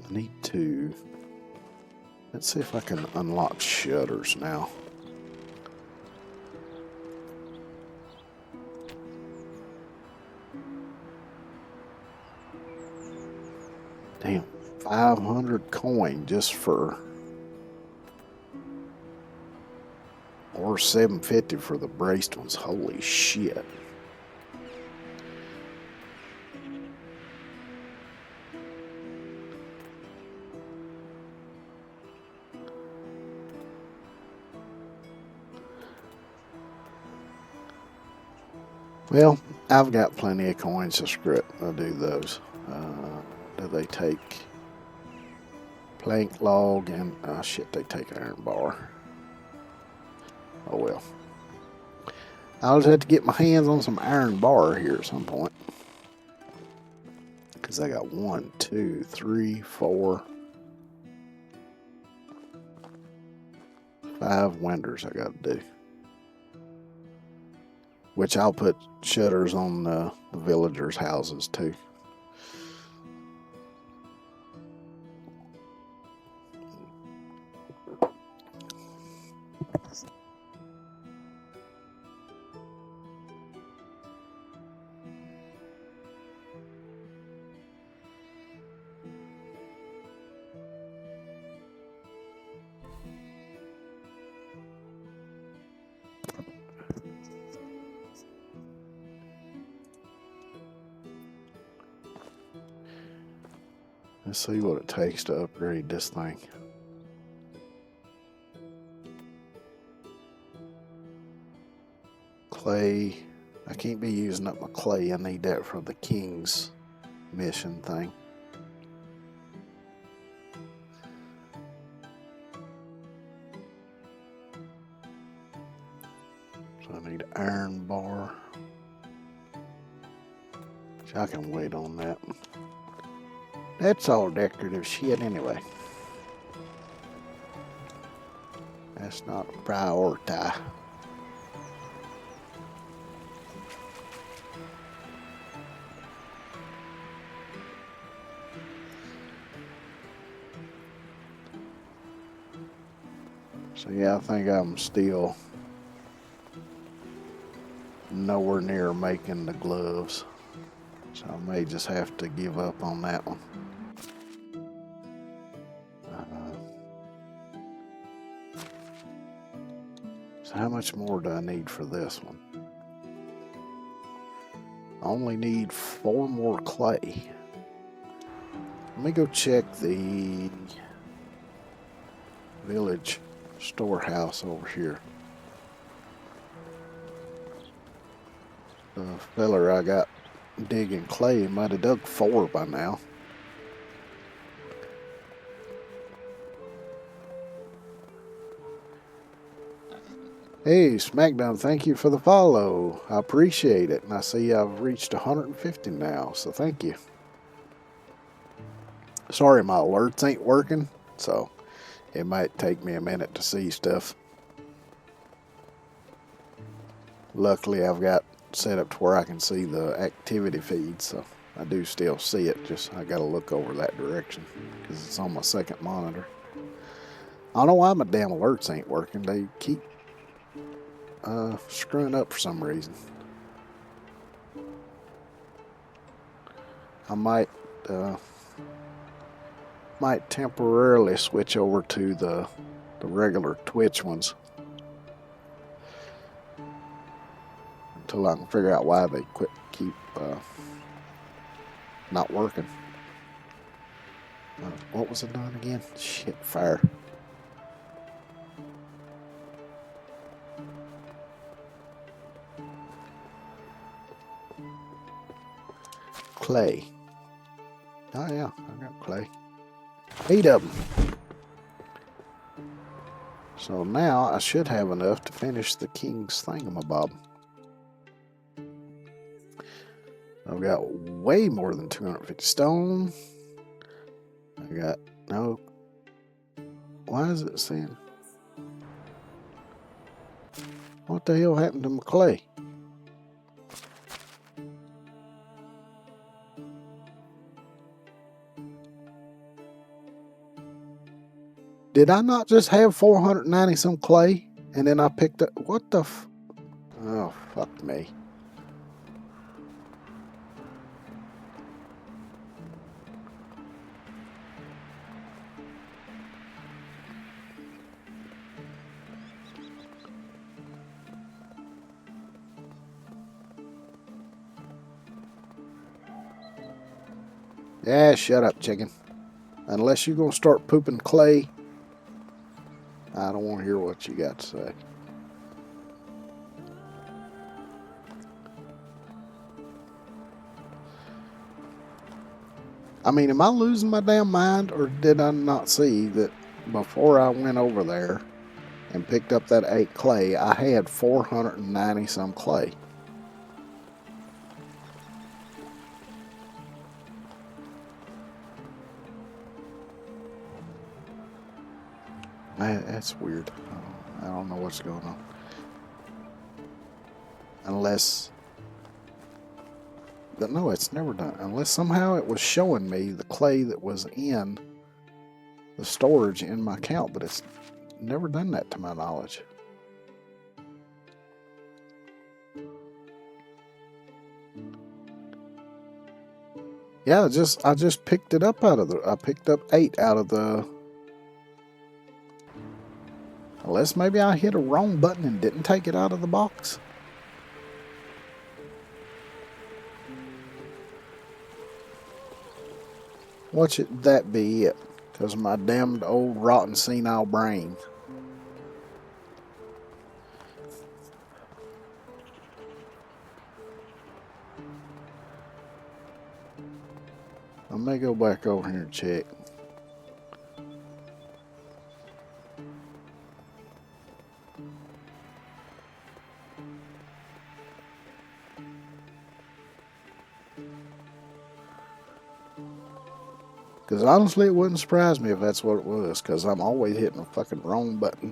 I need to... Let's see if I can unlock shutters now. Damn, 500 coin just for... Or 750 for the braced ones. Holy shit. Well, I've got plenty of coins to screw it. I'll do those. Do they take plank log and... Oh shit, they take iron bar. Oh well. I'll just have to get my hands on some iron bar here at some point. Because I got 1, 2, 3, 4, 5 windows I got to do. Which I'll put shutters on the villagers' houses too. Let's see what it takes to upgrade this thing. Clay. I can't be using up my clay. I need that for the king's mission thing. So I need iron bar. Which I can wait on that. That's all decorative shit anyway. That's not a priority. So yeah, I think I'm still nowhere near making the gloves. So I may just have to give up on that one. So how much more do I need for this one? I only need 4 more clay. Let me go check the village storehouse over here. The feller I got digging clay might have dug 4 by now. Hey, Smackdown, thank you for the follow. I appreciate it. And I see I've reached 150 now, so thank you. Sorry, my alerts ain't working, so it might take me a minute to see stuff. Luckily, I've got set up to where I can see the activity feed, so I do still see it. Just I gotta look over that direction because it's on my second monitor. I don't know why my damn alerts ain't working. They keep screwing up for some reason. I might temporarily switch over to the regular Twitch ones until I can figure out why they keep not working. What was it doing again? Shit, fire. Clay. Oh yeah, I got clay. 8 of them. So now I should have enough to finish the king's thingamabob. I've got way more than 250 stone. I got no. Why is it saying? What the hell happened to my clay? Did I not just have 490 some clay? And then I picked up. What the oh, fuck me. Yeah, shut up, chicken. Unless you're going to start pooping clay, I don't want to hear what you got to say. I mean, am I losing my damn mind, or did I not see that before I went over there and picked up that 8 clay, I had 490 some clay? That's weird. I don't know what's going on. Unless... But no, it's never done. Unless somehow it was showing me the clay that was in the storage in my account, but it's never done that to my knowledge. Yeah, I just picked it up I picked up 8 out of the... Unless maybe I hit a wrong button and didn't take it out of the box. What should that be it? Because of my damned old rotten senile brain. I may go back over here and check. Because honestly, it wouldn't surprise me if that's what it was, because I'm always hitting the fucking wrong button.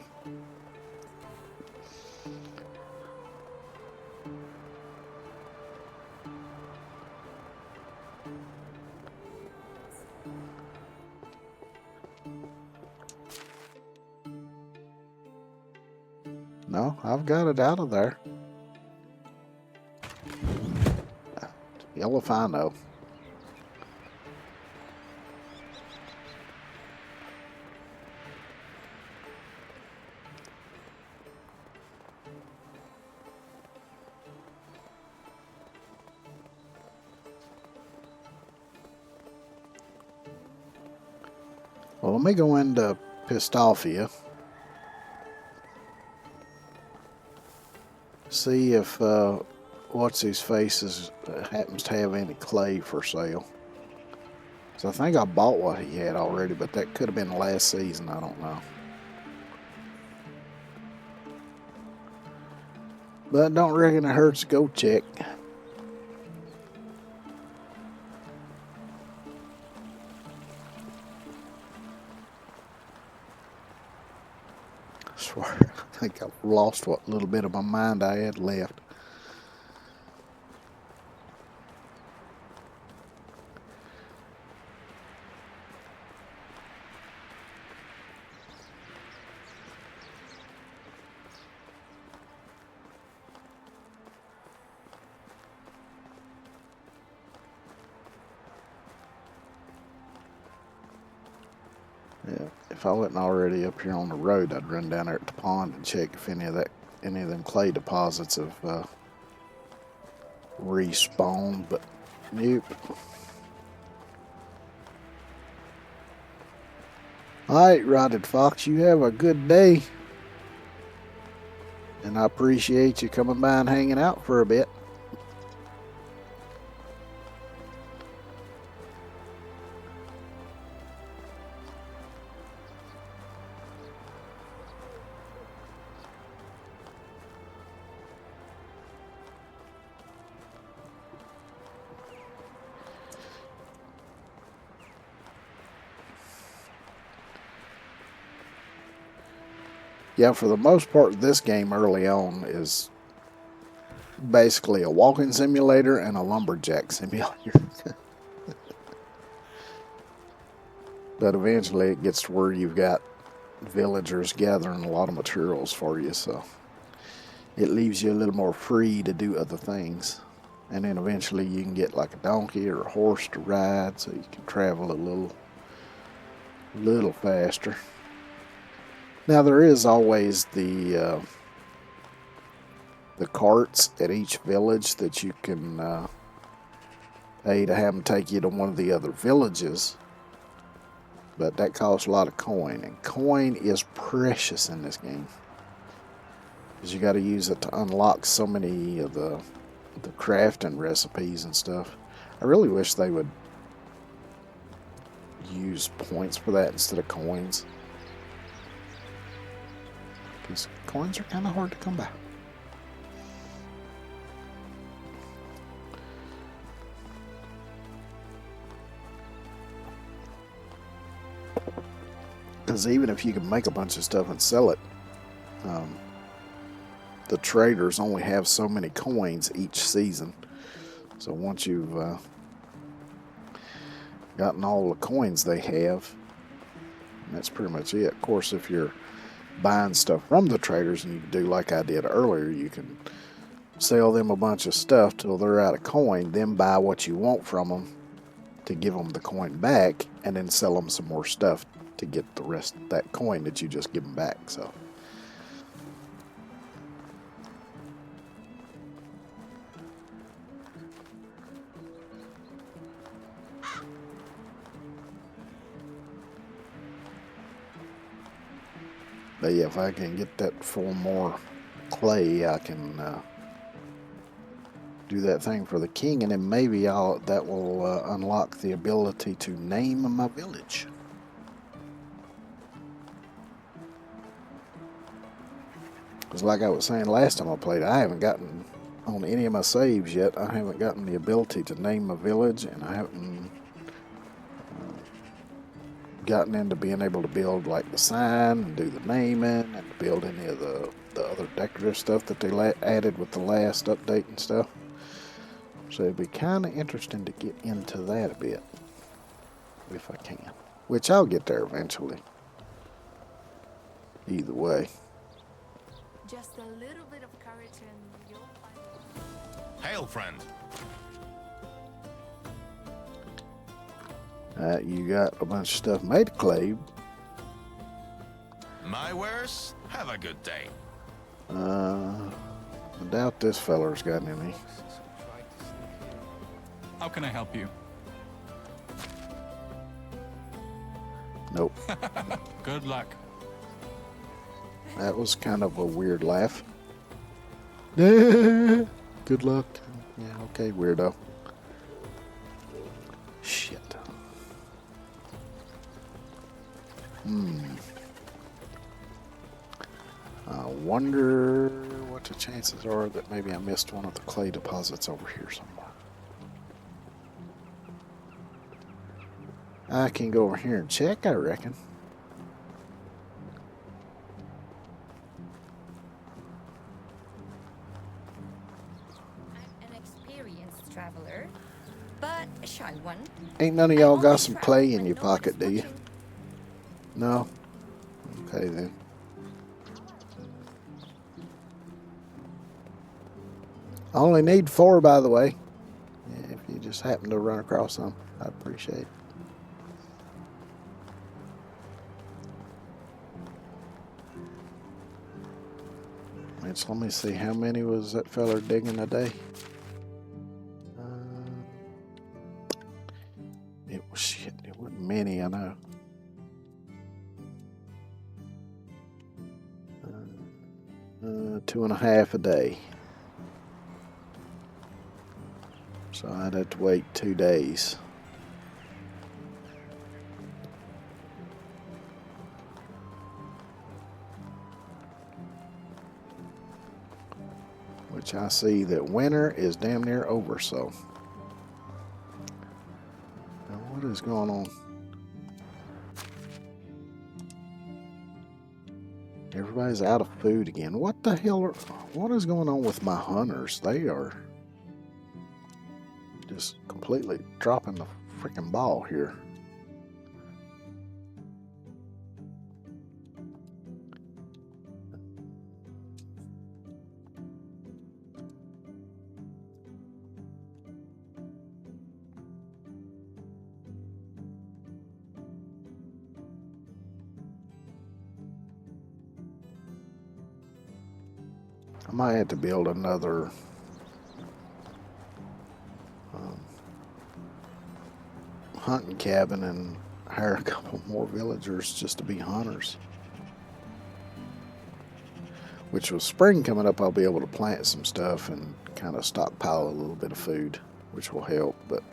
No, I've got it out of there. Hell if I know. Well, let me go into Pistophia. See if what's-his-face happens to have any clay for sale. So I think I bought what he had already, but that could have been last season. I don't know. But don't reckon it hurts to go check. I swear, I think I've lost what little bit of my mind I had left. If I wasn't already up here on the road, I'd run down there at the pond and check if any of them clay deposits have respawned, but nope. Alright, Rotted Fox, you have a good day. And I appreciate you coming by and hanging out for a bit. Yeah, for the most part, this game early on is basically a walking simulator and a lumberjack simulator. But eventually it gets to where you've got villagers gathering a lot of materials for you, so it leaves you a little more free to do other things. And then eventually you can get like a donkey or a horse to ride, so you can travel a little faster. Now there is always the carts at each village that you can pay to have them take you to one of the other villages, but that costs a lot of coin, and coin is precious in this game because you got to use it to unlock so many of the crafting recipes and stuff. I really wish they would use points for that instead of coins, because coins are kind of hard to come by. Because even if you can make a bunch of stuff and sell it, the traders only have so many coins each season. So once you've gotten all the coins they have, that's pretty much it. Of course, if you're buying stuff from the traders, and you can do like I did earlier, you can sell them a bunch of stuff till they're out of coin, then buy what you want from them to give them the coin back, and then sell them some more stuff to get the rest of that coin that you just give them back. So but yeah, if I can get that 4 more clay, I can do that thing for the king, and then maybe that will unlock the ability to name my village. Because like I was saying last time I played, I haven't gotten on any of my saves yet. I haven't gotten the ability to name my village, and I haven't gotten into being able to build like the sign and do the naming and build any of the other decorative stuff that they added with the last update and stuff. So it'd be kind of interesting to get into that a bit, if I can. Which I'll get there eventually. Either way. Just a little bit of courage and you'll find... Hail, friend. You got a bunch of stuff made of clay. My wares, have a good day. I doubt this feller's got any. How can I help you? Nope. Good luck. That was kind of a weird laugh. Good luck. Yeah, okay, weirdo. Shit. I wonder what the chances are that maybe I missed one of the clay deposits over here somewhere. I can go over here and check, I reckon. I'm an experienced traveler, but a shy one. Ain't none of y'all got some clay in your pocket, do you? No? Okay then. I only need 4, by the way. Yeah, if you just happen to run across some, I'd appreciate it. Which, let me see, how many was that feller digging a day? It was shit. It wasn't many, I know. 2.5 a day. So I'd have to wait 2 days. Which I see that winter is damn near over, so. Now what is going on? Everybody's out of food again. What the hell what is going on with my hunters? They are just completely dropping the freaking ball here. I might have to build another hunting cabin and hire a couple more villagers just to be hunters. Which with spring coming up, I'll be able to plant some stuff and kind of stockpile a little bit of food, which will help, but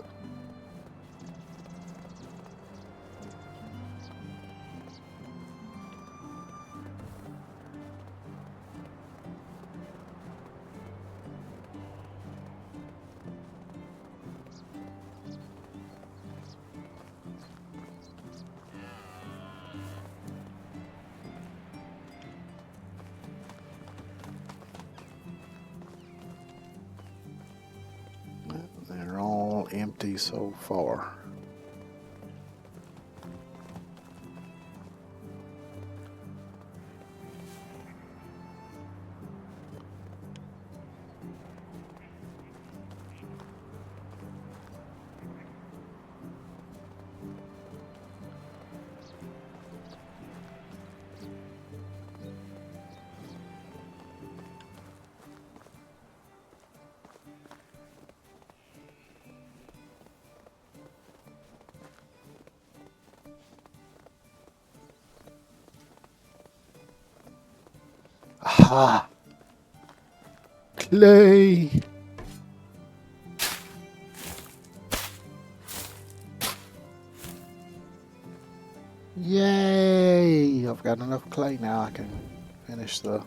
they're all empty so far. Aha! Clay! Yay! I've got enough clay now. I can finish the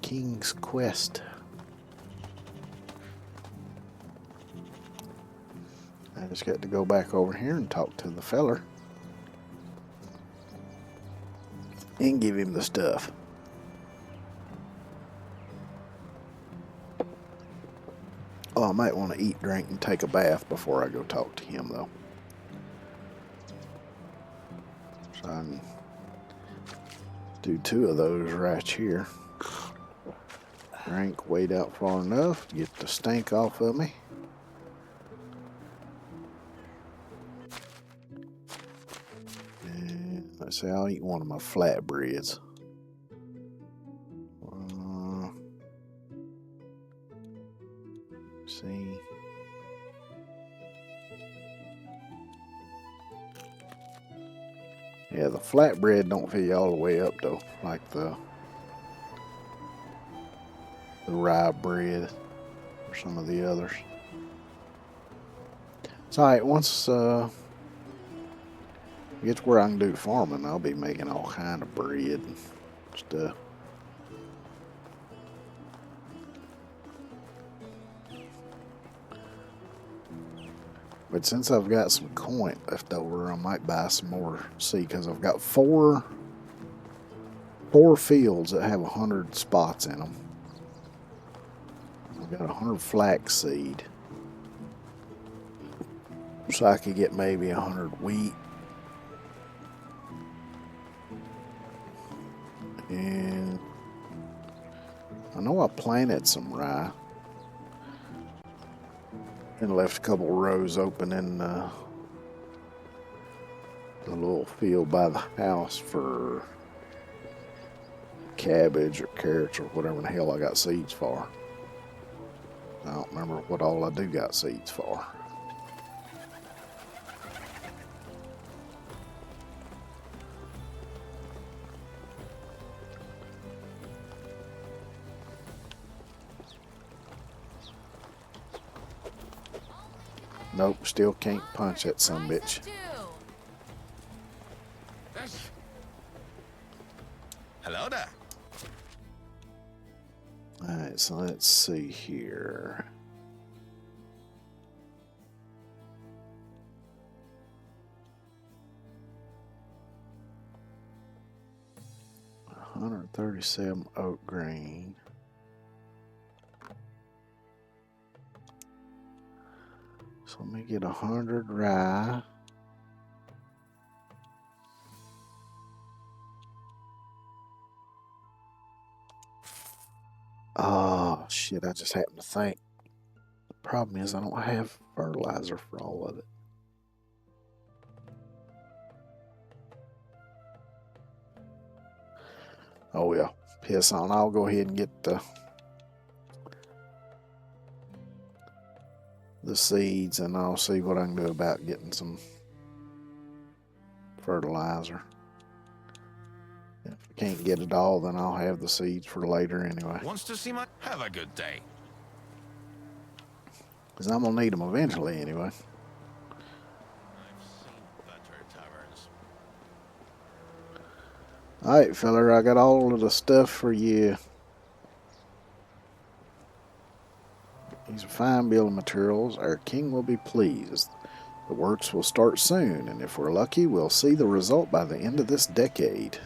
King's Quest. I just got to go back over here and talk to the feller and give him the stuff. Oh, I might want to eat, drink, and take a bath before I go talk to him, though. So I can do 2 of those right here. Drink, wait out far enough to get the stink off of me. And let's say I'll eat one of my flatbreads. See. Yeah, the flatbread don't fill you all the way up though, like the rye bread or some of the others. It's alright, once it gets where I can do farming, I'll be making all kind of bread and stuff. But since I've got some coin left over, I might buy some more seed, because I've got four fields that have 100 spots in them. I've got 100 flax seed, so I could get maybe 100 wheat, and I know I planted some rye and left a couple rows open in the little field by the house for cabbage or carrots or whatever the hell I got seeds for. I don't remember what all I do got seeds for. Nope, still can't punch that sumbitch. Hello there. Alright, so let's see here. $137 oat grain. So let me get 100 rye. Oh shit, I just happened to think. The problem is I don't have fertilizer for all of it. Oh well, piss on. I'll go ahead and get the seeds, and I'll see what I can do about getting some fertilizer. If I can't get it all, then I'll have the seeds for later anyway. Wants to see my... Have a good day. Because I'm going to need them eventually anyway. I've seen better taverns. Alright, feller, I got all of the stuff for you. These are fine building materials. Our king will be pleased. The works will start soon, and if we're lucky, we'll see the result by the end of this decade.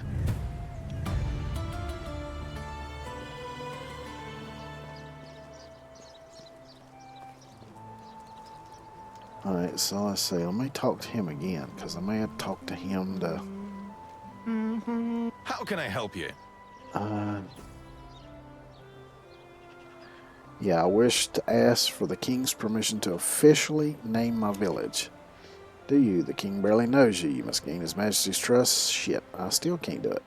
Alright, so let's see. Let me talk to him again, because I may have talked to him to... How can I help you? Yeah, I wish to ask for the king's permission to officially name my village. Do you? The king barely knows you. You must gain his majesty's trust. Shit, I still can't do it.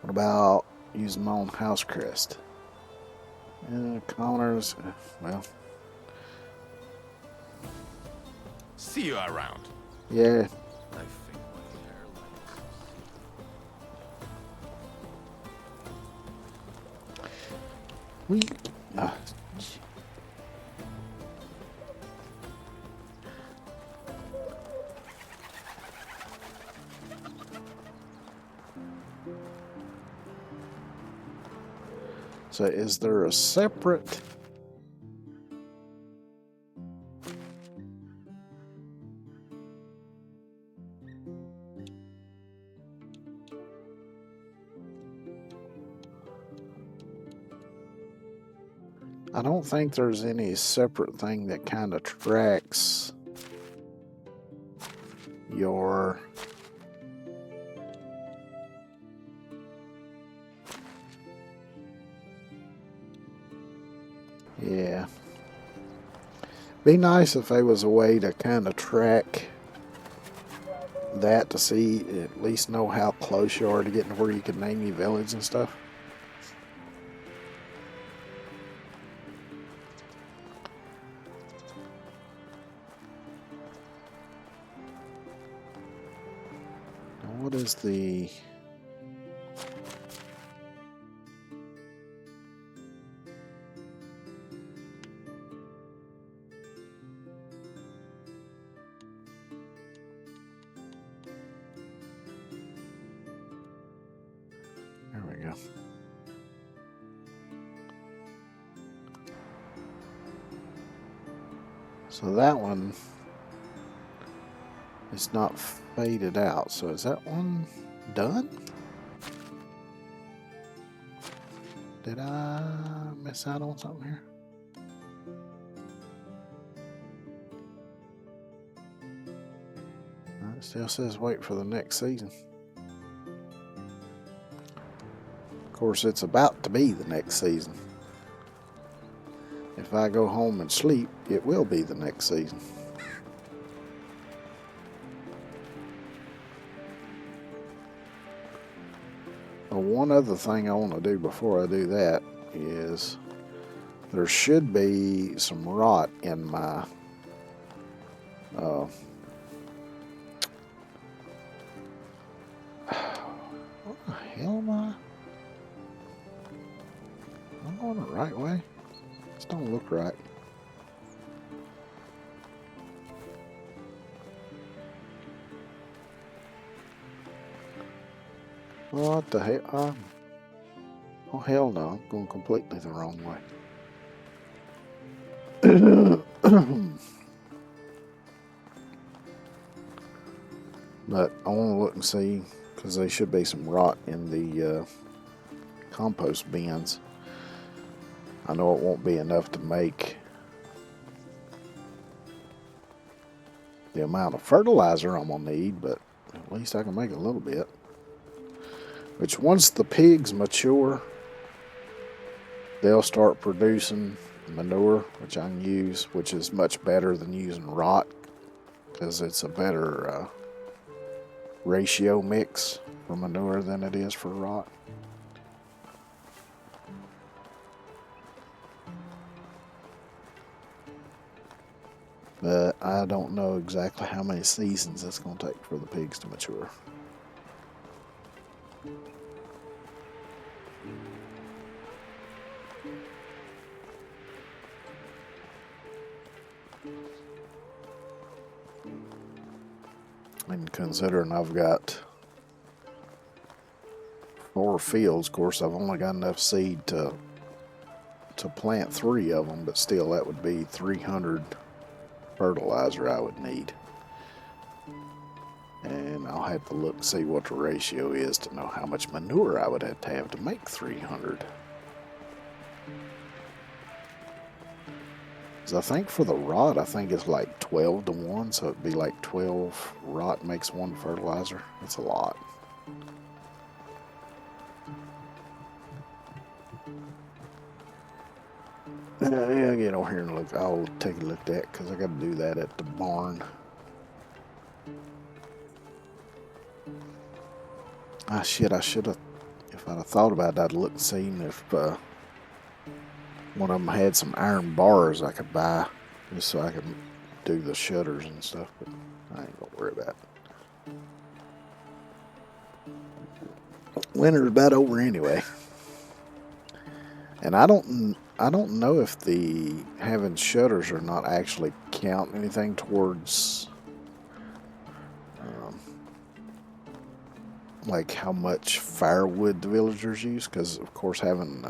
What about using my own house crest? Commoners, well... See you around. Yeah. I think my hairline. We... So is there a separate... I don't think there's any separate thing that kind of tracks your... Yeah. Be nice if there was a way to kind of track that to see, at least know how close you are to getting to where you can name your village and stuff. Now what is the... There we go. So that one is not faded out. So is that one done? Did I miss out on something here? It still says wait for the next season. Of course, it's about to be the next season. If if I go home and sleep, it will be the next season. Well, one other thing I want to do before I do that is there should be some rot in my what the hell am I? Am I going the right way? This don't look right. What the hell? Oh hell no, I'm going completely the wrong way. But I want to look and see, because there should be some rot in the compost bins. I know it won't be enough to make the amount of fertilizer I'm going to need, but at least I can make a little bit. Which once the pigs mature, they'll start producing manure, which I can use, which is much better than using rot, because it's a better ratio mix for manure than it is for rot. But I don't know exactly how many seasons it's going to take for the pigs to mature. And considering I've got 4 fields, of course I've only got enough seed to plant 3 of them, but still that would be 300 fertilizer I would need. And I'll have to look and see what the ratio is to know how much manure I would have to make 300. I think for the rot, I think it's like 12 to 1, so it'd be like 12 rot makes 1 fertilizer. That's a lot. Yeah, I'll get over here and look. I'll take a look at that because I got to do that at the barn. Ah, shit, I should have, if I'd have thought about it, I'd look and seen if one of them had some iron bars I could buy just so I could do the shutters and stuff, but I ain't gonna worry about it. Winter's about over anyway. And I don't know if the having shutters or not actually count anything towards like how much firewood the villagers use, because of course having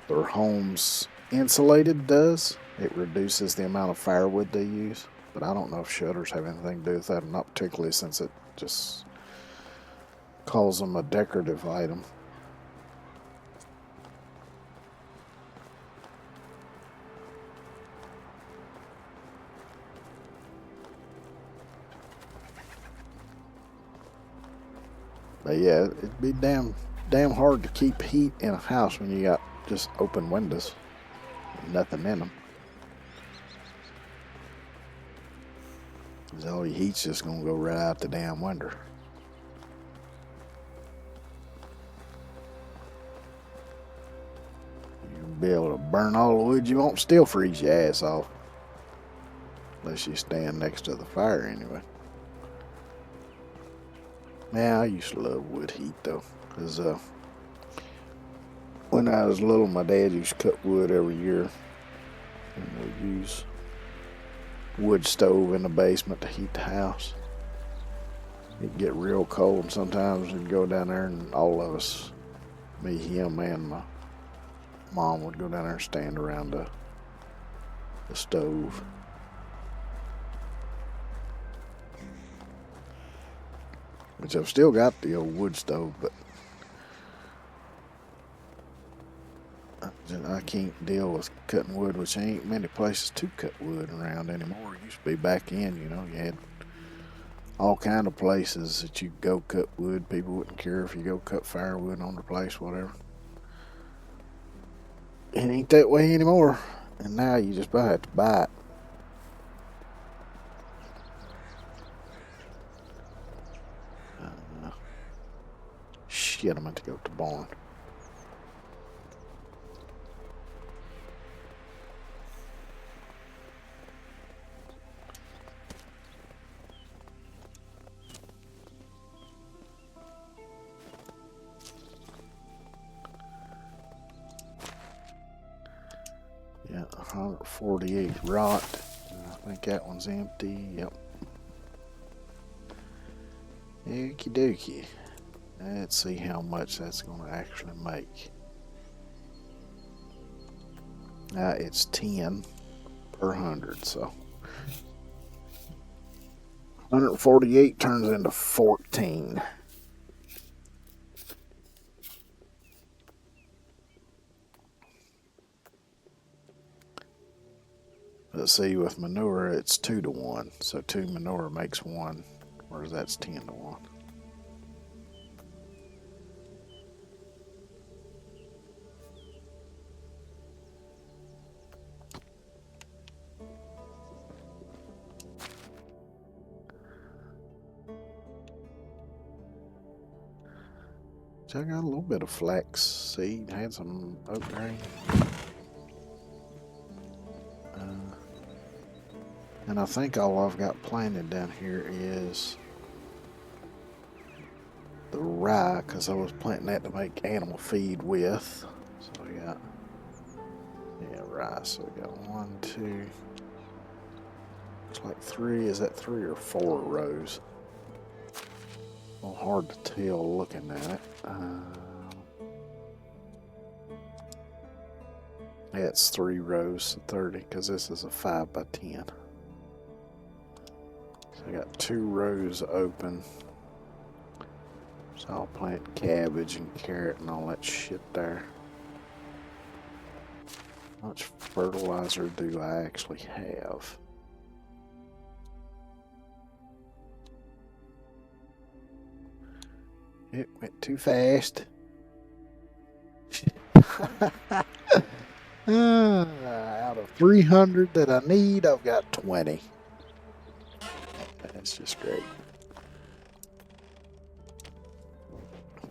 their homes insulated does. It reduces the amount of firewood they use. But I don't know if shutters have anything to do with that, not particularly since it just calls them a decorative item. But yeah, it'd be damn hard to keep heat in a house when you got just open windows, nothing in them. Cause all your heat's just gonna go right out the damn window. You'll be able to burn all the wood you want, still freeze your ass off. Unless you stand next to the fire anyway. Man, I used to love wood heat though, cause when I was little, my dad used to cut wood every year, and we'd use wood stove in the basement to heat the house. It'd get real cold, and sometimes we'd go down there, and all of us, me, him, and my mom would go down there and stand around the stove. Which I've still got the old wood stove, but I can't deal with cutting wood, which ain't many places to cut wood around anymore. It used to be back in, you had all kind of places that you go cut wood. People wouldn't care if you go cut firewood on the place, whatever. It ain't that way anymore. And now you just about have to buy it. Shit, I'm going to go to the barn. Yeah, 148 rot. I think that one's empty. Yep. Okie dokie. Let's see how much that's going to actually make. It's 10 per 100, so 148 turns into 14. Let's see, with manure, it's 2 to 1. So 2 manure makes 1, whereas that's 10 to 1. So I got a little bit of flax seed, had some oat grain. And I think all I've got planted down here is the rye, because I was planting that to make animal feed with. So we got, yeah, rye. So we got 1, 2, looks like 3. Is that 3 or 4 rows? A little hard to tell looking at it. Yeah, it's 3 rows of 30, because this is a 5 by 10. So I got 2 rows open. So I'll plant cabbage and carrot and all that shit there. How much fertilizer do I actually have? It went too fast. Out of 300 that I need, I've got 20. That's just great.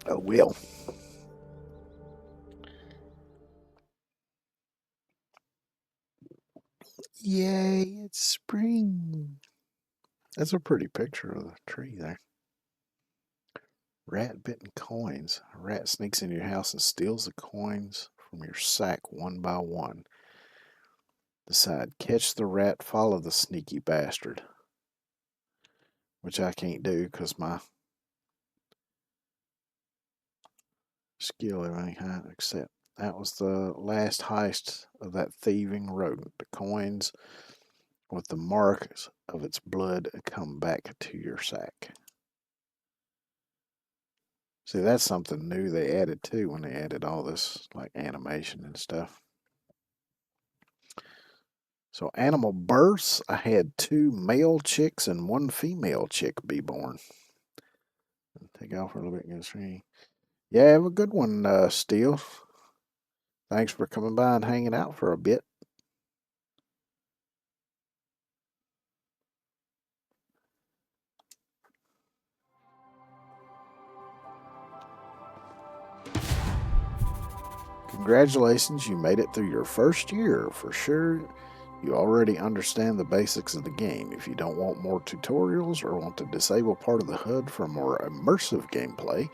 Oh, well. Yay, it's spring. That's a pretty picture of the tree there. Rat-bitten coins. A rat sneaks into your house and steals the coins from your sack one by one. Decide, catch the rat, follow the sneaky bastard. Which I can't do because my skill ain't high, except that was the last heist of that thieving rodent. The coins with the marks of its blood come back to your sack. See, that's something new they added too when they added all this like animation and stuff. So animal births, I had 2 male chicks and 1 female chick be born. Take off for a little bit, get a Yeah, have a good one, Steel. Thanks for coming by and hanging out for a bit. Congratulations, you made it through your first year. For sure, you already understand the basics of the game. If you don't want more tutorials or want to disable part of the HUD for more immersive gameplay,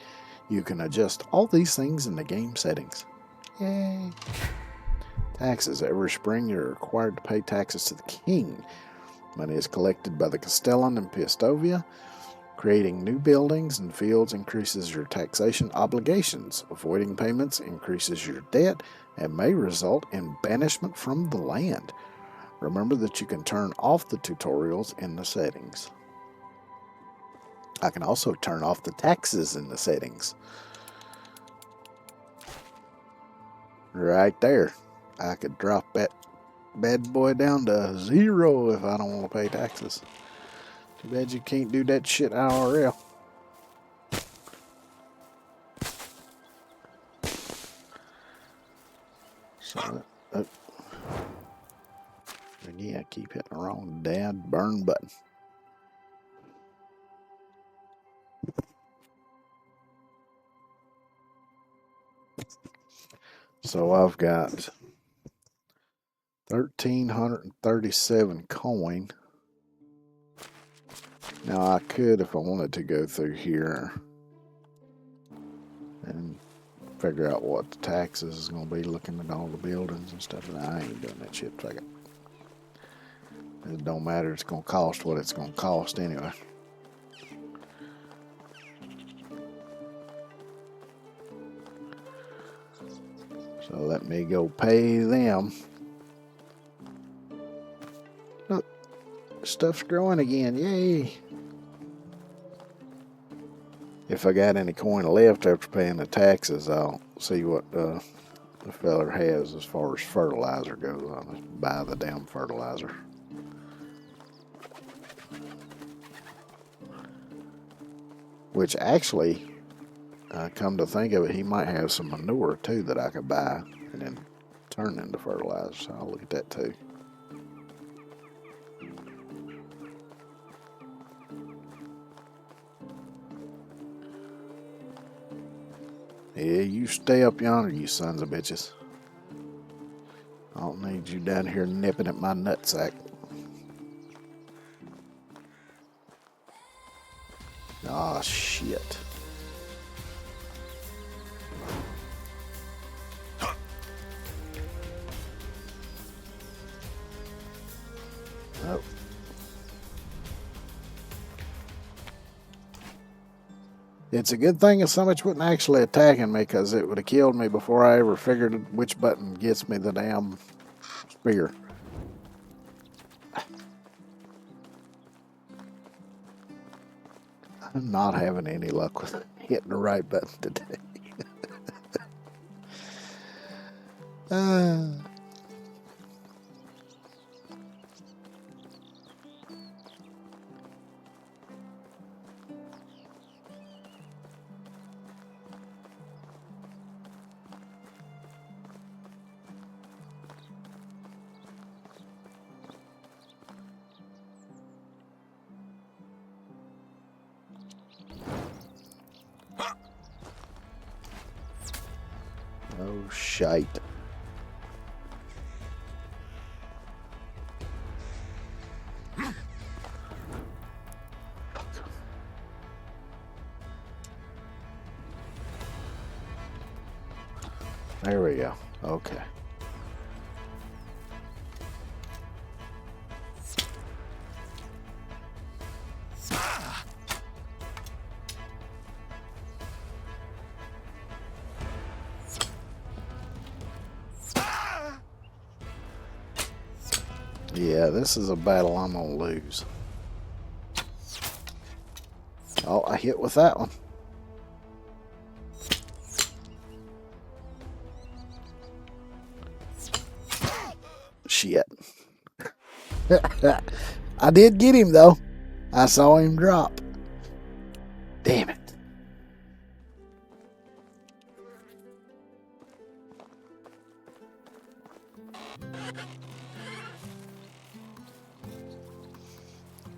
you can adjust all these things in the game settings. Yay! Taxes. Every spring, you're required to pay taxes to the king. Money is collected by the Castellan and Piastovia. Creating new buildings and fields increases your taxation obligations. Avoiding payments increases your debt and may result in banishment from the land. Remember that you can turn off the tutorials in the settings. I can also turn off the taxes in the settings. Right there. I could drop that bad boy down to 0 if I don't want to pay taxes. Too bad you can't do that shit IRL. So again. I keep hitting the wrong damn burn button. So I've got 1,337 coin. Now I could, if I wanted to, go through here and figure out what the taxes is going to be, looking at all the buildings and stuff. And I ain't doing that shit. Fuck it. It don't matter. It's going to cost what it's going to cost anyway. So let me go pay them. Look, stuff's growing again. Yay. If I got any coin left after paying the taxes, I'll see what the feller has as far as fertilizer goes. I'll just buy the damn fertilizer. Which actually, come to think of it, he might have some manure too that I could buy and then turn into fertilizer. So I'll look at that too. Yeah, you stay up yonder, you sons of bitches. I don't need you down here nipping at my nutsack. Ah, shit. Oh. It's a good thing if so much wasn't actually attacking me, because it would have killed me before I ever figured which button gets me the damn spear. I'm not having any luck with hitting the right button today. Oh, shite. There we go. Okay. Yeah, this is a battle I'm gonna lose. Oh, I hit with that one. Shit. I did get him though. I saw him drop. Damn it.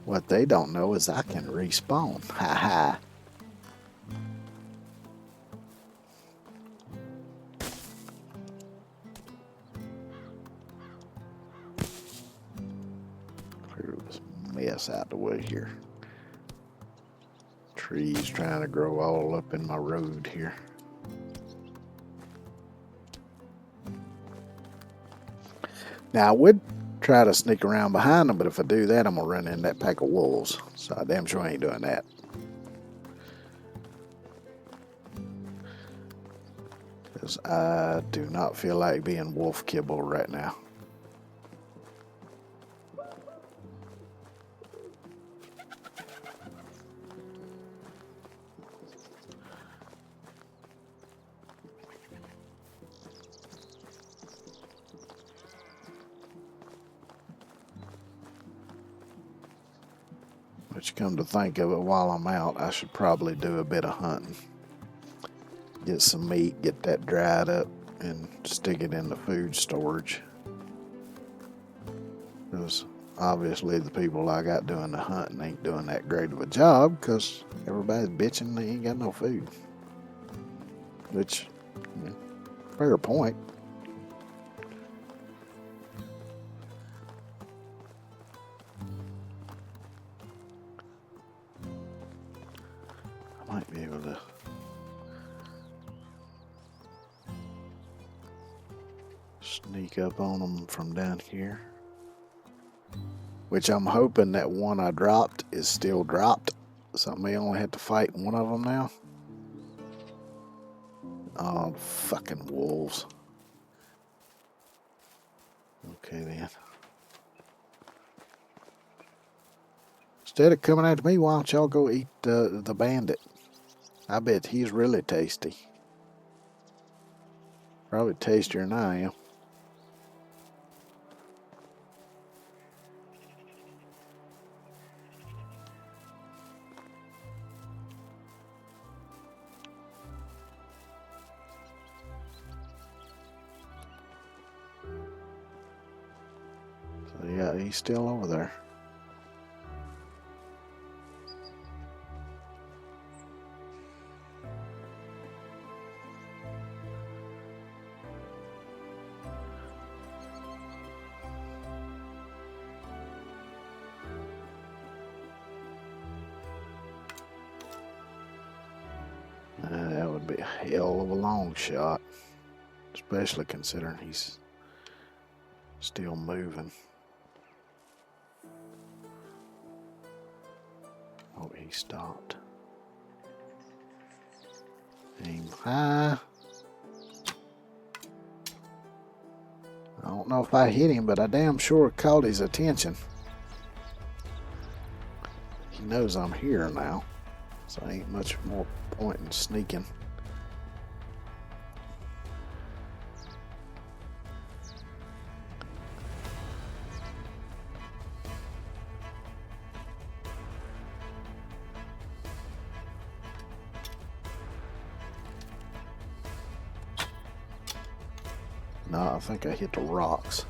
What they don't know is I can respawn. Ha ha. Clear this mess out the way here. Trees trying to grow all up in my road here. Now I would try to sneak around behind them, but if I do that, I'm gonna run in that pack of wolves. So I damn sure ain't doing that. Because I do not feel like being wolf kibble right now. But you come to think of it, while I'm out, I should probably do a bit of hunting. Get some meat, get that dried up, and stick it in the food storage. Because obviously the people I got doing the hunting ain't doing that great of a job because everybody's bitching they ain't got no food. Which, yeah, fair point. I might be able to sneak up on them from down here. Which I'm hoping that one I dropped is still dropped. So I may only have to fight one of them now. Oh, fucking wolves. Okay then. Instead of coming after me, why don't y'all go eat the bandit? I bet he's really tasty. Probably tastier than I am. So yeah, he's still over there. That would be a hell of a long shot, especially considering he's still moving. Oh, he stopped. Aim high. I don't know if I hit him, but I damn sure caught his attention. He knows I'm here now, so ain't much more point in sneaking. No, I think I hit the rocks.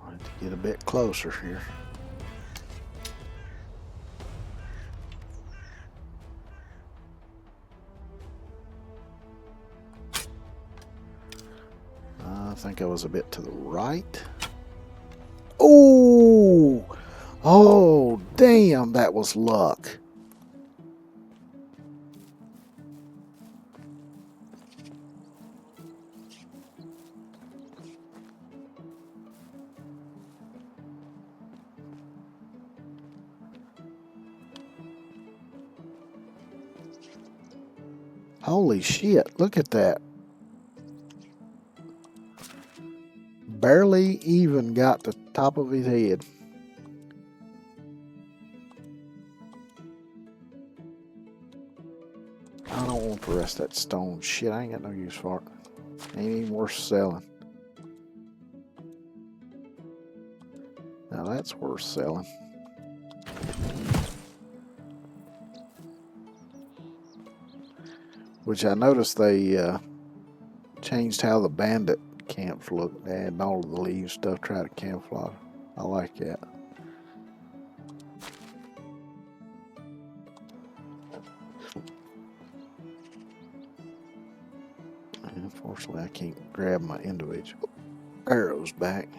I have to get a bit closer here. I think I was a bit to the right. Oh! Oh, damn, that was luck. Holy shit, look at that. Barely even got the top of his head. I don't want the rest of that stone shit. I ain't got no use for it. Ain't even worth selling. Now that's worth selling. Which I noticed they changed how the bandit camps look. They added all of the leaves stuff, try to camouflage. I like that. And unfortunately, I can't grab my individual arrows back.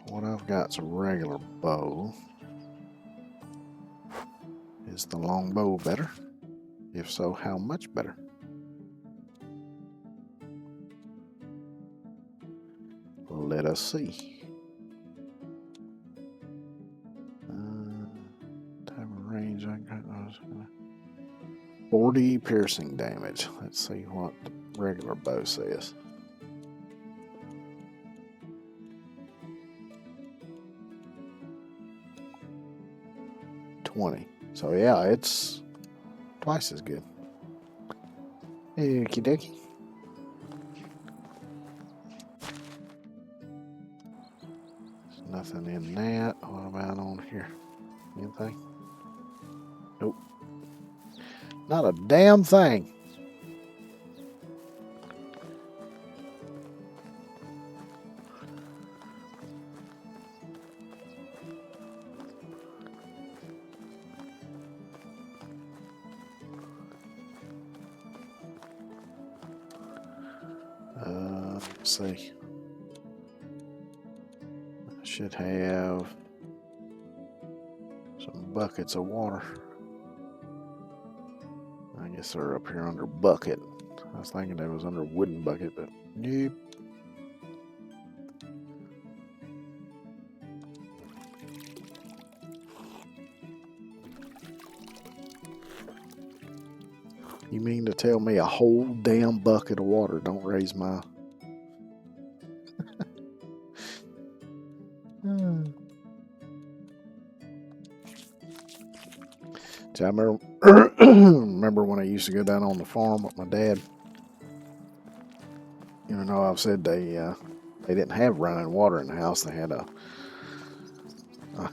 What I've got's a regular bow. Is the long bow better? If so, how much better? Let us see. Type of range I got. 40 piercing damage. Let's see what the regular bow says. 20. So yeah, it's twice as good. Okie dokie. There's nothing in that. What about on here? Anything? Nope. Not a damn thing. Let's see. I should have some buckets of water. I guess they're up here under bucket. I was thinking they was under wooden bucket, but nope. You mean to tell me a whole damn bucket of water don't raise my... I remember when I used to go down on the farm with my dad. Even though I've said they didn't have running water in the house, they had a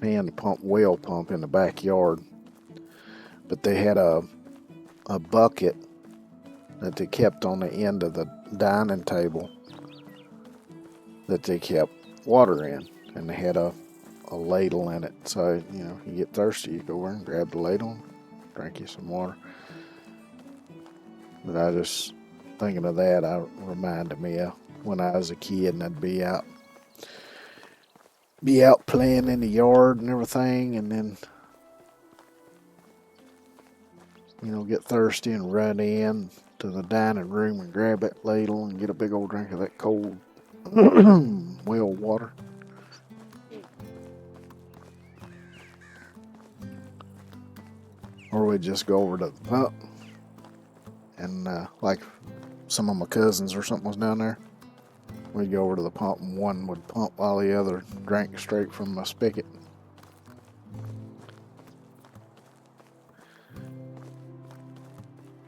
hand pump, well pump in the backyard. But they had a bucket that they kept on the end of the dining table that they kept water in, and they had a ladle in it. So, you know, you get thirsty, you go over and grab the ladle and drink you some water. But I just thinking of that, I reminded me of when I was a kid and I'd be out playing in the yard and everything, and then, you know, get thirsty and run in to the dining room and grab that ladle and get a big old drink of that cold well water. Or we'd just go over to the pump and like some of my cousins or something was down there, we'd go over to the pump and one would pump while the other drank straight from my spigot.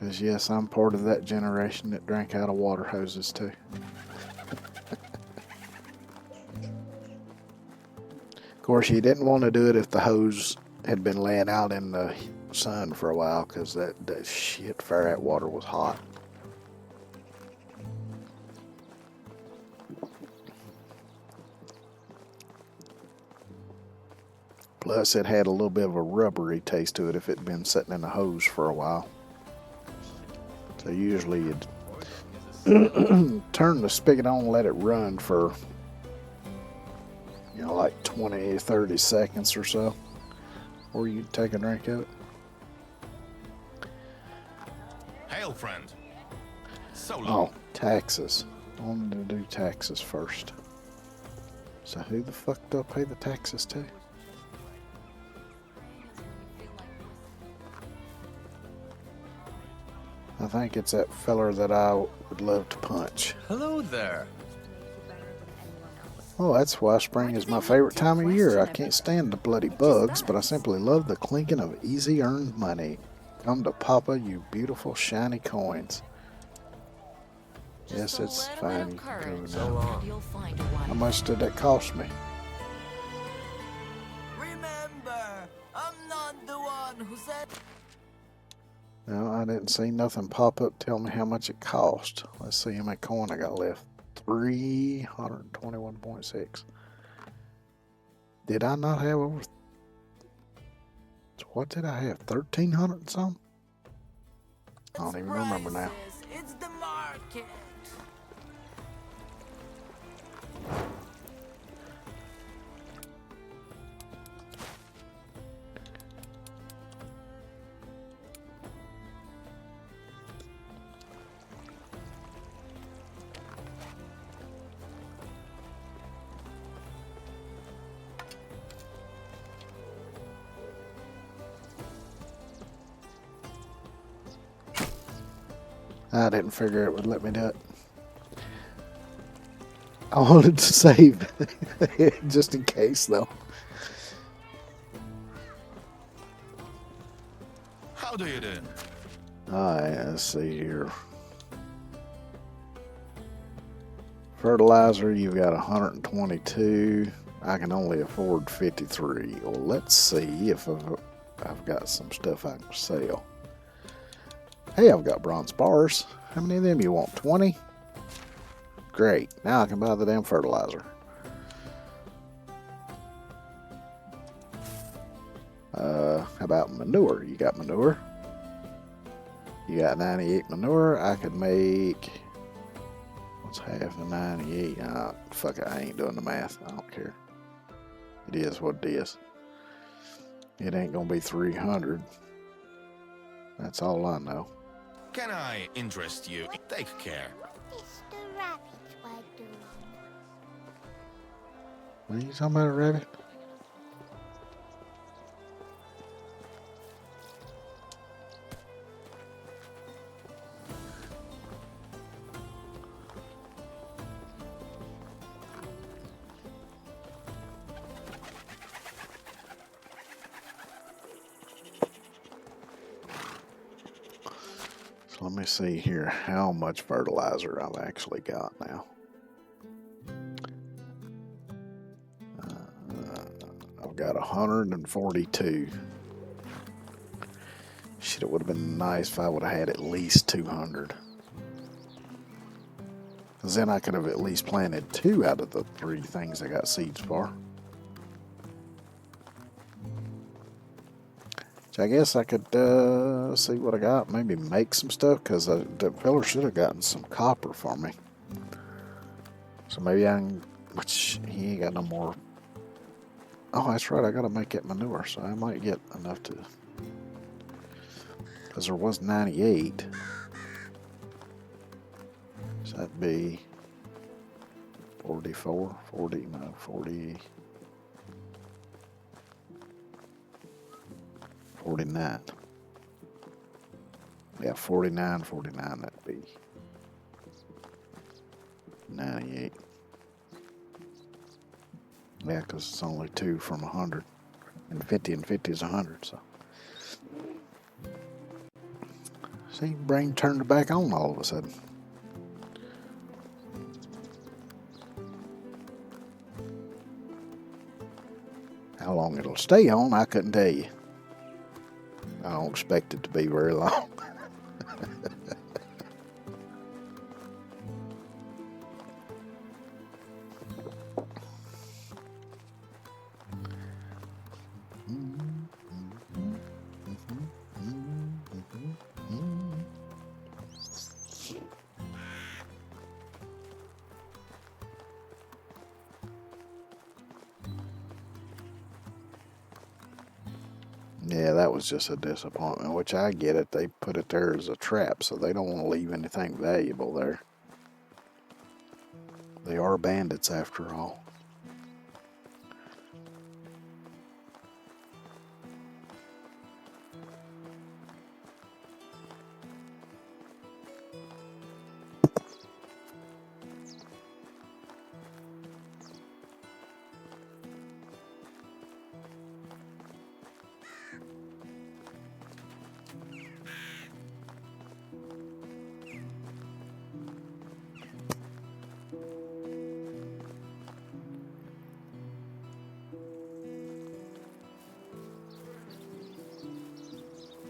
Because yes, I'm part of that generation that drank out of water hoses too. Of course, you didn't want to do it if the hose had been laying out in the sun for a while, because that shit fire that water was hot. Plus, it had a little bit of a rubbery taste to it if it had been sitting in the hose for a while. So usually you'd turn the spigot on and let it run for, you know, like 20, 30 seconds or so, or you'd take a drink of it. Hail, friend. So long. Oh, taxes. I wanted to do taxes first. So who the fuck do I pay the taxes to? I think it's that feller that I would love to punch. Hello there. Oh, that's why spring is my favorite time of year. I can't stand the bloody bugs, but I simply love the clinking of easy earned money. Come to Papa, you beautiful shiny coins. Yes, it's fine. You can go now. How much did that cost me? Remember, I'm not the one who said... No, I didn't see nothing pop up tell me how much it cost. Let's see how much coin I got left. 321.6. Did I not have over... What did I have? 1,300 and something? I don't even remember now. It's the market. I didn't figure it would let me do it. I wanted to save just in case, though. How do you do? Alright, let's see here. Fertilizer, you've got 122. I can only afford 53. Well, let's see if I've got some stuff I can sell. Hey, I've got bronze bars. How many of them you want? 20? Great. Now I can buy the damn fertilizer. How about manure? You got manure? You got 98 manure. I could make... What's half of 98? Fuck it. I ain't doing the math. I don't care. It is what it is. It ain't gonna be 300. That's all I know. Can I interest you? Take care. Mr. Rabbit, why do? What are you talking about, rabbit? So let me see here how much fertilizer I've actually got now. I've got 142. Shit, it would have been nice if I would have had at least 200. Because then I could have at least planted 2 out of the 3 things I got seeds for. So I guess I could see what I got, maybe make some stuff, because the fella should have gotten some copper for me. So maybe I can, which he ain't got no more. Oh, that's right, I gotta make that manure, so I might get enough to, because there was 98. So that'd be 44, 40, no, 40. 49. Yeah, 49, that'd be 98. Yeah, because it's only 2 from 100. And 50 is 100, so. See, brain turned it back on all of a sudden. How long it'll stay on, I couldn't tell you. I don't expect it to be very long. Yeah, that was just a disappointment, which I get it. They put it there as a trap, so they don't want to leave anything valuable there. They are bandits after all.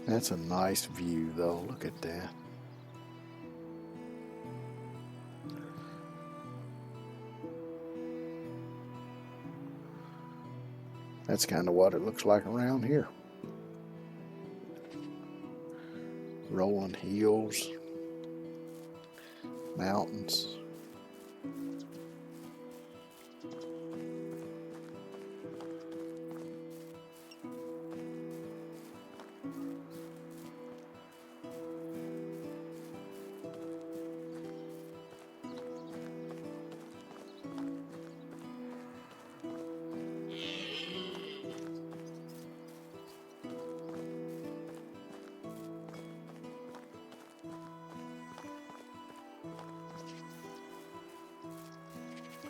That's a nice view, though. Look at that. That's kind of what it looks like around here. Rolling hills, mountains.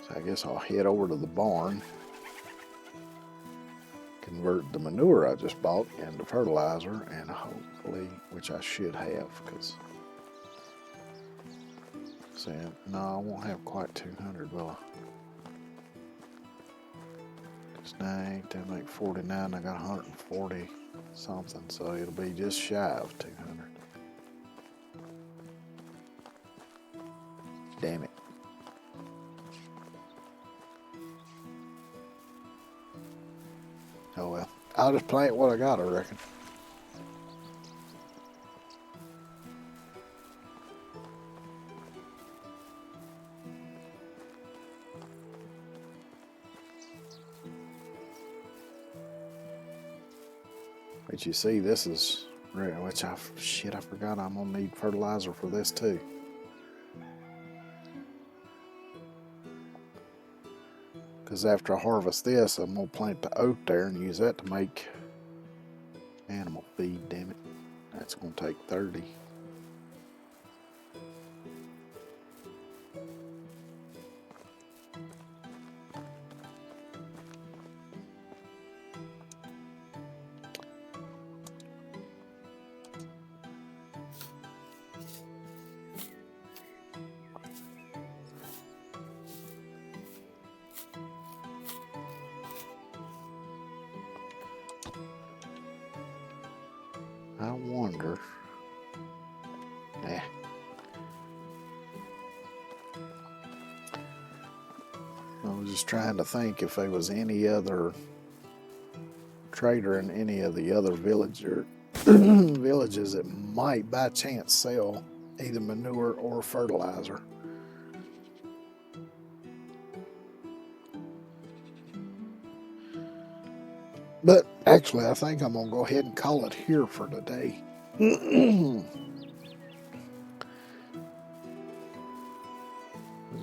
So I guess I'll head over to the barn. Can convert the manure I just bought into fertilizer, and hopefully, which I should have, because no, I won't have quite 200, will I? Because dang, that make 49. I got 140 something, so it'll be just shy of 200. Damn it. Oh well. I'll just plant what I got, I reckon. But you see, this is, which I forgot I'm gonna need fertilizer for this too. Because after I harvest this, I'm gonna plant the oat there and use that to make animal feed, damn it. That's gonna take 30. I wonder. I was just trying to think if there was any other trader in any of the other villages that might by chance sell either manure or fertilizer. But actually, I think I'm going to go ahead and call it here for today. Because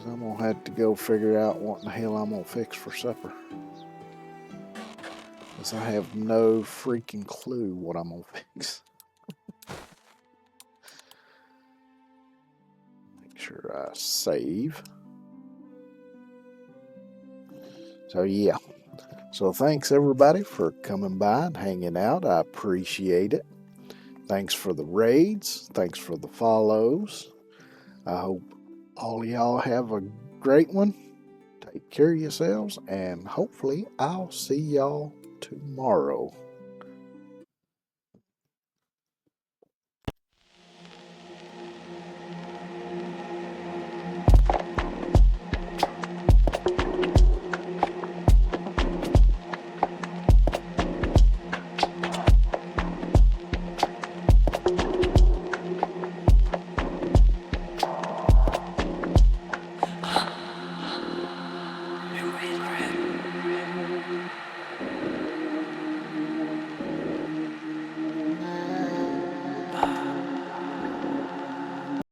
I'm going to have to go figure out what in the hell I'm going to fix for supper. Because I have no freaking clue what I'm going to fix. Make sure I save. So yeah. So thanks everybody for coming by and hanging out. I appreciate it. Thanks for the raids. Thanks for the follows. I hope all y'all have a great one. Take care of yourselves, and hopefully I'll see y'all tomorrow.